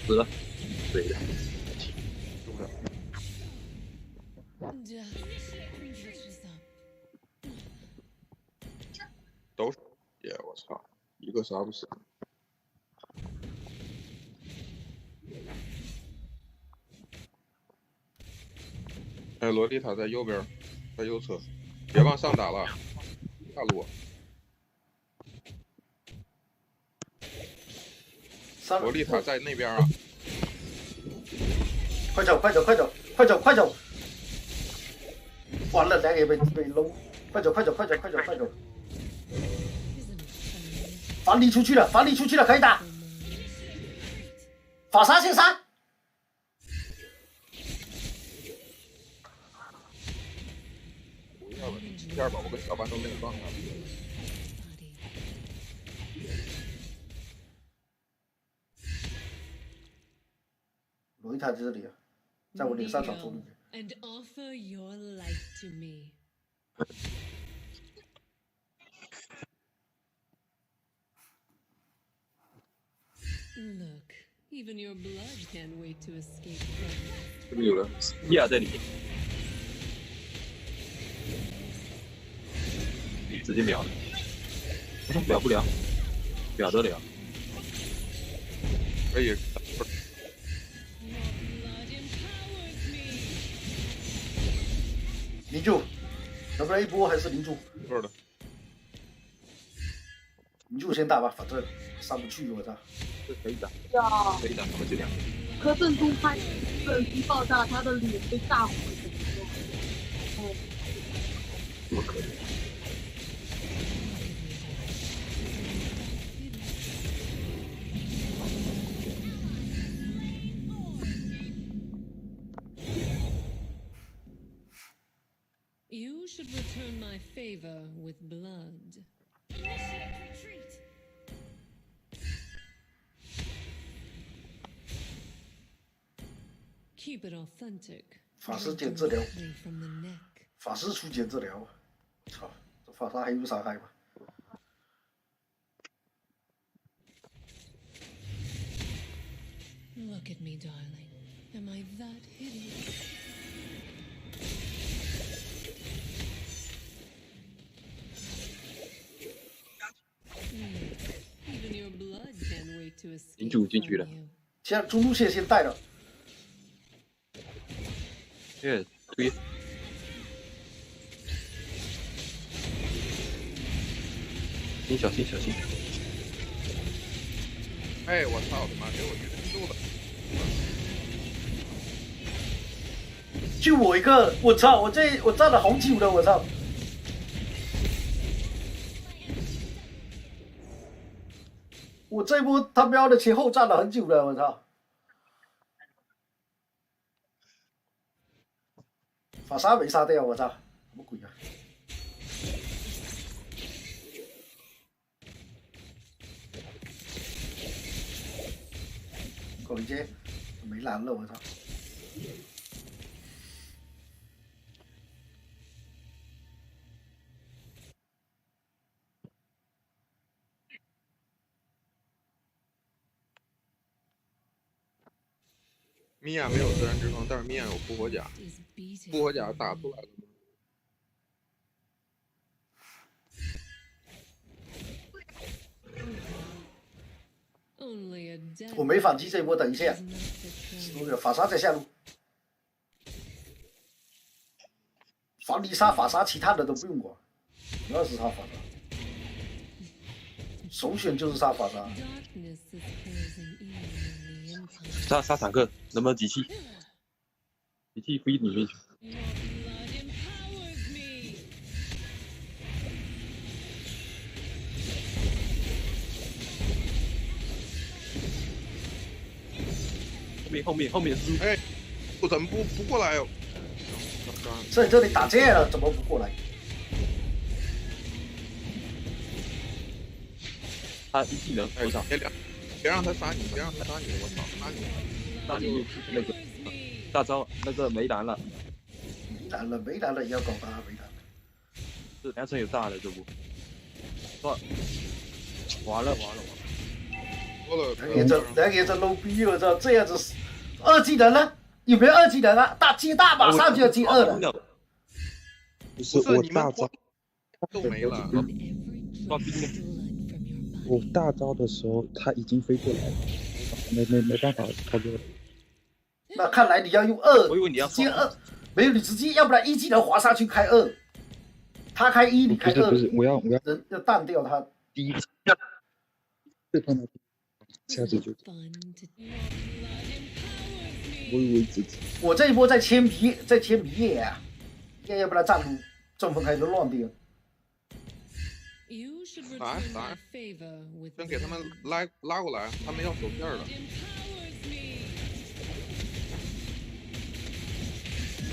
死了，对的。都是耶！我操，一个杀不死。哎，洛丽塔在右边，在右侧，别往上打了，下路。洛丽塔在那边啊！快走！完了，两个被搂，快走！反你出去了，可以打。法杀先杀。不要了，第2把我跟小班都没有放他。罗伊塔在这里啊，在我脸上找出你。这边有人，亚在里面，直接秒了，秒不了。表得了。可以。零九，要不然一波还是零九？是的。零九先打吧，反正上不去，我操。这可以打。呀。可以打，我们就两。可郑中拍震惊爆炸，他的脸被炸毁了。怎么可能？ You should return my favor with blood. Initiate retreat. Keep it authentic. 法师减治疗，法师出减治疗，操，这法师还有伤害吗？ Look at me, darling. Am I that hideous? Even your blood can't wait to escape. 领主进去了。现在中路线先带了。推。小心小心。哎，我操他妈，给我晕住了！就我一个，我操！我站了好久了，我操！我这一波他喵的前后站了很久了，我操！法杀没杀掉，我操！什么鬼啊！狗林街没蓝了，我操！米娅没有自然之风，但是米娅有复活甲，复活甲打出来了。我没反击这一波，等一下，那个法杀在下路，防离杀法杀，其他的都不用管，主要是杀法杀，首选就是杀法杀。杀坦克，能不能集气？集气飞里面去。后面是。哎，我怎么不过来哦？在这里打架了，怎么不过来？他一技能，我操！别让他杀你，别让他杀你，我操！杀你！那就那个大招那个没蓝了。没蓝了也要搞他，没蓝了。这梁城有大的这不？完了！两个这 low 逼，我操！这样子二技能呢？有没有二技能啊？接大马上就要接二了。不是我大招都没了。我大招的时候他已经飞过来了，没办法操作了。那看来你要用二，我以为你要接二，没有你直接，要不然一技能滑上去开二，他开一，你开二。不是，我要淡掉他。第一这他妈下子就。我以为自己。我这一波在牵皮叶啊，要不然站住中锋开始乱掉。打！先给他们拉过来，他们要手片了。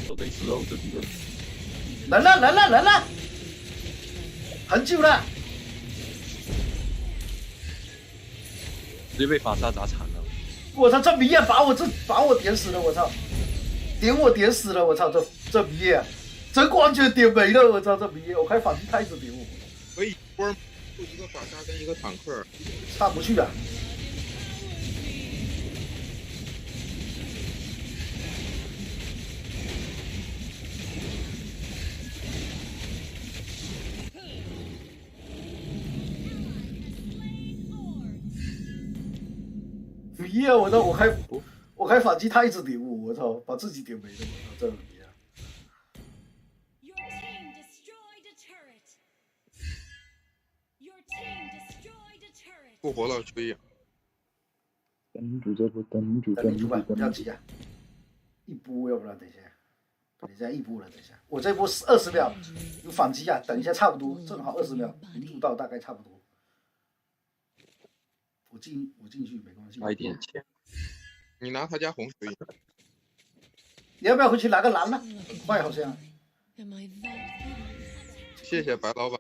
都得死哦，这敌人。人了，很久了。直接被法杀砸惨了。我操，这迷眼把我点死了，我操！点死了，我操！这迷眼，这完全点没了，我操！这迷眼，我开反击开始点我。可以波就一个法杀跟一个坦克，上不去啊！一啊！我操，我开反击，他一直顶我，我操，把自己顶没了，我操，这很厉害。复活了，可以。等住这波，等住，不要急啊！一波，要不然等一下一波了，等一下，我这波是20秒，有反击啊，等一下差不多，正好20秒，零度到大概差不多。我进去没关系。差一点钱。你拿他家红可以。你要不要回去拿个蓝呢？很快好像。谢谢白老板。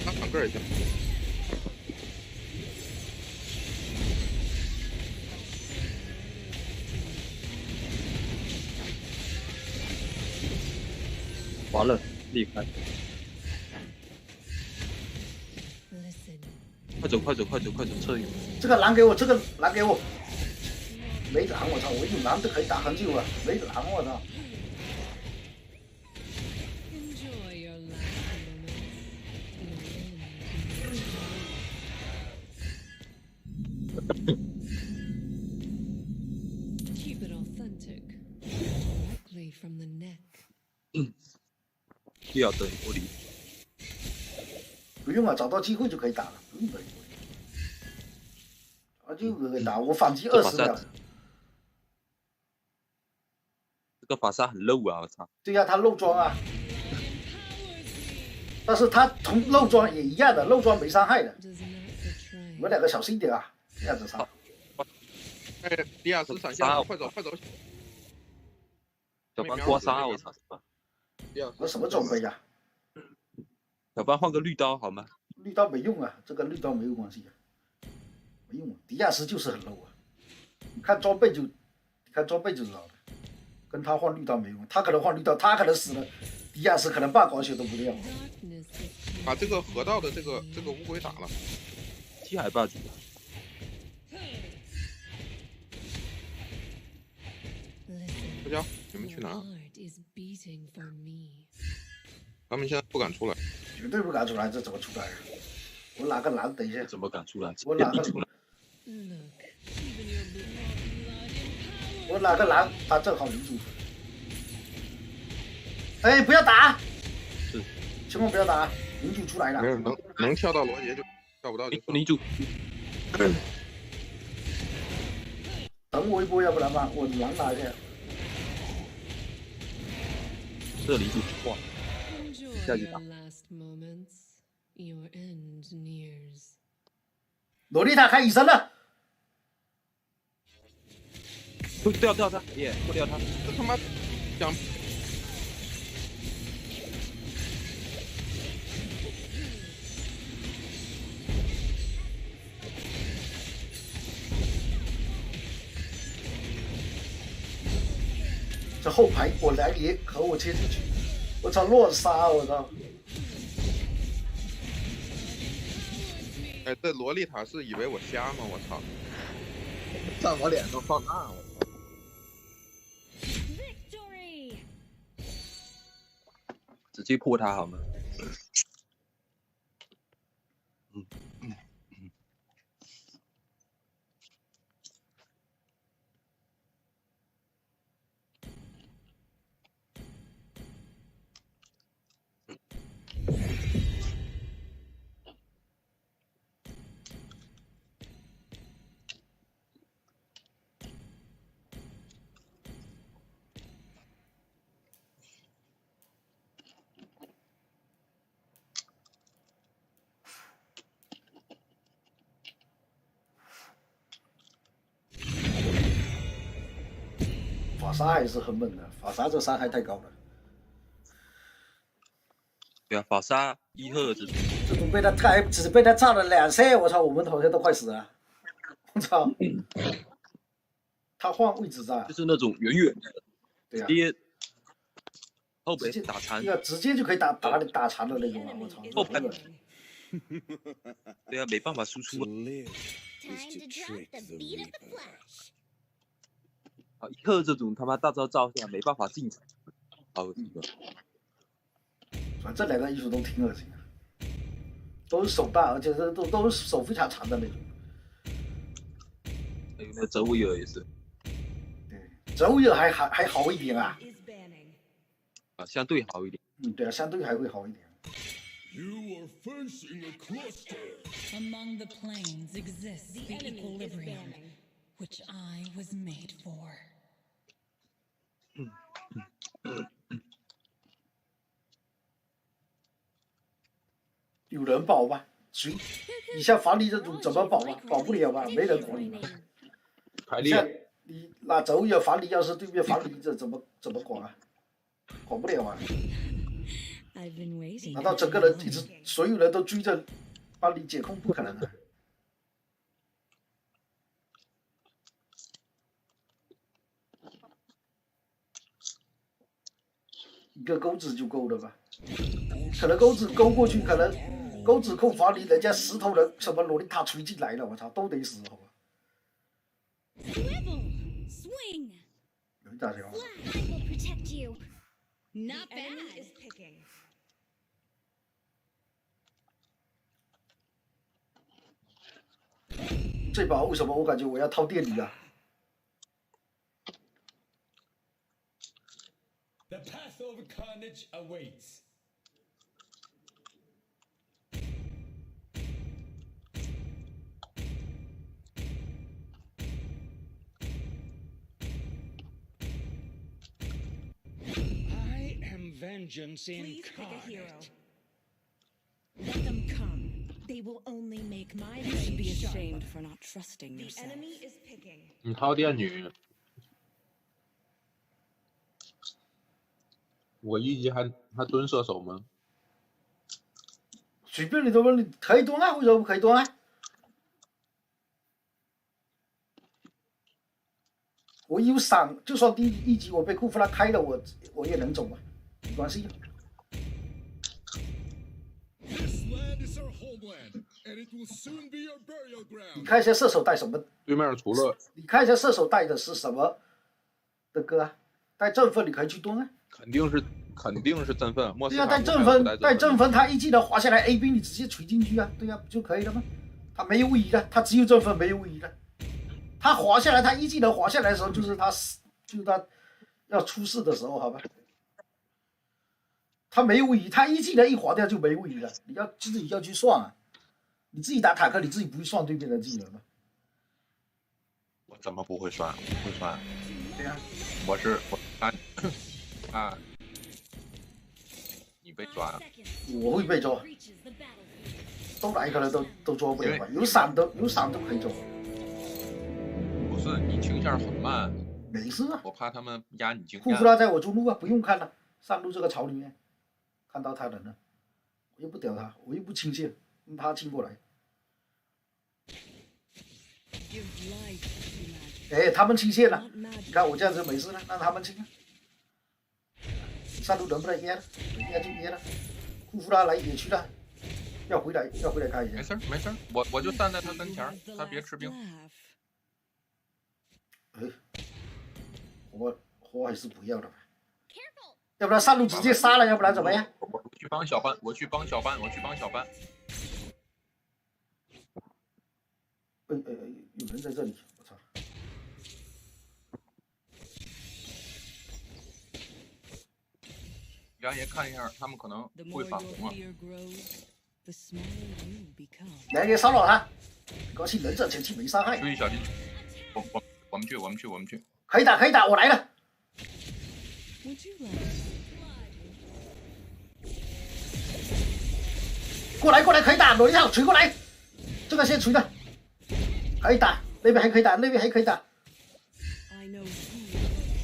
拿坦克也行。完了，厉害！快走，撤远！这个蓝给我，这个蓝给我。没蓝，我操！我有蓝都可以打很久了，没蓝，我操！又要等一波离。不用啊，找到机会就可以打了，不用等一波。啊，就可以打，我反击20秒。这个法杀很漏啊！我操。对呀，他漏装啊。但是他同漏装也一样的，漏装没伤害的。你们两个小心点啊，这样子杀。哎，迪亚斯闪现，快走！小班刮痧，我操！我什么装备呀？小班换个绿刀好吗？绿刀没用啊，这跟绿刀没有关系啊，没用啊。迪亚斯就是很 low 啊，你看装备就知道了。跟他换绿刀没用，他可能换绿刀，他可能死了，迪亚斯可能半管血都不掉。把这个河道的这个乌龟打了，七海霸主。大家你们去哪？他们现在不敢出来，绝对不敢出来，这怎么出来啊？我拿个蓝，等一下。怎么敢出来？我拿个蓝，他正好领主。哎，不要打！千万不要打，领主出来了。没有能跳到罗杰就跳不到就领主。等我一波，要不然吧，我蓝拿一下。这领主哇！下去打。洛丽塔开隐身了。掉他，耶！不掉他，这他妈想。这后排我来也和我切进去，我操乱杀！我操！哎，这洛丽塔是以为我瞎吗？我操！在我脸上放大了。直接破他好吗？法杀还是很猛的，法杀这伤害太高了。对啊，法杀一赫这种被他只被他炸了2下，我操，我们好像都快死了。我操！他换位置炸，就是那种远远的，对呀，直接后背打残，对啊，直接就可以打残的那种啊！我操，后排，对啊，没办法输出。一赫这种他妈大招造下没办法进场，好恶心啊！反正这两个艺术都挺恶心的，都是手办，而且都是手非常长的那种。还有那泽维尔也是。对，泽维尔还好一点啊。啊，相对好一点。对啊，相对还会好一点。You are facing a cluster. Among the planes exists the equilibrium, which I was made for. 有人保吗？谁？你像法理这种怎么保啊？保不了吧？没人管你。像你那周要法理，要是对面法理这怎么管啊？管不了啊！难道整个人一直所有人都追着把你解控？不可能的。一个钩子就够了吧？可能钩子勾过去，可能钩子扣法理，人家石头人什么洛丽塔锤进来了，我操，都得死好吧？有一大条。Not bad. 这把为什么我感觉我要掏电力啊 The path of carnage awaits. I am vengeance incarnate. Let them come. They will only make my You should be blade ashamed sharper. for not trusting The yourself. enemy is picking. 你掏电女，我一级还蹲射手吗？随便你都问，你可以蹲啊，为什么不可以蹲啊？我有闪，就算第一集我被库弗拉开了，我也能走啊，没关系。 This land is our homeland, and it will soon be our burial ground. 你看一下射手带什么？对面除了你看一下射手带的是什么的歌啊？带振奋，你可以去蹲啊。肯定是振奋。对呀，带振奋，他一技能滑下来 A B， 你直接锤进去啊，对呀，不就可以了吗？他没有位移的，他只有振奋，没有位移的。他滑下来，他一技能滑下来的时候，就是他要出事的时候，好吧？他没位移，他一技能一滑掉就没位移了。你要自己要去算啊，你自己打坦克，你自己不会算对面的技能吗？我怎么不会算？我会算。对呀，啊，你被抓了。我会被抓，都来可能都抓不了吧？有闪都可以抓。不是你清线很慢。没事啊。我怕他们压你经验。库弗拉在我中路啊，不用看了，上路这个槽里面，看到他人了，我又不屌他，我又不清线，让他清过来。哎，他们清线了，你看我这样子没事了，让他们清了。上路能不能噎了？噎就噎了。库弗拉来野区了，要回来看一下。没事，我就站在他跟前，他别吃兵。哎，活还是不要了吧？要不然上路直接杀了，要不然怎么样？我去帮小班。有人在这里，我操！杨爷看一下，他们可能会反红啊。来给骚扰他，高兴能者前期没伤害。注意小心，我们去。可以打，我来了。过来，可以打，罗丽塔锤过来，这个先锤的，可以打，那边还可以打，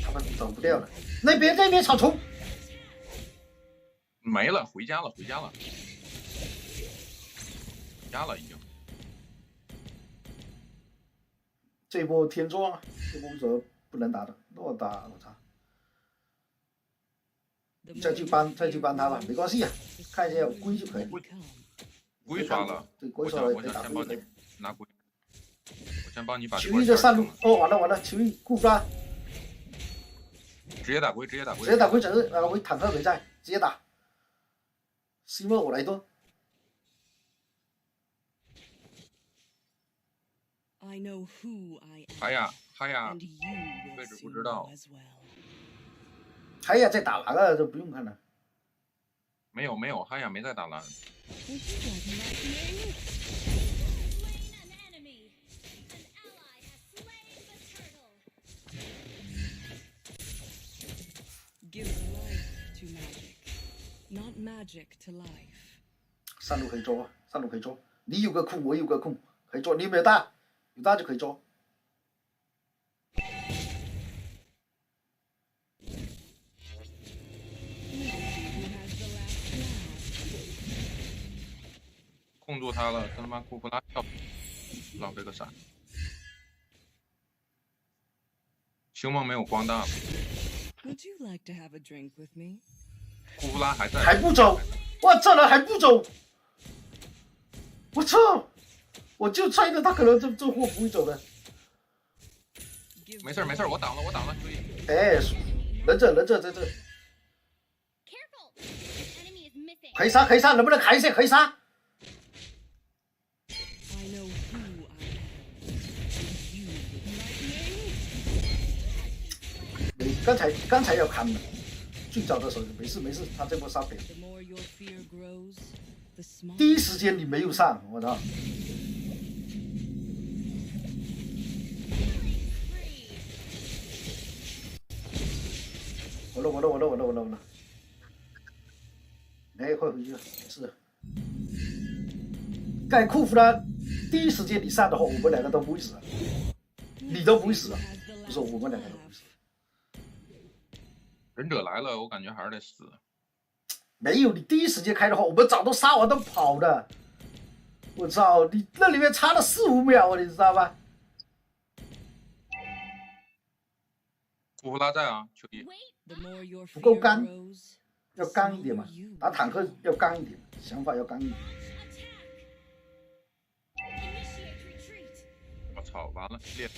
他们走不掉了，那边草丛没了，回家了，已经。这波天壮啊，这波为什么不能打的？乱打，我操！再去帮他吧，没关系啊，看一下龟就可以。龟刷了，对，龟刷了，我想先帮你拿龟，我先帮你把这球衣的上路，哦，完了，球衣顾发，直接打龟，直接打龟，直接打龟整啊！我坦克没在，直接打。西莫我来一顿。嗨呀，位置不知道。嗨呀，在打蓝啊，这不用看了。没有，嗨呀没在打蓝。上路可以抓，上路可以抓。你有个库，我有个库，可以抓。你有没有大？有大就可以抓。控住他了，他妈库弗拉跳，浪费个闪。星梦没有光大了。库弗拉还在，还不走！我这人还不走！我操！我就猜着他可能这货不会走的。没事，我挡了，注意。哎，忍者在这。可以杀，能不能砍一下？可以杀。刚才要砍的，最早的时候没事，他这波杀赔。第一时间你没有上，我操！我了！哎，快回去了，是。盖库弗拉第一时间你上的话，我们两个都不会死，你都不会死，不是我们两个都不会死。忍者来了，我感觉还是得死。没有，你第一时间开的话，我们早都杀完都跑的。我操，你那里面差了4、5秒，你知道吧？库弗拉在啊，球衣。不够刚，要刚一点嘛。打坦克要刚一点，想法要刚一点。我操，完了裂！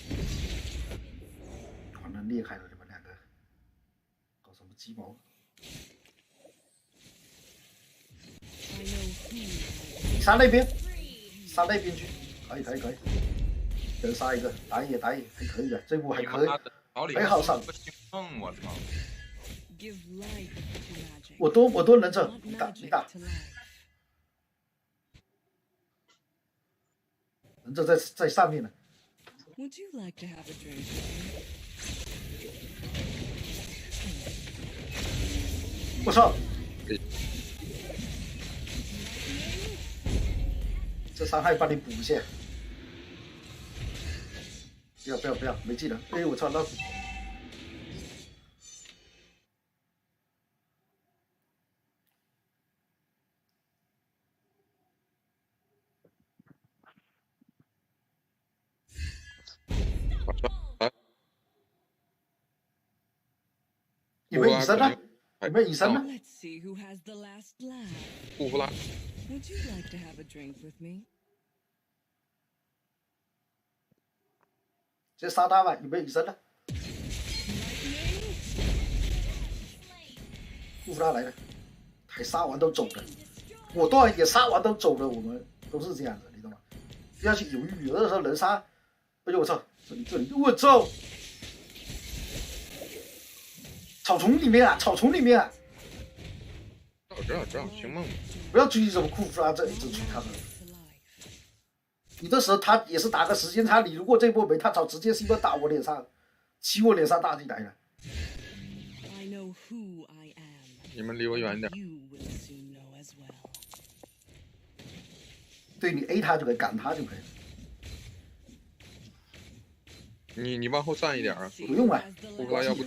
完了裂开了，你们两个搞什么鸡毛？杀那边去，可以，再杀一个，打野还可以的，这波还可以，还好上。我操！我多忍者，你打，忍者在上面呢。我操！这伤害帮你补一下。不要，没技能。哎，我操，那。有没有隐身呢？库弗拉。直接杀他吧，有没有隐身呢？库弗拉来了，还杀完都走了，果断也杀完都走了，我们都是这样子，你懂吗？不要去犹豫，有的时候能杀，哎呦我操，这里，我操！草丛里面啊！我知道，行梦。不要追什么库弗拉这追他们。有的时候他也是打个时间差，你如果这波没探草，直接是一波打我脸上，骑我脸上大进来了。你们离我远点。对你 A 他就可以，赶他就可以了。你往后站一点啊！不用啊，库弗拉要不。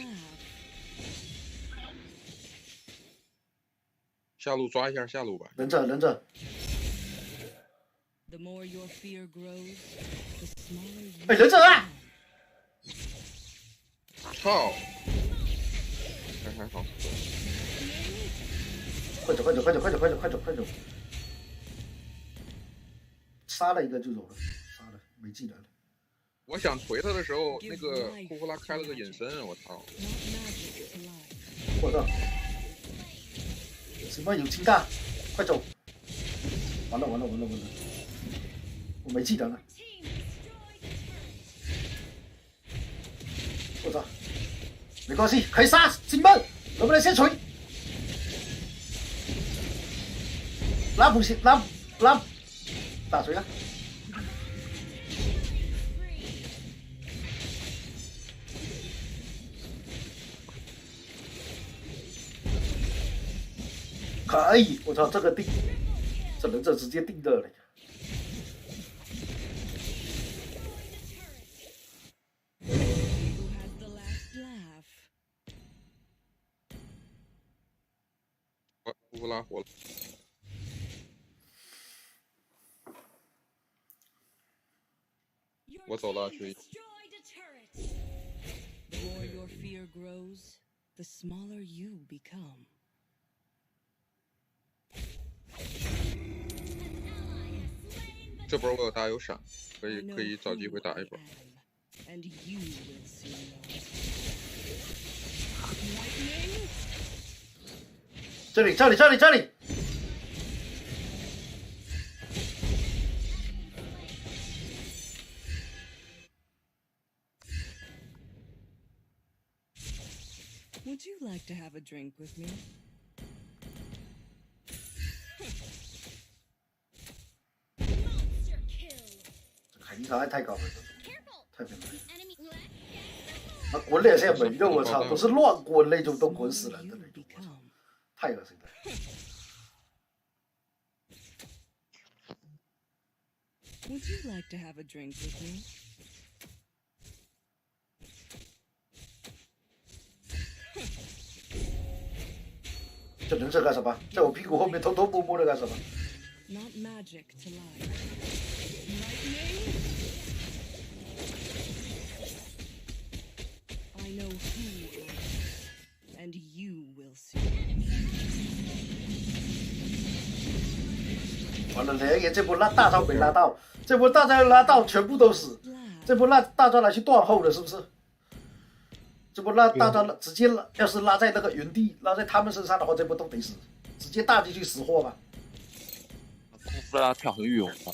下路抓一下下路吧。忍者。哎，忍者啊！操！还好。快走！杀了一个就走了，杀了没技能了。我想锤他的时候，那个库弗拉开了个隐身，我操！我操！什么有金蛋？快走！完了！我没技能了。我操！没关系，可以杀金门，能不能先锤？拉补行，拉打锤了。可以，我操，这个定，这忍者直接定的了。库弗拉火了。我走了，学一。The more your fear grows, the smaller you become. 这波我有大有闪，可以找机会打一波。这里！ Would you like to have a drink with me? 海迪卡太高了，太偏了。那滚两下没的，我操，都是乱滚那种，都滚死人的那种，太恶心了。Would you like to have a drink with me? 这人是干什么？在我屁股后面偷偷摸摸的干什么？ Not magic to life. I know who and you will see. 完了，两爷这波大招没拉到，这波大招拉到全部都死，这波大招拿去断后了，是不是？这波大招直接要是拉在那个原地，拉在他们身上的话，这波都得死，直接大进去死货吧。库弗拉跳很远啊！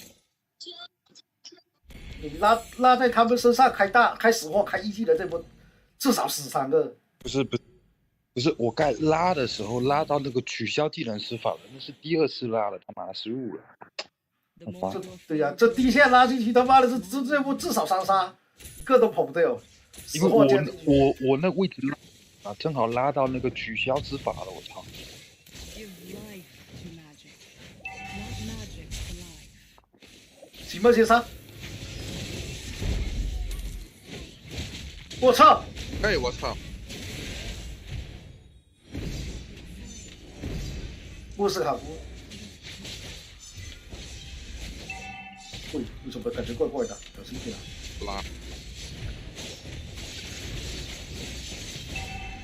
你拉在他们身上开死货开一技的这波，至少死3个。不是，我该拉的时候拉到那个取消技能施法了，那是第2次拉了，他妈失误了。对呀，这地线拉进去，他妈的这波至少3杀，一个都跑不掉。因为我那位置啊，正好拉到那个取消之法了，我操！行吧，先杀！我操！哎，我操！莫斯卡夫，喂，为什么感觉怪怪的？小心点啊！拉。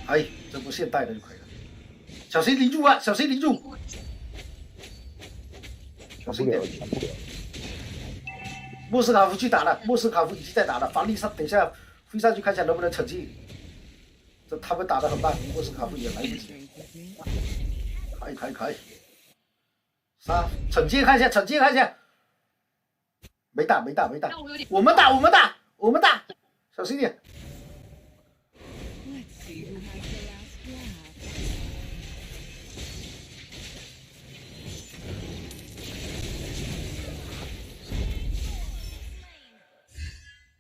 哎，这波现代的就可以了。小心领住啊！小心领住！小心点。莫斯卡夫去打了，莫斯卡夫已经在打了。防力上，等一下飞上去看一下能不能惩戒。这他们打得很慢，莫斯卡夫也来不及。可以。杀！惩戒看一下，没打。我们打，小心点。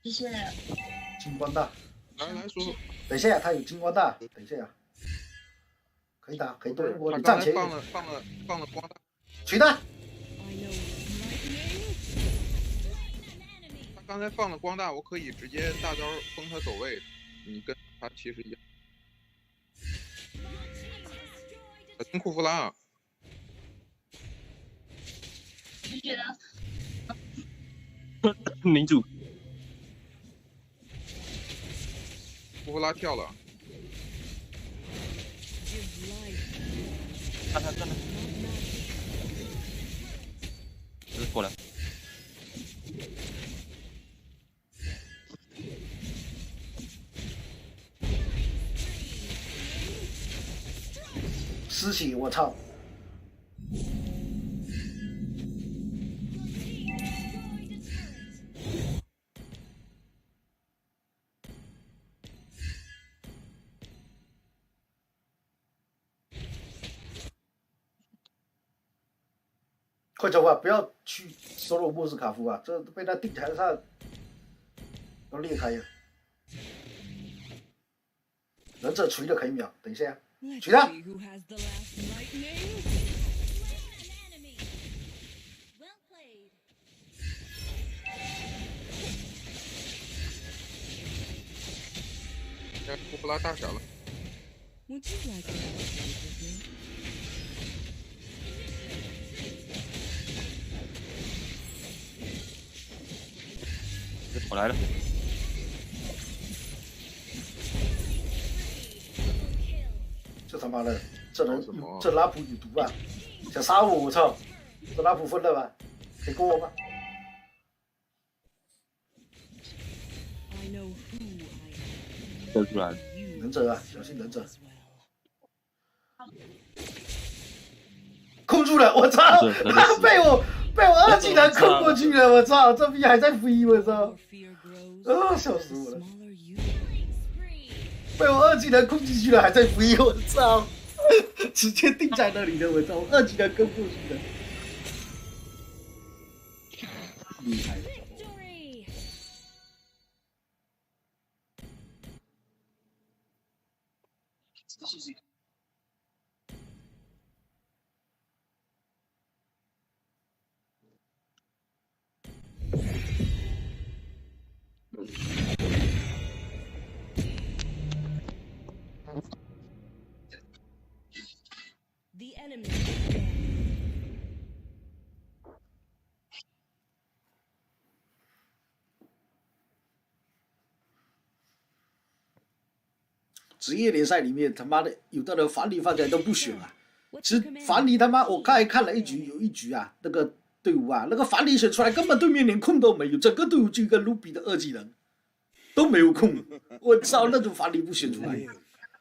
谢谢。金光大，来说。等一下呀，他有金光大，等一下呀。可以打，可以对我你站前。放了光大。取的。他刚才放了光大，我可以直接大招封他走位，你跟他其实一样。跟库弗拉。你觉得？领主。库弗拉跳了。看，过来。失血，我操！快走啊！不要去收罗莫斯卡夫啊！这被他定台上要裂开呀！忍者锤的可以秒，等一下，锤他！我不拉大小了。我来了。这他妈的，这拉普有毒啊！想杀我，我操！这拉普疯了吧？可以过我吗？走出来。忍者啊，小心忍者！控住了，我操！他被我2技能控过去了，我操！这逼还在飞，我操！笑死我了！被我2技能控进去了，还在飞，我操！直接定在那里了，我操！我2技能跟过去了，厉害了！The enemy. 职业联赛里面他妈的有的人反理放起来都不选啊！其实反理他妈我刚才看了有一局啊，那个队伍啊，那个反理选出来根本对面连控都没有，整个队伍就一个卢比的2技能都没有控，我操，那种反理不选出来，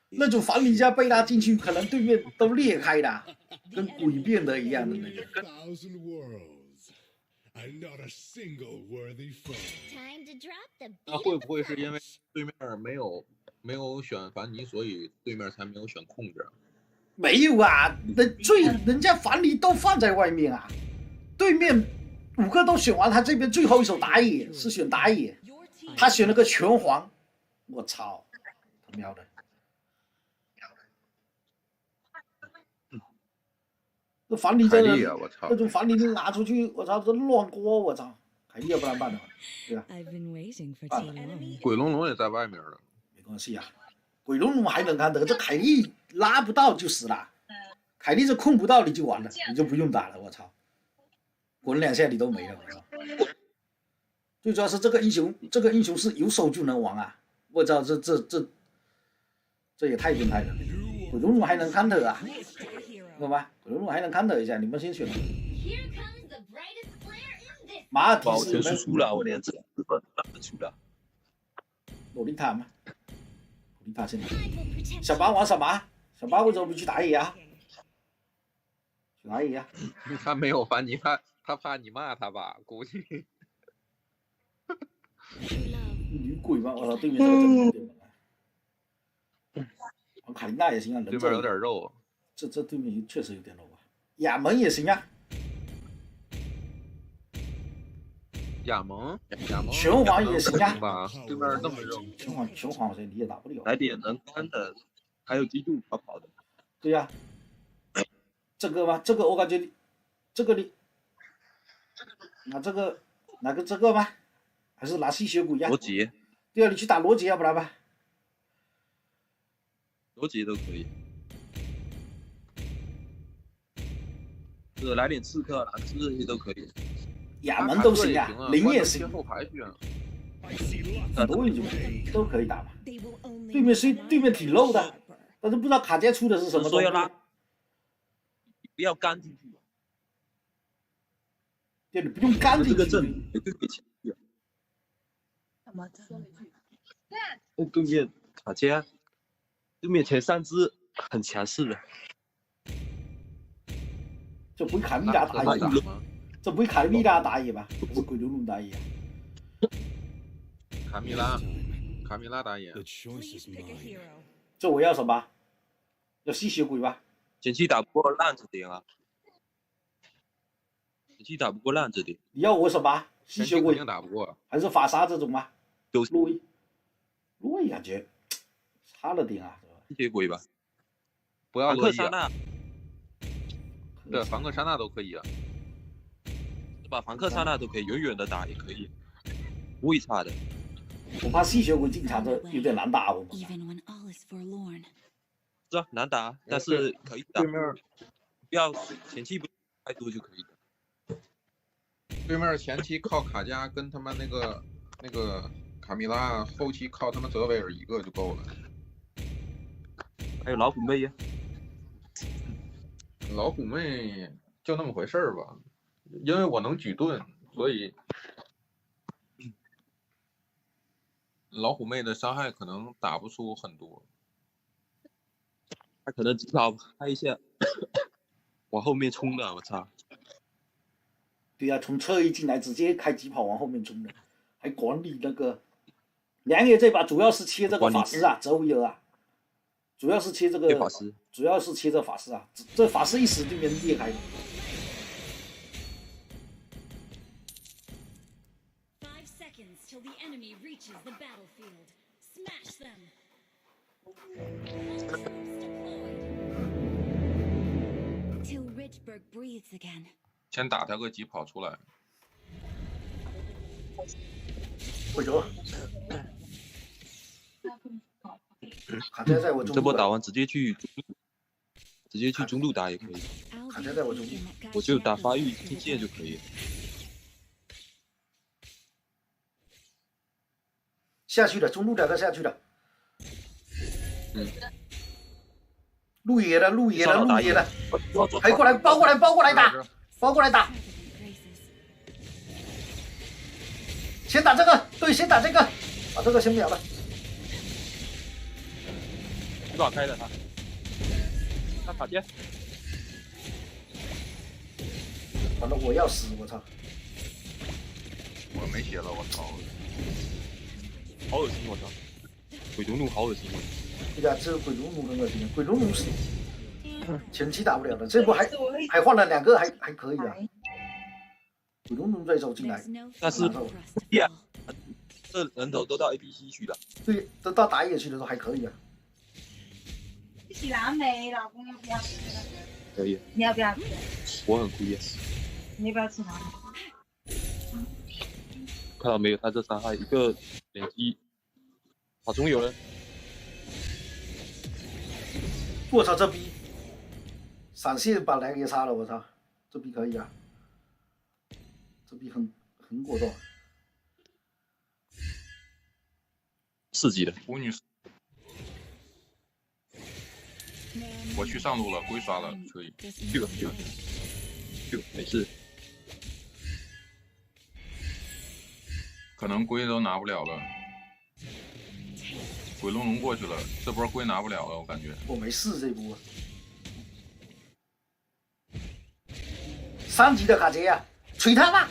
那种反理一下被他进去，可能对面都裂开的，跟鬼变的一样的那个。那会不会是因为对面没有选凡尼，所以对面才没有选控制？没有啊，人家凡尼都放在外面啊，对面5个都选完，他这边最后一手打野是选打野，他选了个拳皇，我操，他喵的！这凡尼真的，那种凡尼你拿出去，我操，这乱锅，我操，凯莉要不然办的，对吧？鬼龙龙也在外面了。没关系啊，鬼龙龙还能看得，这凯莉拉不到就死了，凯莉这控不到你就完了，你就不用打了，我操，滚2下你都没了，我操。最主要是这个英雄是有手就能玩啊，我操，这也太变态了，鬼龙龙还能看得啊，懂吧？鬼龙龙还能看得一下，你们先选。马尔蒂斯全输出了，我连4分都出了。洛丽塔吗？洛丽塔现在。小八玩什么？小八为什么不去打野啊？去打野啊？他没有烦你，他怕你骂他吧？估计。女鬼吗？我操，对面这个真有点猛啊！玩卡琳娜也行啊，对面有点肉。这对面确实有点肉啊。亚门也行啊。亚蒙，拳皇也行啊。对面那么肉。拳皇谁你也打不了。来点能看的，还有机动跑的。对呀、这个吗？这个我感觉这个你拿这个拿个这个吗？还是拿吸血鬼呀？罗杰。对啊，你去打罗杰要不然吧？罗杰都可以。来点刺客、蓝刺这些都可以。亚门都行啊，灵也行，很多都可以打嘛。对面挺肉的，但是不知道卡加出的是什么东西。不要干进去。对，你不用干进去。这个阵也对得起。对面卡加，对面前3只很强势的。这不会看米拉大爷吧？这不会看米拉大爷吧？不是鬼龙龙大爷。卡米拉大爷。这我要什么？要吸血鬼吧？前期打不过浪子点啊，前期打不过浪子点。你要我什么？吸血鬼？打不过。还是法沙这种吗？都路易感觉差了点啊。吸血鬼吧，不要洛伊啊。对，凡克莎娜都可以啊。是吧？凡克莎娜都可以，远远的打也可以，不会差的。我怕吸血鬼进场这有点难打哦。是啊，难打，但是可以打。对面不要前期不太多就可以的。对面前期靠卡加跟他们那个卡米拉，后期靠他们泽维尔一个就够了。还有老虎妹呀。老虎妹就那么回事儿吧，因为我能举盾，所以老虎妹的伤害可能打不出很多。他可能至少拍一下，往后面冲的，我操！对呀，从侧翼进来直接开疾跑往后面冲的，还管理那个。梁爷这把主要是切这个法师啊，泽维尔啊，主要是切这个法师，主要是切这法师啊，这法师一死对面裂开。先打他个疾跑出来。回头。卡在我中路。这波打完直接去中路打也可以。卡在我中路。我就打发育天线就可以了。下去了，中路两个下去了。路野了，还过来包过来打，先打这个，对，先打这个，把这个先秒了。不好开的他塔尖。完了，我要死，我操！我没血了，我操！好恶心，我操！鬼龙弩好恶心。对呀，这鬼龙弩很恶心，鬼龙弩是前期打不了的，这波还换了2个，还可以啊。鬼龙弩这手进来，但是这人头都到 ABC 去了。对，都到打野去的时候还可以啊。洗蓝莓，老公要不要吃？可以。你要不要吃？我很亏。你要不要吃蓝莓？看到没有？他这伤害一个连击，好中有人。我操，这逼闪现把蓝给杀了，我操，这逼可以啊，这逼很果断。4级的巫女，我去上路了，龟刷了，可以。去吧，没事。可能龟都拿不了了。鬼龙龙过去了，这波龟拿不了了，我感觉。我没事这波。3级的卡杰呀，锤他吧！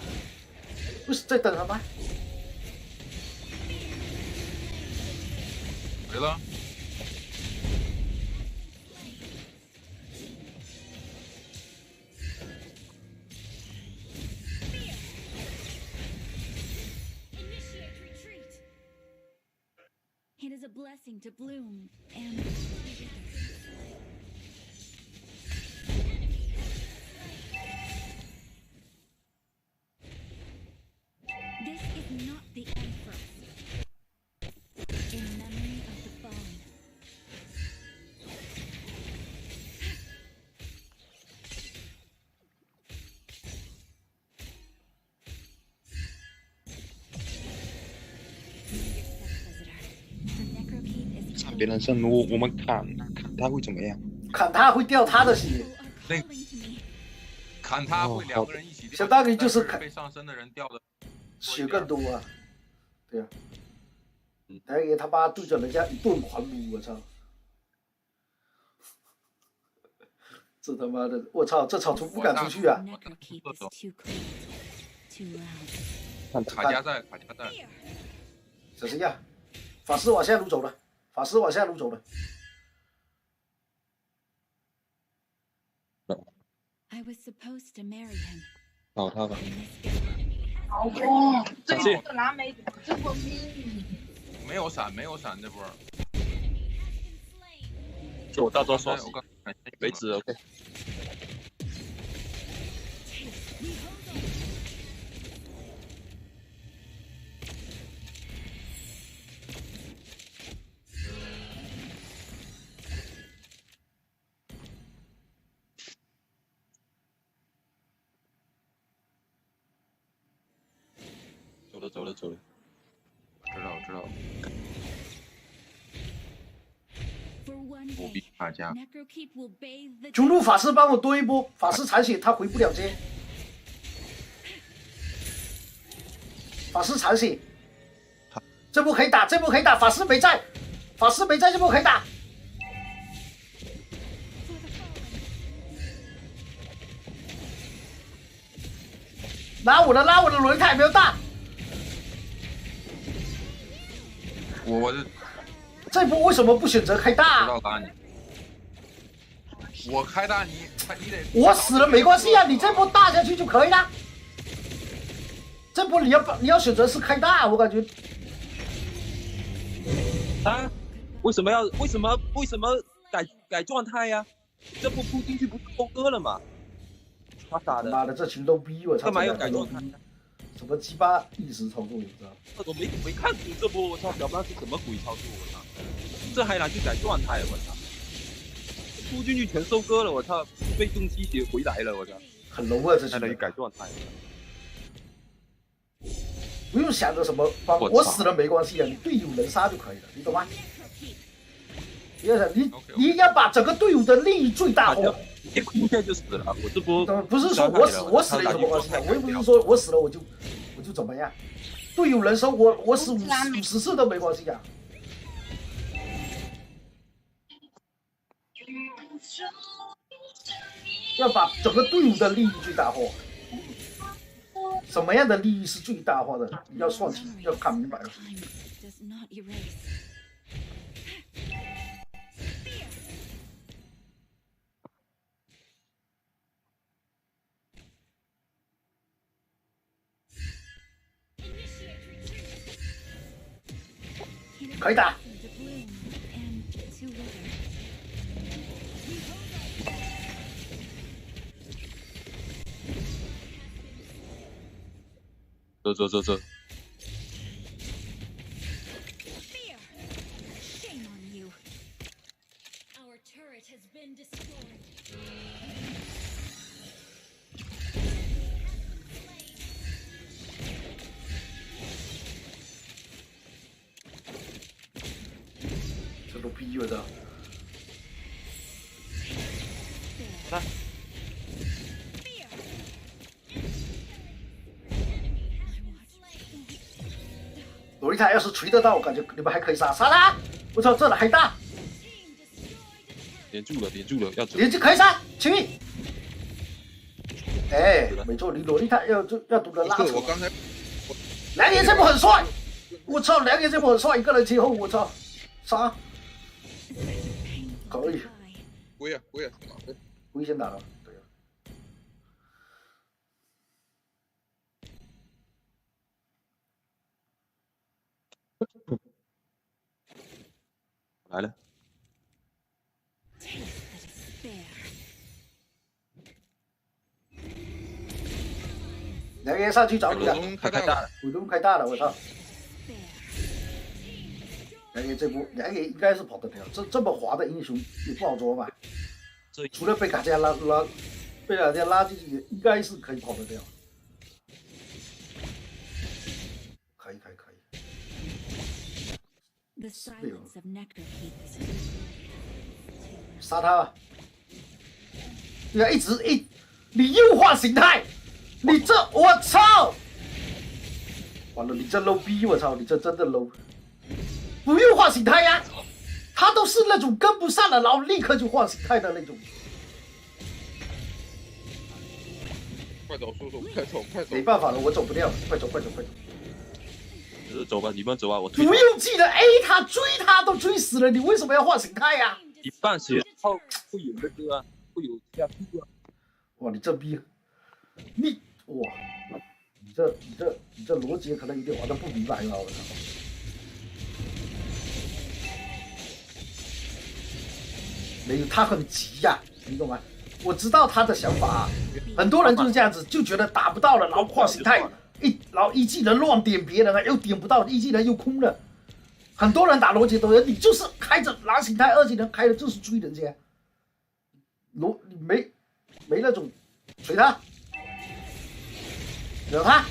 不是在等他吗？没了。It is a blessing to bloom and this is not the end for us. In memory of the fallen. 别人上路，我们砍他会怎么样？砍他会掉他的血。砍他会2个人一起掉，相当于就是被上身的人掉的血更多啊。对啊。来爷他妈对着人家一顿狂撸，我操！这他妈的，我操，这草丛不敢出去啊！卡加在。小心呀！法师往下路走了，法师往下路走了。搞他吧。老公，这谢个蓝莓这波命。没有闪这波。就我大招刷死，为止 OK。走了。知道。不比卡加。中路法师帮我多一波，法师残血他回不了街。法师残血，这波可以打，法师没在，这波可以打。拉我的轮胎没有大。这波为什么不选择开大？我开大你得。我死了没关系啊，你这波大下去就可以了。这波你要选择是开大，我感觉。啊？为什么改状态呀？这波扑进去不是收割了吗？他傻的。妈的，这群都逼我操！干嘛要改状态？什么鸡巴意识操作，你知道？我没看懂这波，我操，小巴是什么鬼操作？我操，这还拿去改状态？我操，扑进去全收割了，我操，被动吸血回来了，我操，很 low 啊，这还拿去改状态。不用想着什么帮我死了没关系啊，你队友能杀就可以了，你懂吗？不要想你要把整个队伍的利益最大化。一哭下就死了，我这波不是说我死了有什么关系啊？我又不是说我死了我就怎么样，队友人生我死50次都没关系啊。要把整个队伍的利益最大化。什么样的利益是最大化的？要算清，要看明白了。可以打。走。这都逼我的。来。洛丽塔要是锤得到，我感觉你们还可以杀他！我操，这哪还大？连住了，要走。连住可以杀，去！哎，没错，你洛丽塔要懂得拉扯。我刚才，梁爷这波很帅，我操，梁爷这波很帅，一个人接后，我操，杀！可以。龟先打了。来了，梁爷上去找你了，开大了，鬼洞开大了，我操！梁爷这波，梁爷应该是跑得掉，这么滑的英雄也不好捉吧？除了被卡加被卡加拉进去，应该是可以跑得掉。可以。杀他吧！你要你又换形态，你这我操！完了，你这 low 逼，我操，你这真的 low！ 不用换形态呀，他都是那种跟不上了，然后立刻就换形态的那种。快走，叔叔，快走，快走！没办法了，我走不掉，快走，快走，快走！走吧，你们走吧，我推。不用记得 A 他追他都追死了，你为什么要换形态呀？一半血后会有那个啊，会有加速啊！哇，你这逼，你哇，你这逻辑可能有点玩的不明白了，我操！没有，他很急呀，你懂吗？我知道他的想法，很多人就是这样子，就觉得打不到了，然后换形态，然后一技能乱点别人啊，又点不到，一技能又空了。很多人打逻辑都有，你就是开着拿形态二技能开的就是追人家，你没那种锤他，惹他，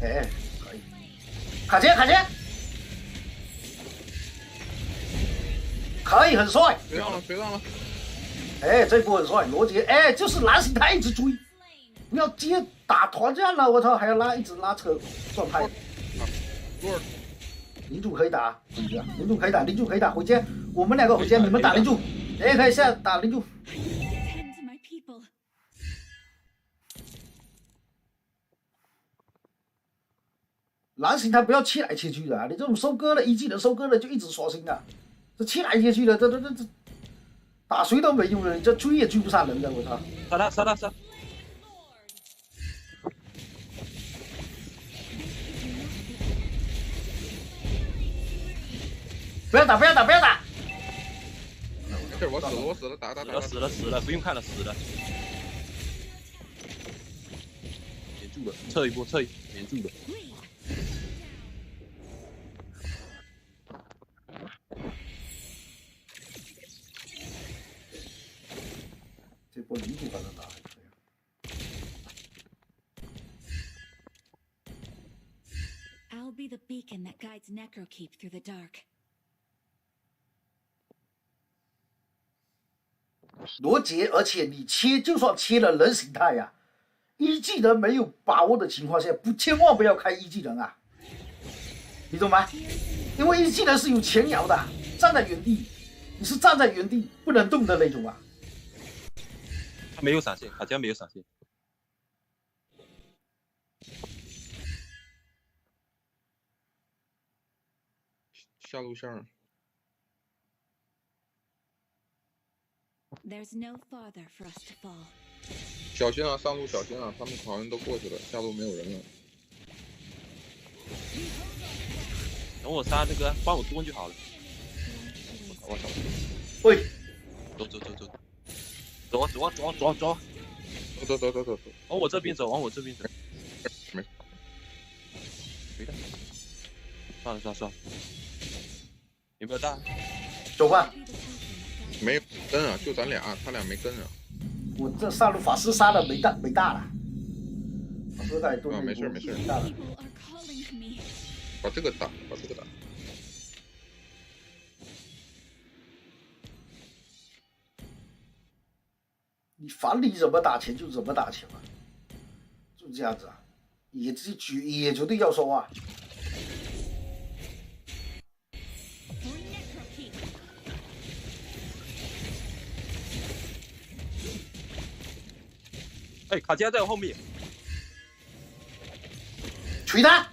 哎，可以，卡杰，可以，很帅，追上了，哎，这波很帅，逻辑，哎，就是拿形态一直追，不要接打团战了，我操，还要一直拉扯状态。领主可以打，领主可以打，回家，我们两个回家，你们打领主，哎，可以下打领主。蓝形态不要切来切去的啊！你这种收割了一技能收割了就一直刷新的，这切来切去的，这打谁都没用了，你这追也追不上人的，我操！杀他！不要打！没事，我死了，打！死了，不用看了，死了。免住了，撤一波，免住了。这波领主反正打还可以。I'll be the beacon that guides Necrokeep through the dark. 罗杰，而且你就算切了人形态呀，一技能没有把握的情况下，千万不要开一技能啊，你懂吗？因为一技能是有前摇的，站在原地，你是站在原地不能动的那种啊。他没有闪现，卡加没有闪现。下路线。There's no farther for us to fall. 小心啊，上路小心啊，他们好像都过去了，下路没有人了。等我杀那个，帮我蹲就好了。我操！喂，走！走！往我这边走，没。没的。算了。有没有大？走吧。没有跟啊，就咱俩，他俩没跟啊。我这上路法师杀的没大了，法师在多。没事。把这个打。你反你怎么打钱就怎么打钱啊，就这样子啊，也绝对要收啊。哎，卡加在我后面，锤他！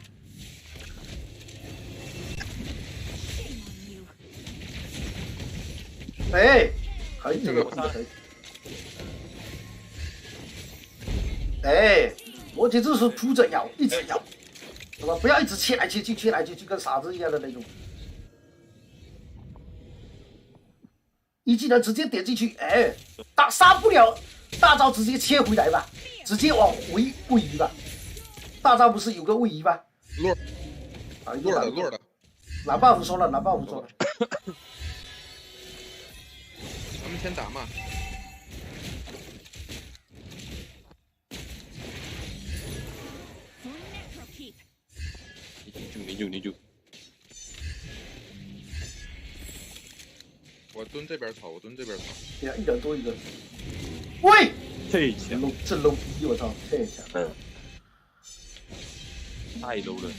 哎，可以，这个可以。哎，我这是扑着咬，一直咬，是吧？不要一直切来切去，跟傻子一样的那种。一技能直接点进去，哎，杀不了。大招直接切回来吧，直接往回位移吧。大招不是有个位移吗？落的。拿 buff 说了。咱们先打嘛。你就。我蹲这边草。对呀，一人多一个。喂，这强，这 low 逼，我操，太强。太 low 了。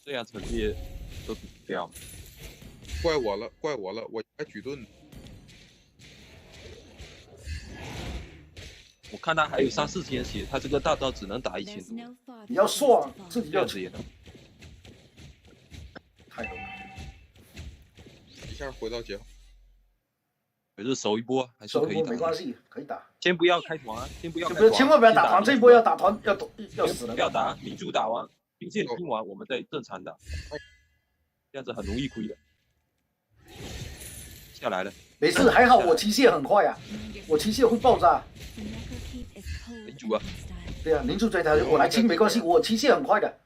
这样成绩都比不掉。怪我了，我应该举盾。我看他还有3、4千血，他这个大招只能打1000多。你要算自己要这样子，太懂了。一下回到节，还是守一波，还是守一波可以打。没关系，可以打。先不要开团，先不要开团，不是，千万不要打团，这一波要打团要死了。不要打，民主打完，兵线拼完，我们再正常打，这样子很容易亏的。下来了。没事，还好我机械很快啊，我机械会爆炸。民主啊，对啊，民主追他，我来清没关系，我机械很快的。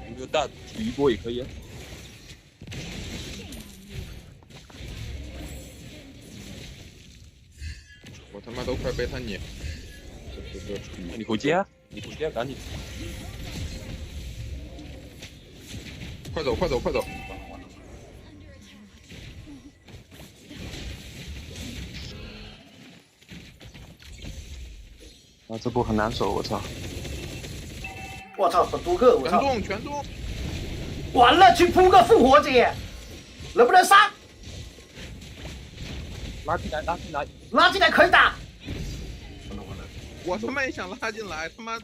有没有大举一波也可以啊。我他妈都快被他撵。你回家，你回家赶紧。快走，快走，快走！啊，这波很难守，我操！我操，很多个，我操！全中！完了，去扑个复活节，能不能杀？拉进来，拉进来，拉进来可以打。我他妈也想拉进来，他妈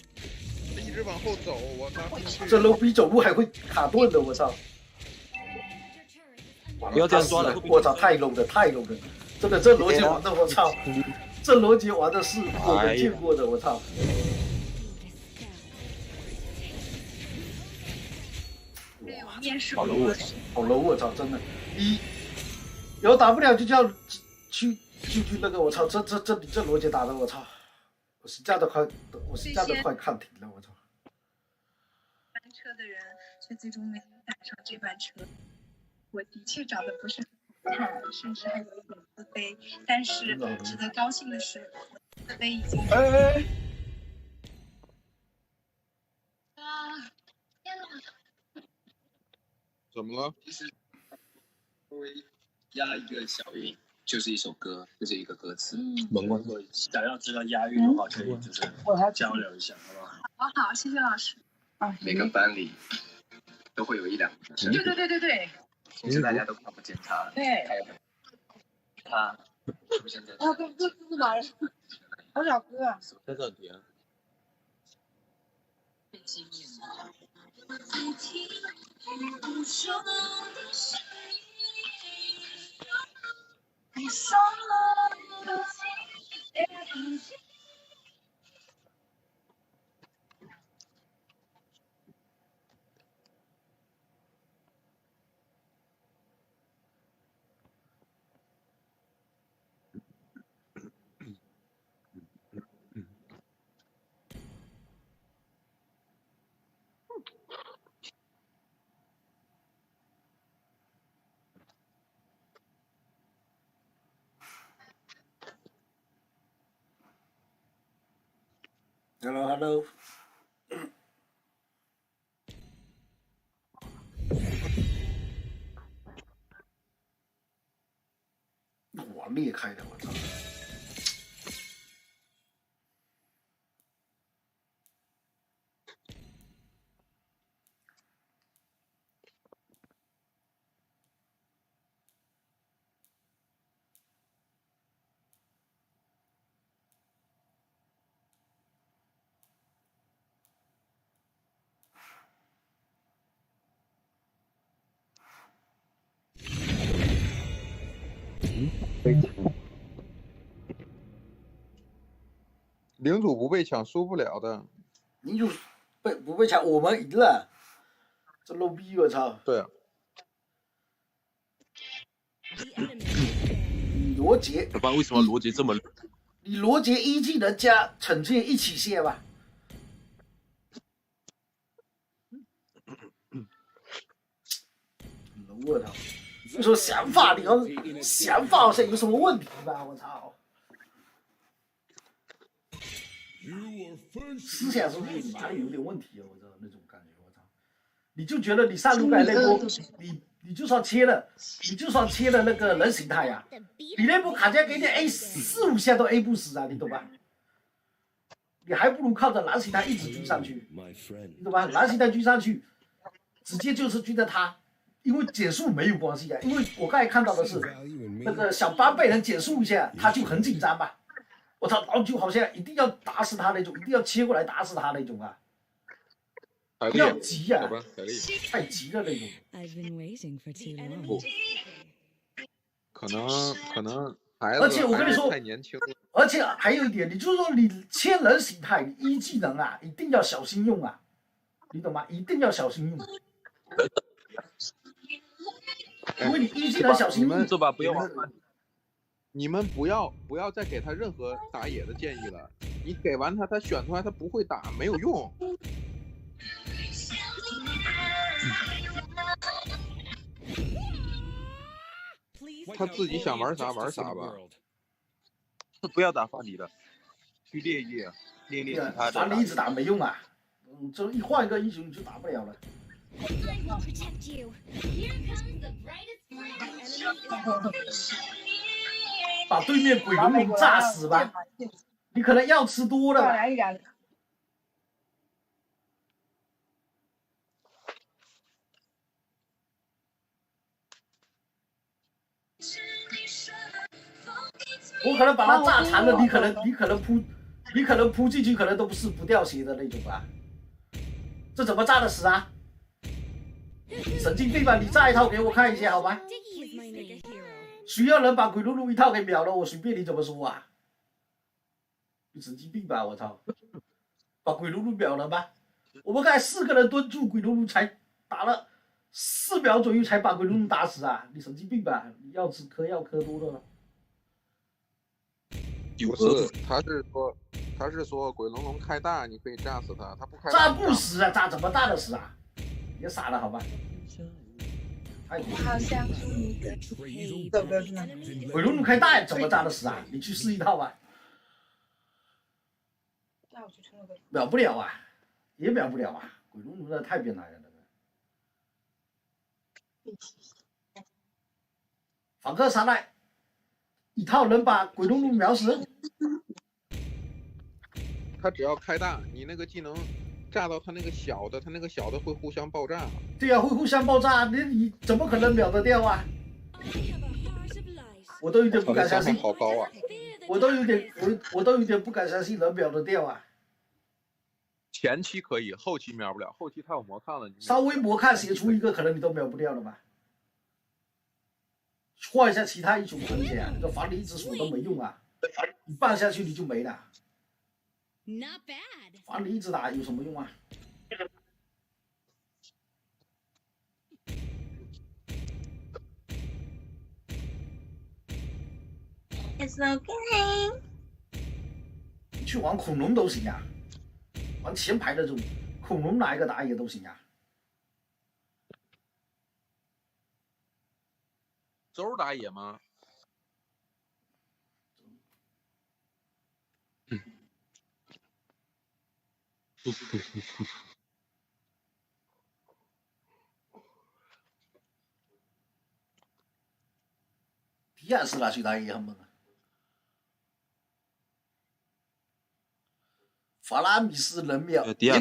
一直往后走，我操！这 low 逼走路还会卡顿的，我操！不要这样抓了，我操，太 low 了，太 low 了！真的，这逻辑玩的，我操！这逻辑玩的是我没见过的，我操！好 low 啊！好 low 我操！真的，有打不了就叫去那个，我操！这逻辑打的，我操！我实在都快看停了，我操！班车的人却最终没能赶上这班车。我的确长得不是很好看，甚至还有一点自卑。但是值得高兴的是，我的自卑已经……天哪！怎么了？其实稍微押一个小韵，就是一首歌，就是一个歌词。如果想要知道押韵的话，可以就是交流一下，好不好？好，谢谢老师。每个班里都会有1、2个男生。对。其实大家都看不见他。对。他出现在。啊，这是哪人？我找哥。在这里啊。你伤了我的心。Hello。哇，裂开的，我操！领主不被抢输不了的。领主不被抢，我们赢了。这 low 逼，我操！对啊。罗杰。老板，为什么罗杰这么？你罗杰1技能加惩戒一起卸吧。我操！你说想法，你要想法好像有什么问题吧？我操！思想是不是哪里有点问题啊？我操，那种感觉，我操！你就觉得你上路改那波，你就算切了那个人形态呀，你那波卡加给你 A 4、5下都 A 不死啊，你懂吧？你还不如靠着蓝形态一直追上去，你懂吧？蓝形态追上去，直接就是追着他因为减速没有关系啊，因为我刚才看到的是那个小班被人减速一下，他就很紧张吧。我操，然后就好像一定要打死他那种，一定要切过来打死他那种啊。不要急啊，太急了那种。可能孩而且子我跟你说太年轻了。而且还有一点，你就是说你千人形态，你一技能啊，一定要小心用啊，你懂吗？一定要小心用。因为你一技能小心用，这把不要玩。你们不要再给他任何打野的建议了。你给完他选出来他不会打，没有用。他自己想玩啥玩啥吧。不要打范蠡了，去练一练，练其他的。范蠡一直打没用啊，这一换一个英雄你就打不了了。把对面鬼龙龙炸死吧！你可能药吃多了。我可能把他炸残了，你可能扑进去可能都不掉血的那种吧？这怎么炸得死啊？神经病吧！你炸一套给我看一下好吧？谁要能把鬼露露一套给秒了，我随便你怎么说啊！你神经病吧！我操，把鬼露露秒了吧？我们刚才4个人蹲住鬼露露，才打了4秒左右才把鬼露露打死啊！你神经病吧？你要吃嗑药嗑多了。不是，他是说鬼龙龙开大你可以炸死他，他不开大炸不死啊！炸怎么炸得死啊？别傻了好吧？我好像是你的走的是吗？鬼龙龙开大怎么炸得死啊？你去试一套吧。秒不了啊，也秒不了啊！鬼龙龙的太变态了，那个。访客上来，一套能把鬼龙龙秒死。他只要开大，你那个技能炸到他那个小的会互相爆炸。对呀、会互相爆炸，你怎么可能秒得掉啊？我都有点不敢相信。好高啊！我都有点不敢相信能秒得掉啊！前期可以，后期秒不了，后期他有魔抗了。稍微魔抗写出一个，可能你都秒不掉了吧？换一下其他英雄可以啊，这防你一直锁都没用啊，你放下去你就没了。防你一直打有什么用啊？去玩恐龙都行啊，玩前排那种恐龙哪一个打野都行啊。周打野吗？迪亚斯拿去打野很猛啊。法拉米斯能秒，也秒，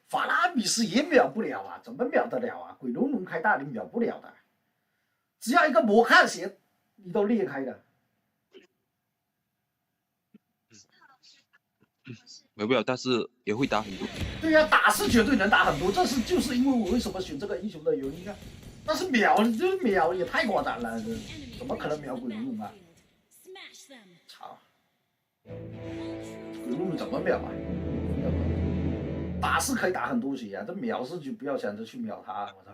法拉米斯也秒不了啊，怎么秒得了啊？鬼龙龙开大你秒不了的，只要一个魔抗血，你都裂开的。没不了，但是也会打很多。对呀、打是绝对能打很多，这是就是因为我为什么选这个英雄的原因啊。但是秒这秒也太夸张了，怎么可能秒鬼龙龙啊？操！鬼龙龙怎么秒啊？打是可以打很多血啊，这秒是就不要想着去秒他，我操！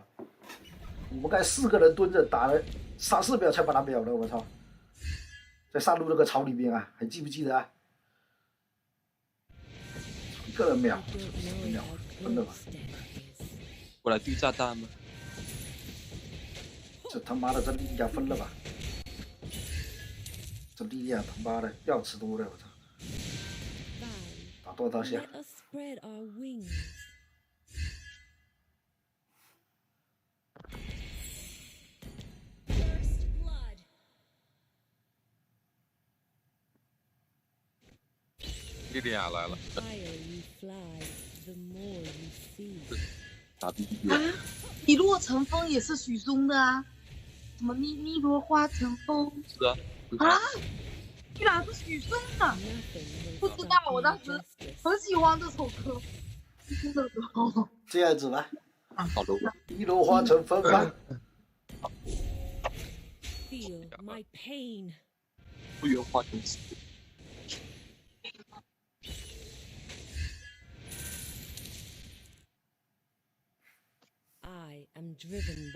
我们刚才4个人蹲着打了3、4秒才把他秒了，我操！在上路那个草里面啊，还记不记得啊？一个人秒，秒分了吧？过来对炸弹吗？这他妈的这力量分了吧？这力量他妈的药吃多了，我操！打多少下？莉莉娅来了。打 BB 啊，你落成风也是许嵩的啊？什么你落花成风？是啊。啊，居然是许嵩的？不知道，我当时很喜欢这首歌，听的时候。这样子吧，好的。一落花成风吧。Feel my pain. 不原花成死。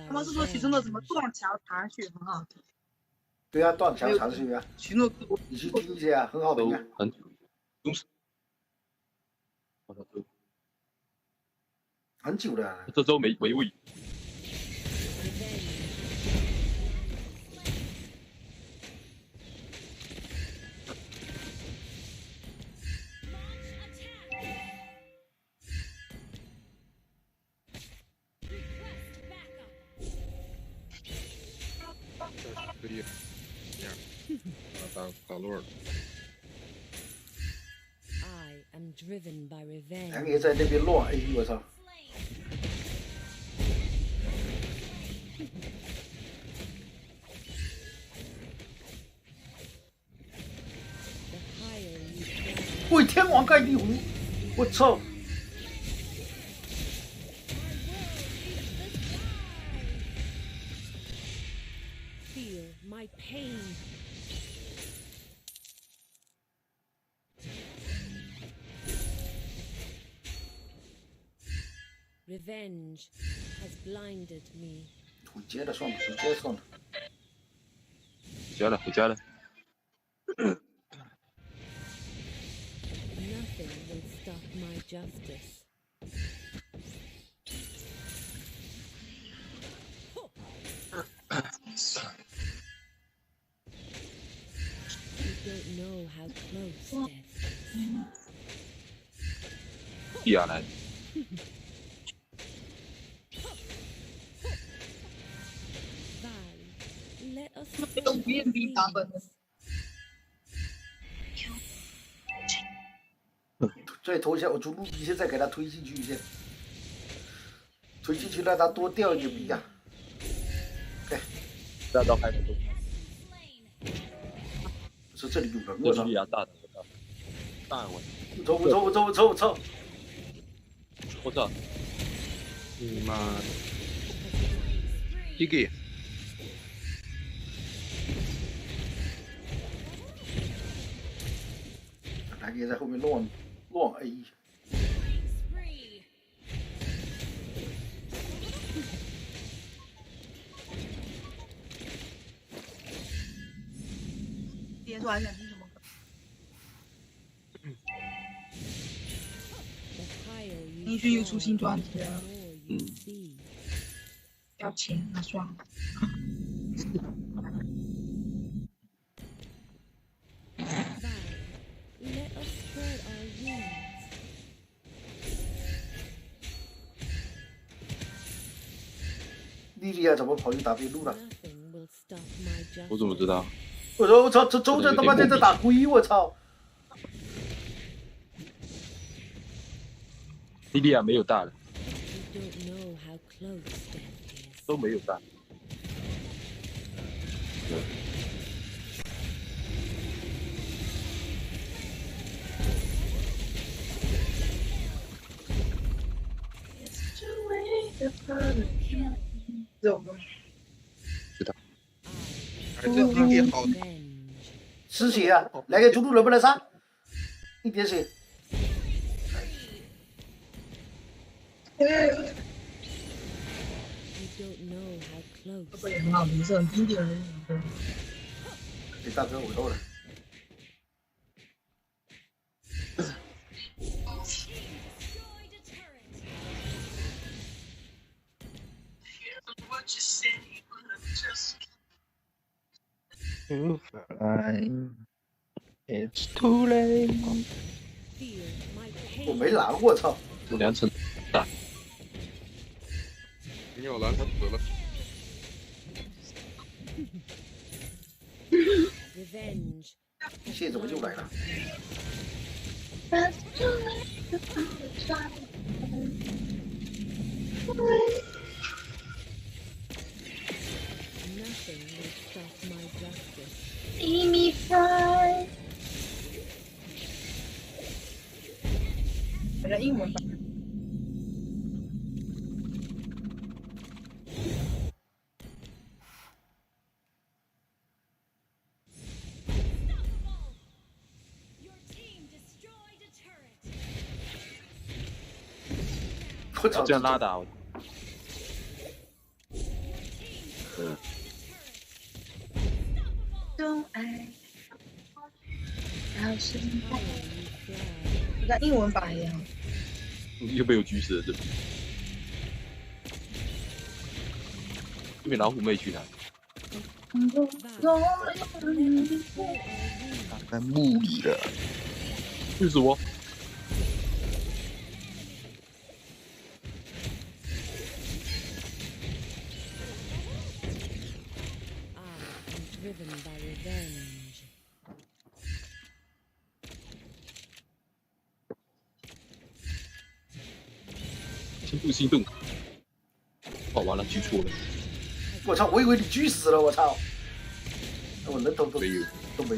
他们是说许嵩的什么断桥残雪很好听。对啊，断桥残雪啊，许嵩你去听一下，很好听啊。很很久了。这周没位。可以，这样，打落了。两个在那边乱 A， 我操！喂，天王盖地虎，我操！ My pain. Revenge has blinded me. 回家了算了，回家算了。回家了。Nothing will stop my justice. Don't know how close death is. 呀来。用 B&B 版本的。再拖一下，我中路一下再给他推进去一下，推进去让他多掉一点币啊。对，大招开的都。 是这里有人，我操！大我操！我操！你妈的！一个。蓝爷在后面乱 A。别说还想听什么歌？英勋又出新专辑了。要钱那算了。莉莉娅怎么跑去打边路了？我怎么知道？ 我操！这周正他妈在这打龟，我操！莉莉娅没有大的，都没有大。这首歌。 知道。这经典好。失血啊！来个中路能不能杀？一点血。这个也很好听，是很经典的那首歌。给大哥我够了。It's too late。我没蓝，我操！我2层大。你有蓝，他死了。谢怎么又来了？好像英文版。我操，这样拉倒。don't 爱，要是像英文版一样。又被我狙死了，这边老虎妹去哪？打在墓里了。就是我。Driven by revenge. 心动。哦，完了，狙错了。我操！我以为你狙死了，我操！我人都没扔，都没。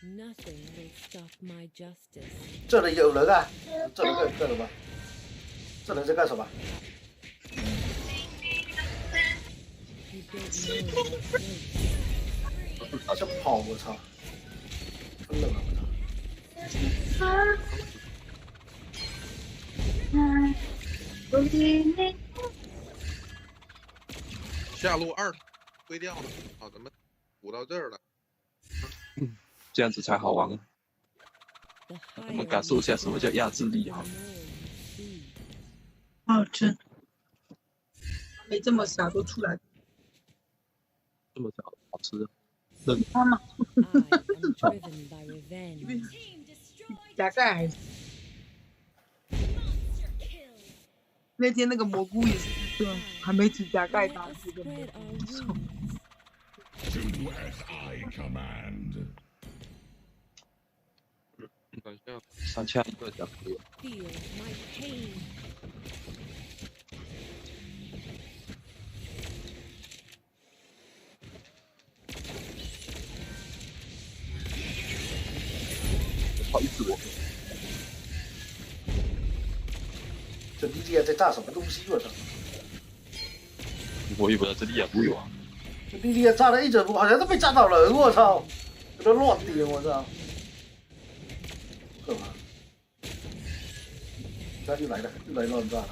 Nothing will stop my justice. 这里有人啊！这人干什么？这人在干什么？他想跑，我操！疯了吧，我操！下路2推掉了，好，咱们补到这儿了。这样子才好玩。我们感受一下什么叫压制力啊！好吃，没这么小都出来。这么小，好吃的。妈妈，加盖还是？那天那个蘑菇也是对，还没指甲盖打死的蘑菇。Do as I command. 等一下，3枪1个就可以了。好意思我。这莉莉娅在炸什么东西？我操！我也不知道这莉娅不有啊。这莉莉娅炸了一整步，好像是被炸到人，我操！有点乱点，我操！干嘛？那又来了，又来乱炸了。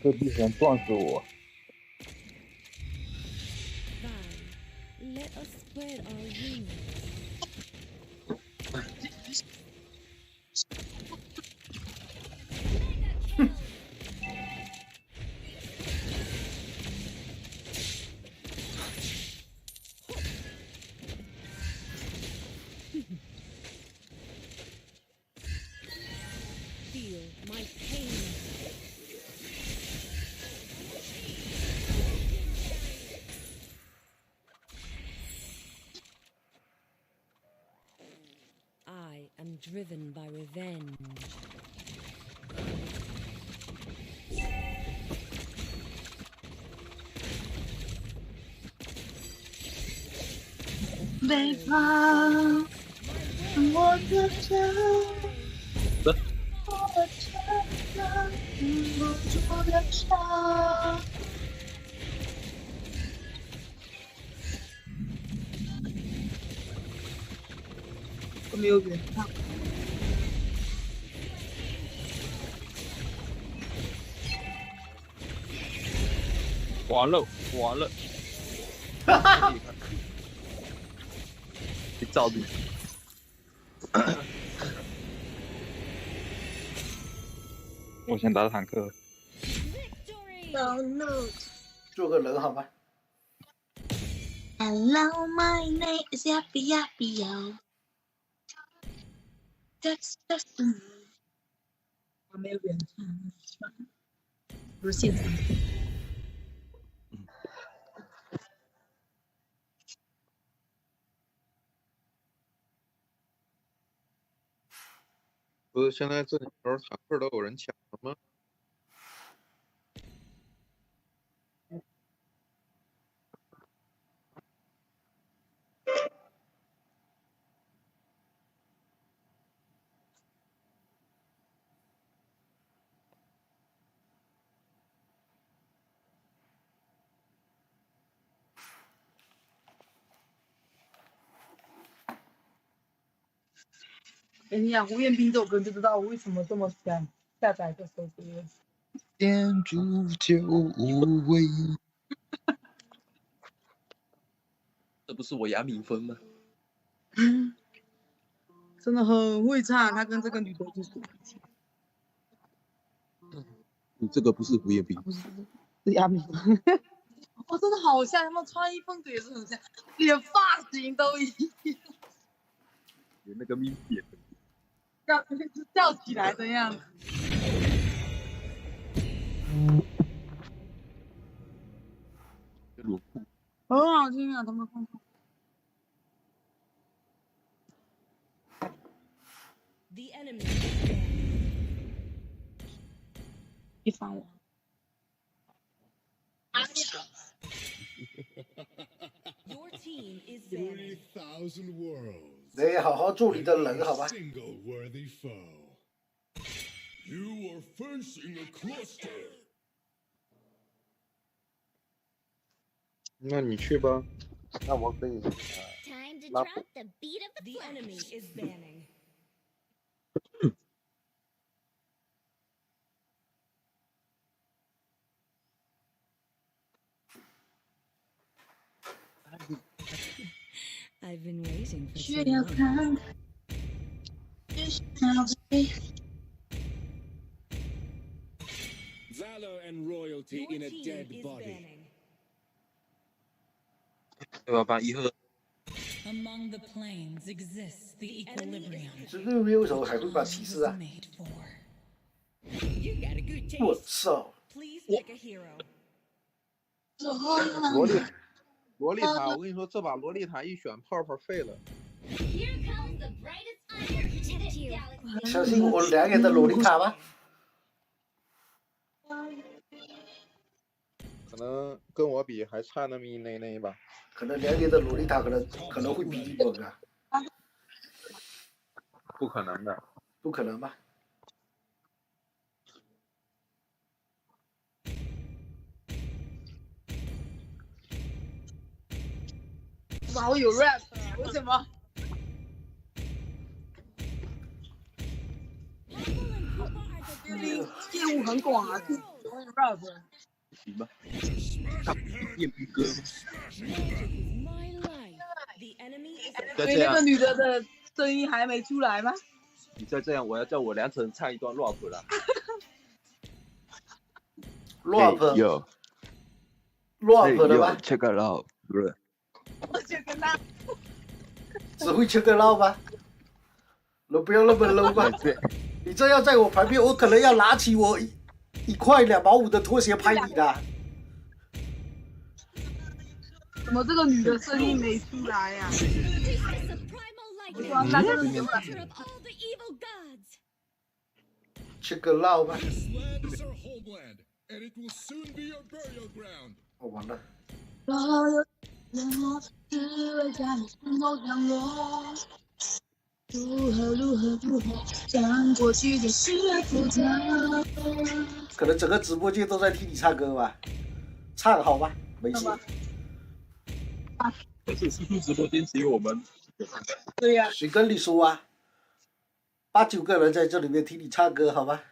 这地想撞死我。Let us spread our wings. Feel my pain. I am driven by revenge.北方，我的家，我的家，停不住的伤。我没有原唱。完了完了，哈哈！被罩住。我先打坦克。做个人好吗 ？Hello, my name is Yappy Yappy Yo. That's me. 我没有原唱，不是现场。不是现在这里头坦克都有人抢了吗？哎，你讲胡彦斌这首歌，就知道我为什么这么想下载这首歌。点煮酒无味。这不是我杨敏芬吗？真的很会唱，他跟这个女的就是。你这个不是胡彦斌，不是杨敏芬。哦，真的好像，他们穿衣风格也是很像，连发型都一样。连那个咪点。叫起来的样子。很好听啊，他们放。别烦我。得好好做你的人，好吧？ You are facing a cluster. 那你去吧，那我可以。拉普。I've been waiting for 需要看。Valor and royalty in a dead body. 对吧？把一盒。 Among the planes exists the equilibrium. 这六六为什么还会把骑士啊？我操！洛丽塔，我跟你说，这把洛丽塔一选，泡泡废了。相信我2人的洛丽塔吧。可能跟我比还差那么一内吧。可能2人的洛丽塔可能会比你猛啊。不可能的。不可能吧？哇，我有 rap 啊？为什么？业务很广啊，我有 rap。行吧。叶斌哥。对，那个女的的声音还没出来吗？你再这样，我要叫我良辰唱一段 rap 了。rap 有。rap 的吧 ？Check it out， 不是。 我就跟他。只会check it out吧？你不要那么 low 吧？你这样在我旁边，我可能要拿起我1块2毛5的拖鞋拍你的。怎么这个女的声音没出来呀？我说那个女的。check it out 吧。哦，完了。 可能整个直播间都在听你唱歌吧，唱好吧，没事。这是不是直播间只有我们？对呀。谁跟你说啊？8、9个人在这里面听你唱歌，好吧？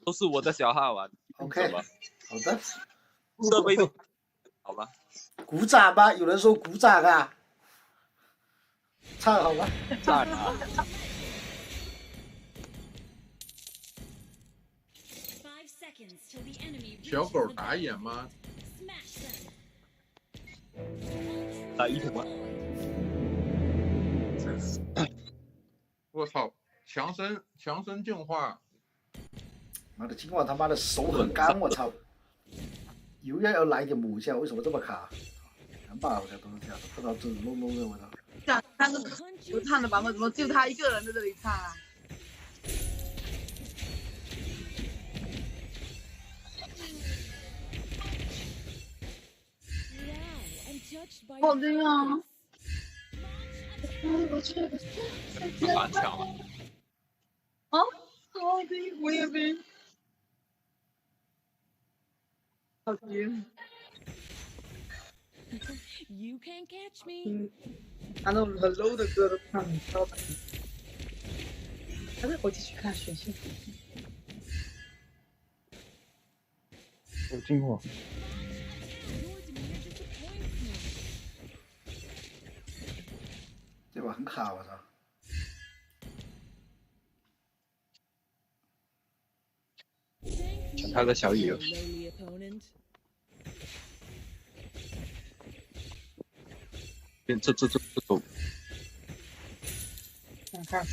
都是我的小号啊。OK， 好的。设备都好吧。鼓掌吧，有人说鼓掌啊。唱好吧。赞啊。 小狗打野吗？打一什么？我操！强身净化。妈的，今晚他妈的手很干，我操！有要来点抹一下，为什么这么卡？2把好像都是这样的，碰到这种 low 的，我操！想看个不唱的版本，怎么只有他一个人在这里唱啊？好听啊！蓝枪了。啊，好听，我也没。好听。You can't catch me. 他那种很 low 的歌都唱很漂亮。还是我继续看选秀。有进货。这把很卡，我操！抢他的小雨。这走。看看。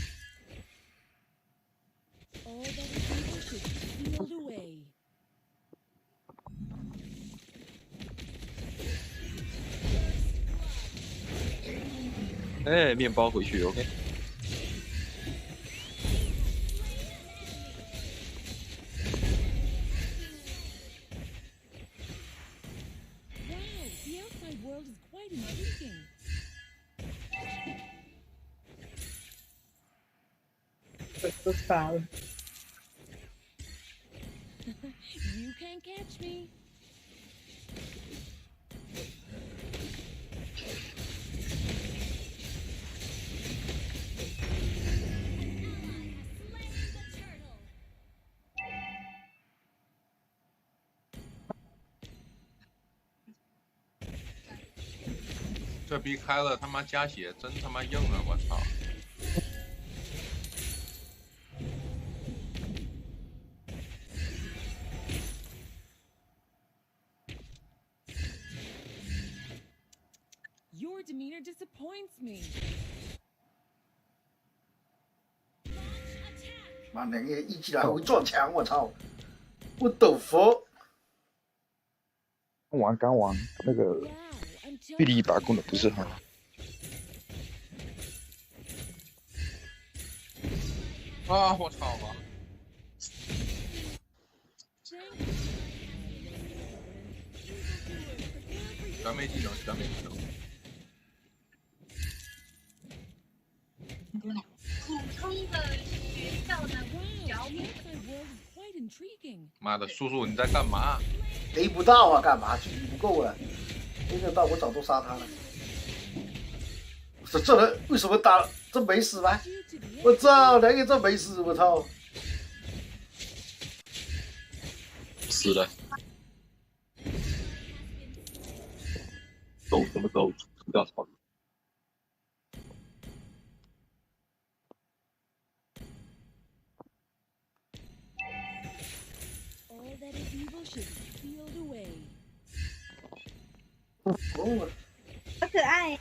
哎，面包回去 ，OK。都杀了。You can't catch me.这逼开了他妈加血真他妈硬啊！我操！ Your demeanor disappoints me. 妈，两个一起来还会撞墙，我操！我抖佛。刚玩那个距离100攻的不是很好。啊！我操吧！全没技能，全没技能。 普通的学校的表演。妈的，叔叔你在干嘛？ A 不到啊，干嘛？距离不够啊 ！A 得到我早都杀他了。这人为什么打？这没死吗？我操，两个这没死，我操！死了。走怎么走？不要吵。 好可爱！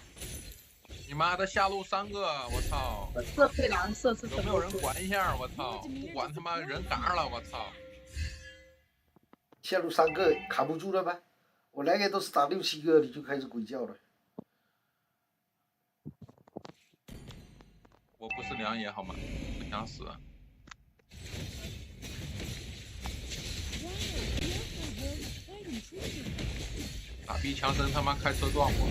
你妈的下路3个，我操！色配蓝色是什么？有没有人管一下？我操！不管他妈人嘎了，我操！下路3个扛不住了吧？我那个都是打6、7个，你就开始鬼叫了。我不是良爷好吗？不想死。 打逼强森他妈开车撞我！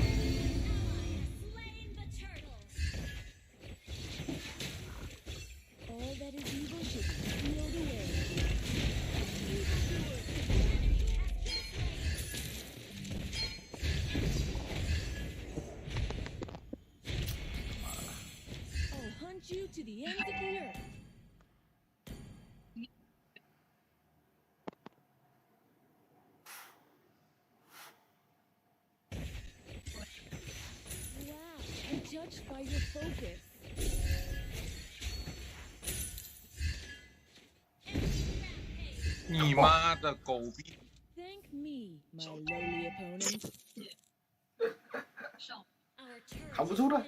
你妈的狗逼！ Thank me, my lowly opponent. 扛不住了，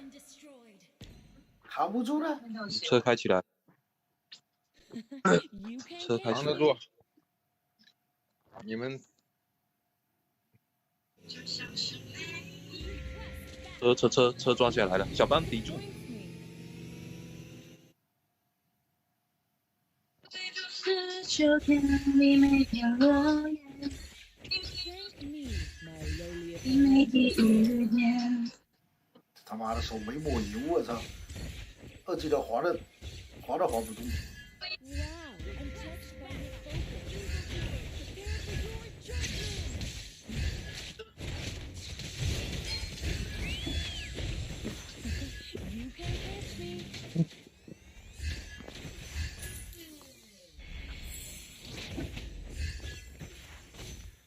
扛不住了。车开起来，车开起来。扛得住。你们车抓下来了，小帮抵住。秋天里每片落叶，你每滴雨点。他妈的手没抹油，我操！2级的滑都滑不动。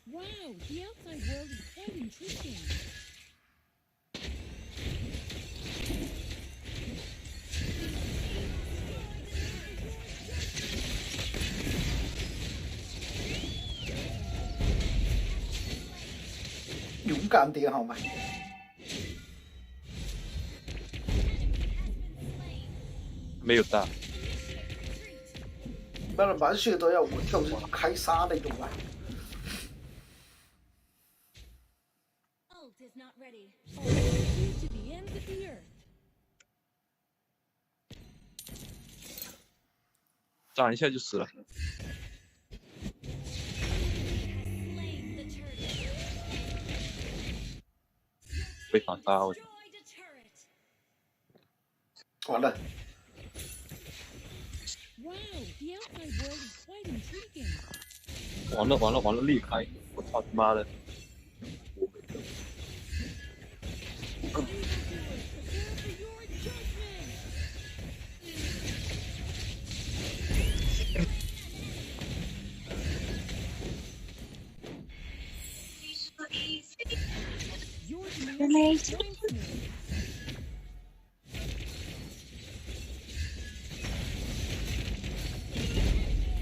Wow, the outside world is quite intriguing. 勇敢点好吗？没有大。一般的满血都要我跳进去开杀那种啊。Ult is not ready. Due to the ends of the earth. 炸一下就死了。被反杀我。完了。Wow, the outside world is quite intriguing. 完了，裂开！我操他妈的！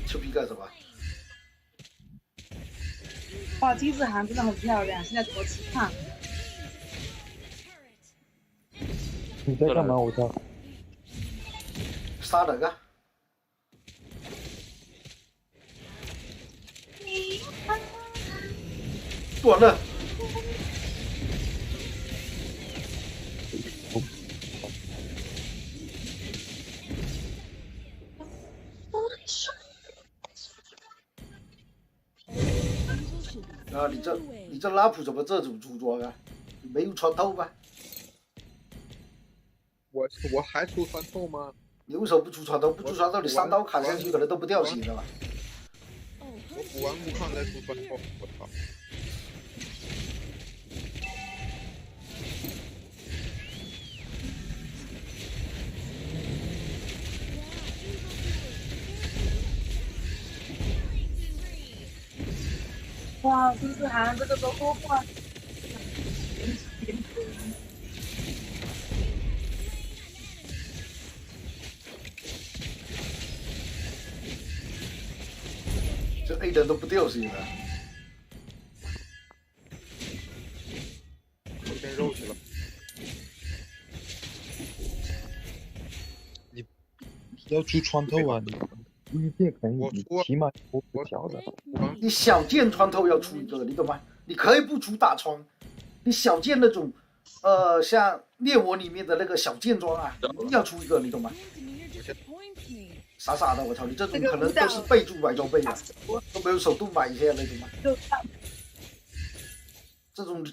臭屁干什么？哇，金子涵真的很漂亮，现在多期盼。你在干嘛？我操！杀哪个？完了！啊，你这拉普怎么这种出装啊？你没有穿透吗？我还出穿透吗？你为什么不出穿透？不出穿透，你3刀砍下去可能都不掉血的吧？我补完无抗再出穿透，我操！哇，金子涵这个都多快！这 A 人都不掉血了。有点肉去了。你要出穿透啊！你这可以，你起码出条的。你小剑穿透要出一个，你懂吗？你可以不出大穿，你小剑那种，像猎魔里面的那个小剑装啊，要出一个，你懂吗？傻傻的，我操！你这种可能都是备注买装备啊，都没有手动买一下那种吗？这种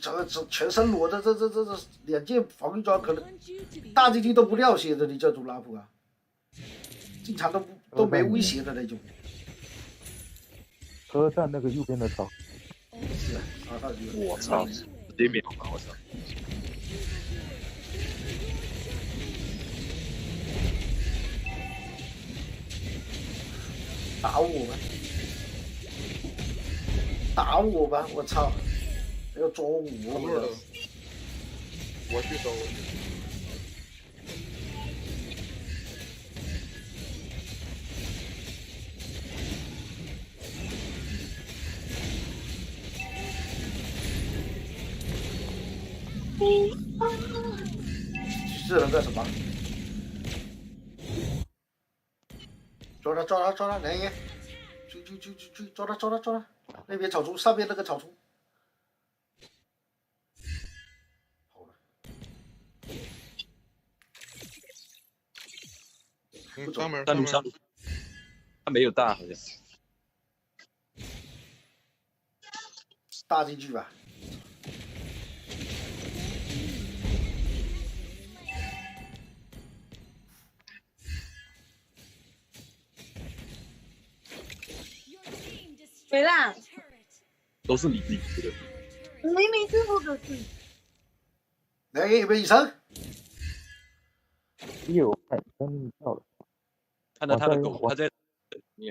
全身裸的，这2件防御装可能大 GT 都不掉血的，你这种拉普啊，经常都没威胁的那种。车站那个右边的草。是，我操！直接秒了，我操！打我吧！打我吧！我操！要抓我！我去走。这人干什么？抓他！来人！追！抓他！那边草丛，上面那个草丛。好了。不走。上路，他没有大好像。大进去吧。没啦，都是你自己的。明明最后的是。来，预备1升。有看真漂亮。看到他的狗，他在你。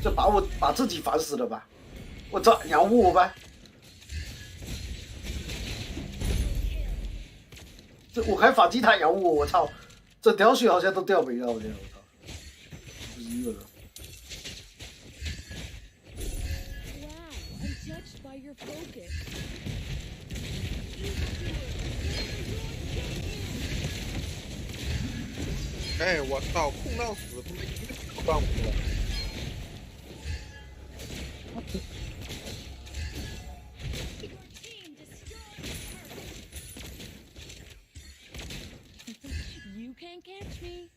这把自己烦死了吧！我操，咬我吧！这我还反击他咬我，我操！整条血好像都掉没了，我操！不是一个人。哎，我操，控到死，他妈一个都放不出来。You can't catch me.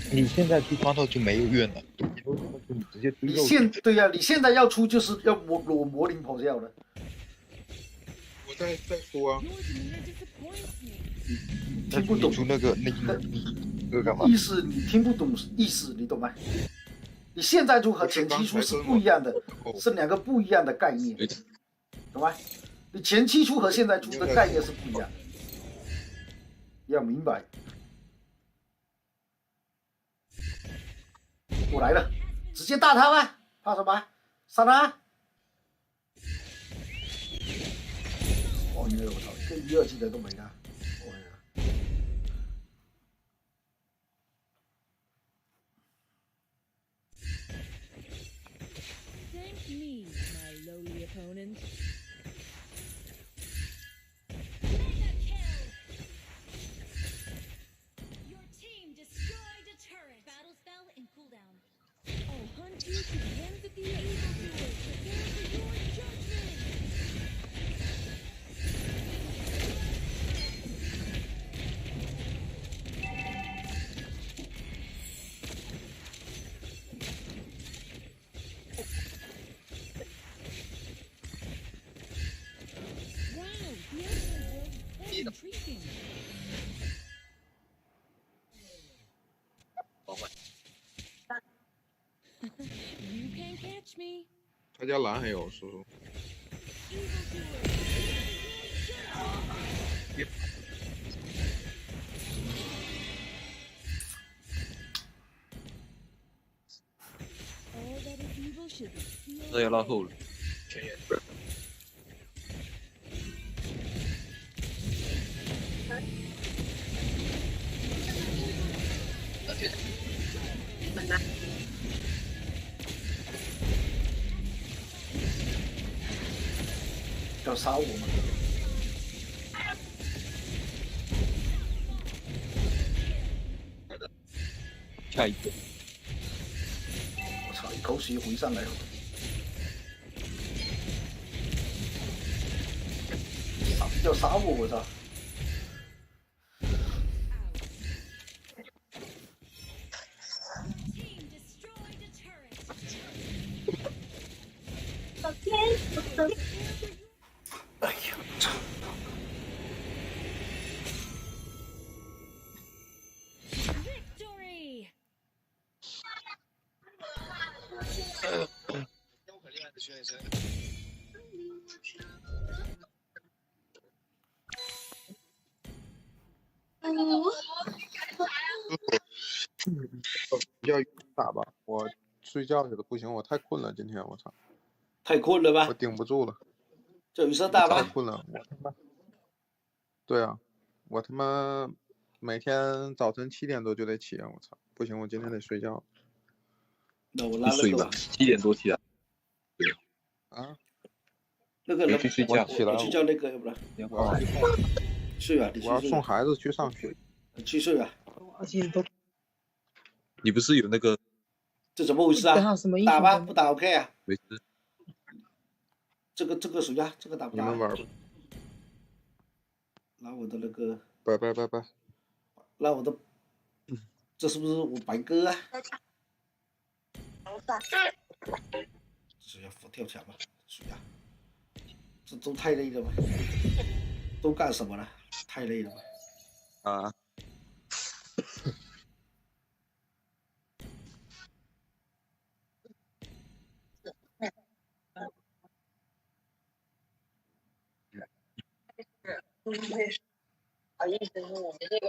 你现在出光头就没有怨了，你直接追肉。对呀，你现在要出就是要裸魔灵咆哮的。我再出啊！听不懂那个干嘛？意思你听不懂意思，你懂吗？你现在出和前期出是不一样的，是两个不一样的概念，懂吗？你前期出和现在出的概念是不一样的，要明白。我来了，直接大他吧，怕什么？杀他！哦，你我操，这1、2技能都没了。Thank me, my lowly opponent. Your team destroyed a turret. Battle spell in cooldown. I'll hunt you to the ends of the evildoers. Prepare for your judgment. Intriguing. You can't catch me. 他家蓝还有叔叔。All that is evil should be sealed. 这要拉后了。要杀我吗？下一个。我操！一口血回上来了。傻逼要杀我！我操！哎呀，操！ Victory! 很厉害的学生。要打吧，我睡觉去了，不行，我太困了，今天我操，太困了吧？我顶不住了。这雨声大吧？太困了，我他妈。对啊，我他妈每天早晨7点多就得起啊，我操，不行，我今天得睡觉。那我拉睡吧，7点多起来。对。啊？那个你去睡觉，起来。我去叫那个，要不然。睡吧，你去睡。我要送孩子去上学。你去睡吧。你不是有那个？这怎么回事啊？打吧，不打 OK 啊？没事。这个谁呀？这个打不打？你们玩吧。拿我的那个。拜。拿我的，这是不是我白鸽啊？这是要佛跳墙吗？谁呀？这都太累了吧？都干什么了？太累了吧？啊。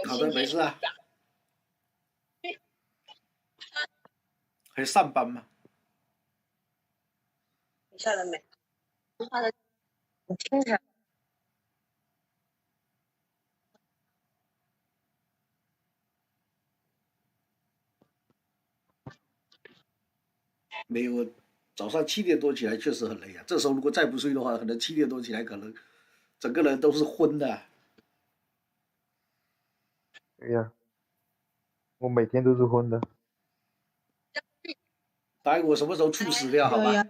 好的，没事啊。还上班吗？你下了没？下了，我听着。没有，早上7点多起来确实很累啊。这时候如果再不睡的话，可能7点多起来，可能整个人都是昏的。对呀，我每天都是昏的。答应我什么时候猝死掉好吧？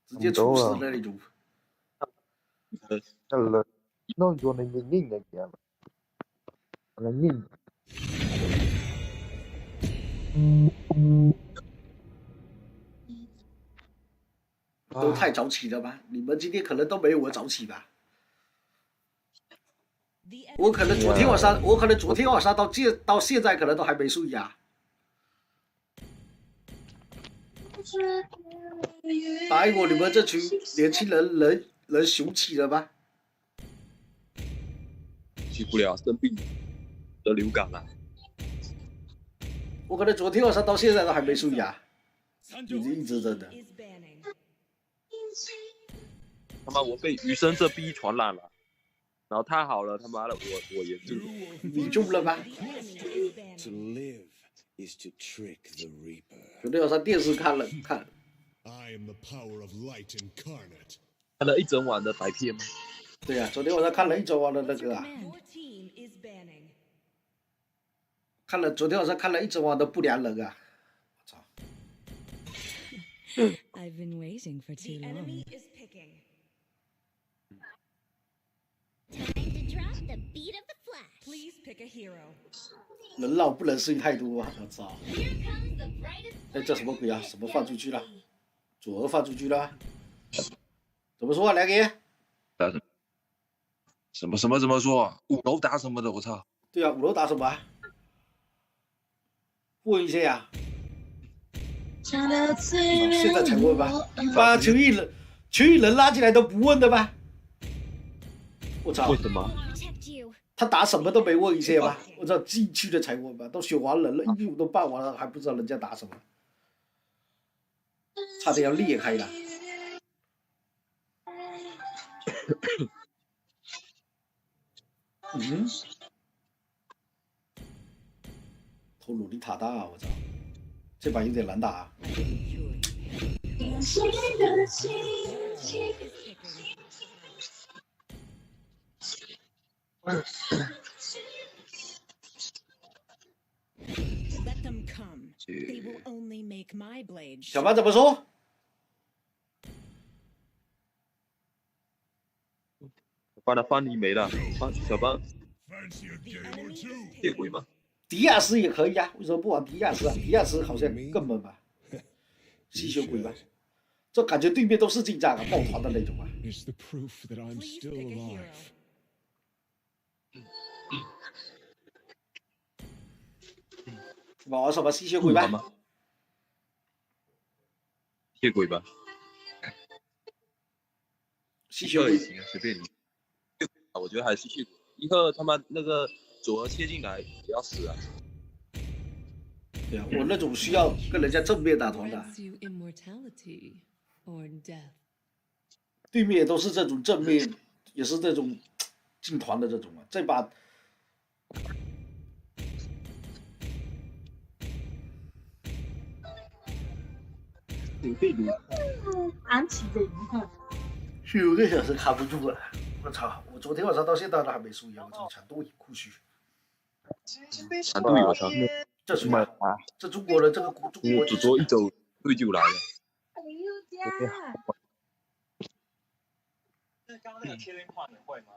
直接猝死的那种。那就能硬的点了，能硬。都太早起了吧？你们今天可能都没有我早起吧？我可能昨天晚上到现在可能都还没睡呀。答应我，你们这群年轻人能雄起了吗？起不了，生病得流感了。我可能昨天晚上到现在都还没睡呀，已经一直真的。他妈，我被余生这逼传染了，然后太好了，他妈的，我也中了。你中了吗？昨天晚上电视看。看了一整晚的白片吗？对呀，昨天晚上看了一整晚的那个啊。昨天晚上看了一整晚的不良人啊！我操！ I've been waiting for too long. Time to drop the beat of the flash. Please pick a hero. 人老不能睡太多啊！我操！哎，这什么鬼啊？什么放出去了？左额放出去了？怎么说啊，梁爷？什么怎么说？5楼打什么的？我操！对啊，5楼打什么啊？问一下呀。现在才问吧？把球衣人拉进来都不问的吧？我操！为什么？他打什么都没问一下吧？我操，进去了才问吧？都选完人了，115都办完了，还不知道人家打什么，差点要裂开了。投鲁尼塔大啊！我操，这把有点难打啊。Let them come. They will only make my blade. 小班怎么说？把他翻你没了，小班。猎鬼吗？迪亚斯也可以啊，为什么不玩迪亚斯啊？迪亚斯好像更猛吧？吸血鬼吧？这感觉对面都是近战啊，抱团的那种啊。玩什么吸血鬼吧？吸血鬼吧。吸血鬼也行啊，随便你。我觉得还是吸血鬼。一个他妈那个左额切进来也要死啊！对啊，我那种需要跟人家正面打团的。对面也都是这种正面，也是这种进团的这种啊。这把。安琪的一个9个小时扛不住了，我操！我昨天晚上到现在都还没输赢，我操！强度酷虚，强度有伤。这什么？这中国人这个中国只做1周队就来了。那刚刚那个 killing point 你会吗？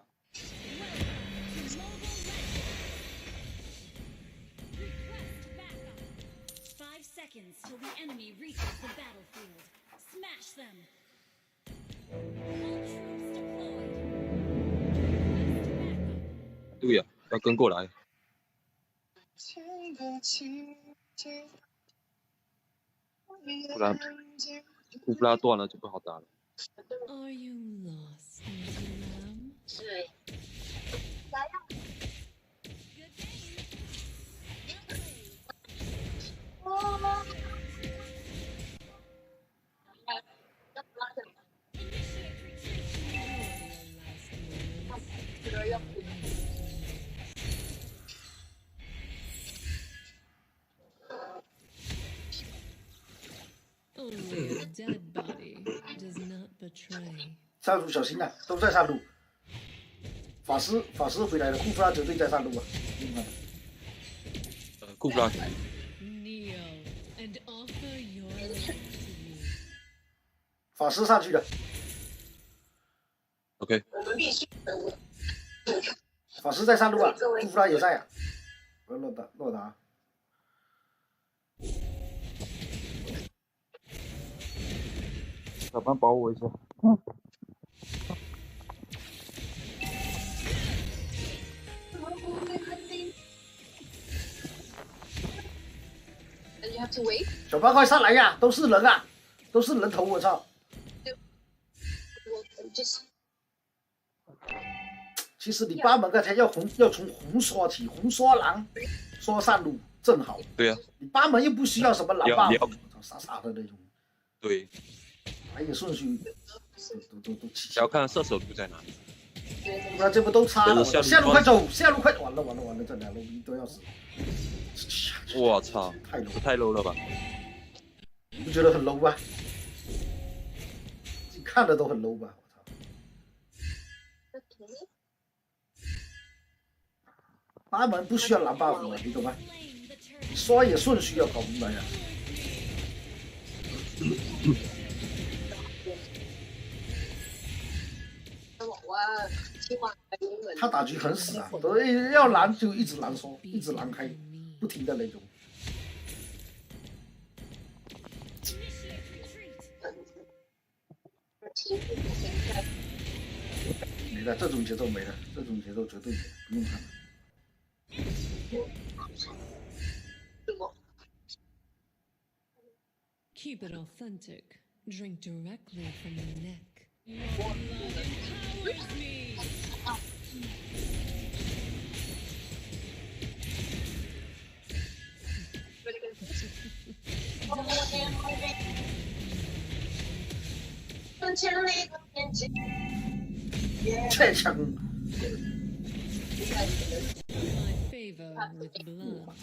5 seconds till the enemy reaches the battlefield. Smash them. All troops deployed. 对呀，要跟过来。不然库布拉断了就不好打了。 Are you lost, little lamb? 是。来呀！ Only a dead body does not betray. 上路小心啊，都在上路。法师回来了，库弗拉绝对在上路啊！库布拉。 Kneel and offer your life to me. 法师上去了。OK。法师在上路啊，库弗拉也在啊。我要洛达。 小班保我一下。小班快上来呀！都是人啊，都是人头，我操！其实你八门刚才要从红刷起，红刷狼刷上路正好。对呀、啊。你八门又不需要什么狼霸，傻傻的那种。对。 还有顺序都要看射手图在哪里。那这不都差了？下路快走，下路快！完了，这两路兵都要死。我操！太 low 了吧？你不觉得很 low 吗？你看着都很 low 吧？我操！八门不需要蓝 buff 了，你懂吗？刷野顺序要搞明白呀。他打局很死啊，都要拦就一直拦刷，一直拦开，不停的那种。没了，这种节奏没了，这种节奏绝对没了，不用看了。 Keep it authentic. Drink directly from the neck. Your blood empowers me. 太强。 My favor with blood.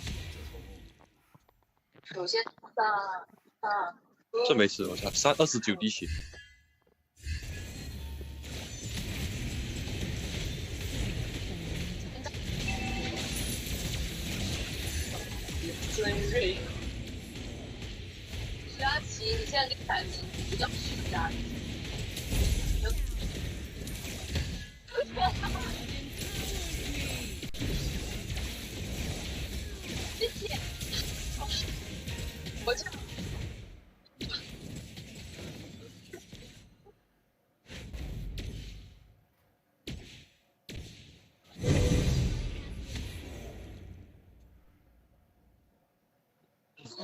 首先这没事，我操，29滴血。徐佳琪，你现在给改名不叫徐佳琪。谢谢。我这。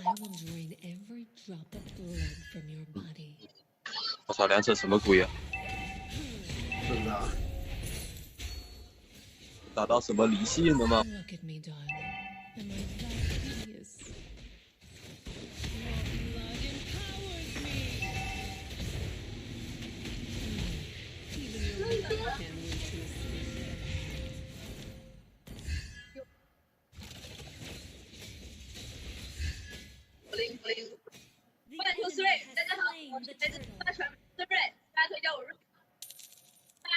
I will drain every drop of blood from your body. 我操，梁辰什么鬼啊？真的。打到什么离线了吗？ Look at me, darling. Am I that hideous? Your blood empowers me. Even your blood can lead to a sleep. 半球 three， 大家好，我是来自大传 three， 大家可以叫我瑞。大家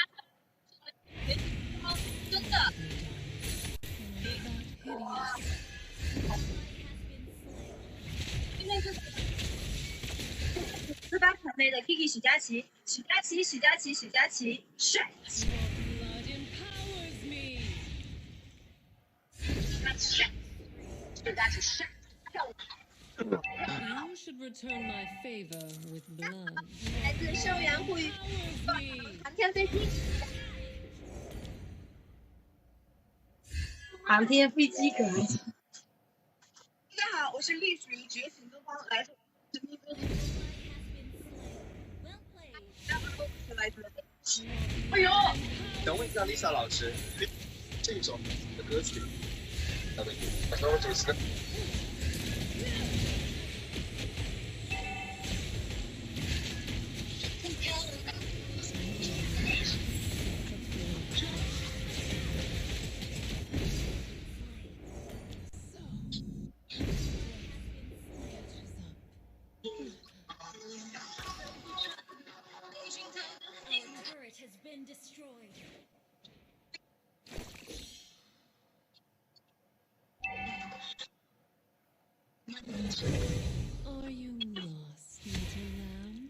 好，真的。今天是大传内的 Kiki 许佳琪，许佳琪，许佳琪，许佳琪，帅！ Blood empowers me. 许佳琪帅，许佳琪帅，漂亮！ You should return my favor with blood. 来自寿阳护宇航天飞机，航天飞机可能。大家好，我是绿水觉醒东方来自神秘歌曲。来自。哎呦！想问一下 Lisa 老师，这种的歌曲，然后就是。 Turret has been destroyed. Are you lost, little lamb?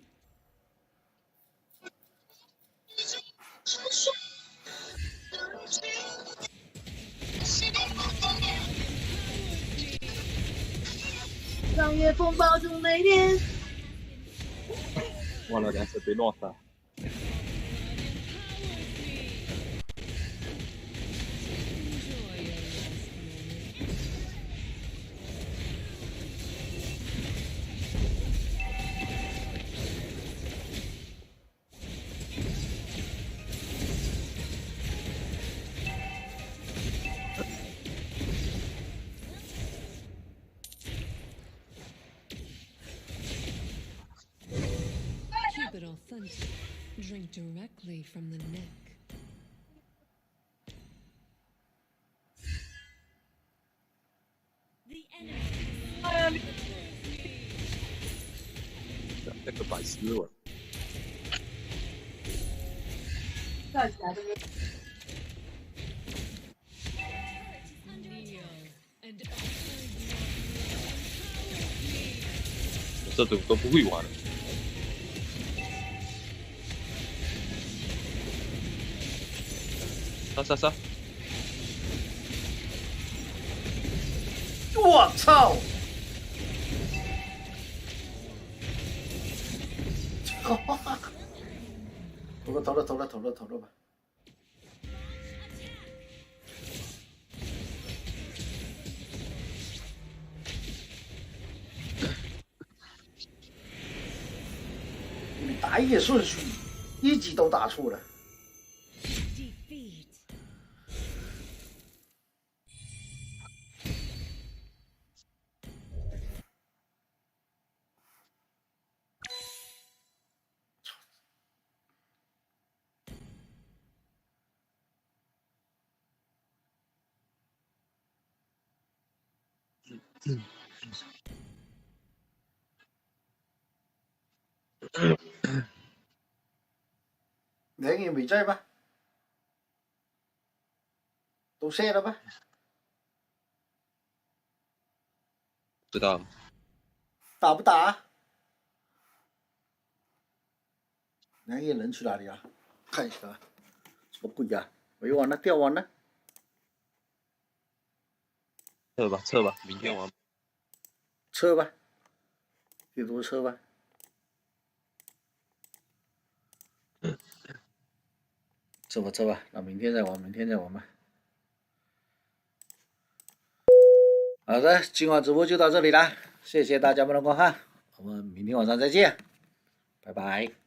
让月风暴中每天。完了，两次被弄死。 Keep it authentic. Drink directly from the neck. 那个白痴我。这都不会玩了。 杀！我操！投了吧。你打野顺序一级都打错了。 两人没在吧？都卸了吧？知道。打不打？两人人去哪里了？看一下，什么鬼啊？没完了，掉完了。撤吧，明天玩。撤吧，地图撤吧。撤吧，那明天再玩吧。好的，今晚直播就到这里啦，谢谢大家们的观看，我们明天晚上再见，拜拜。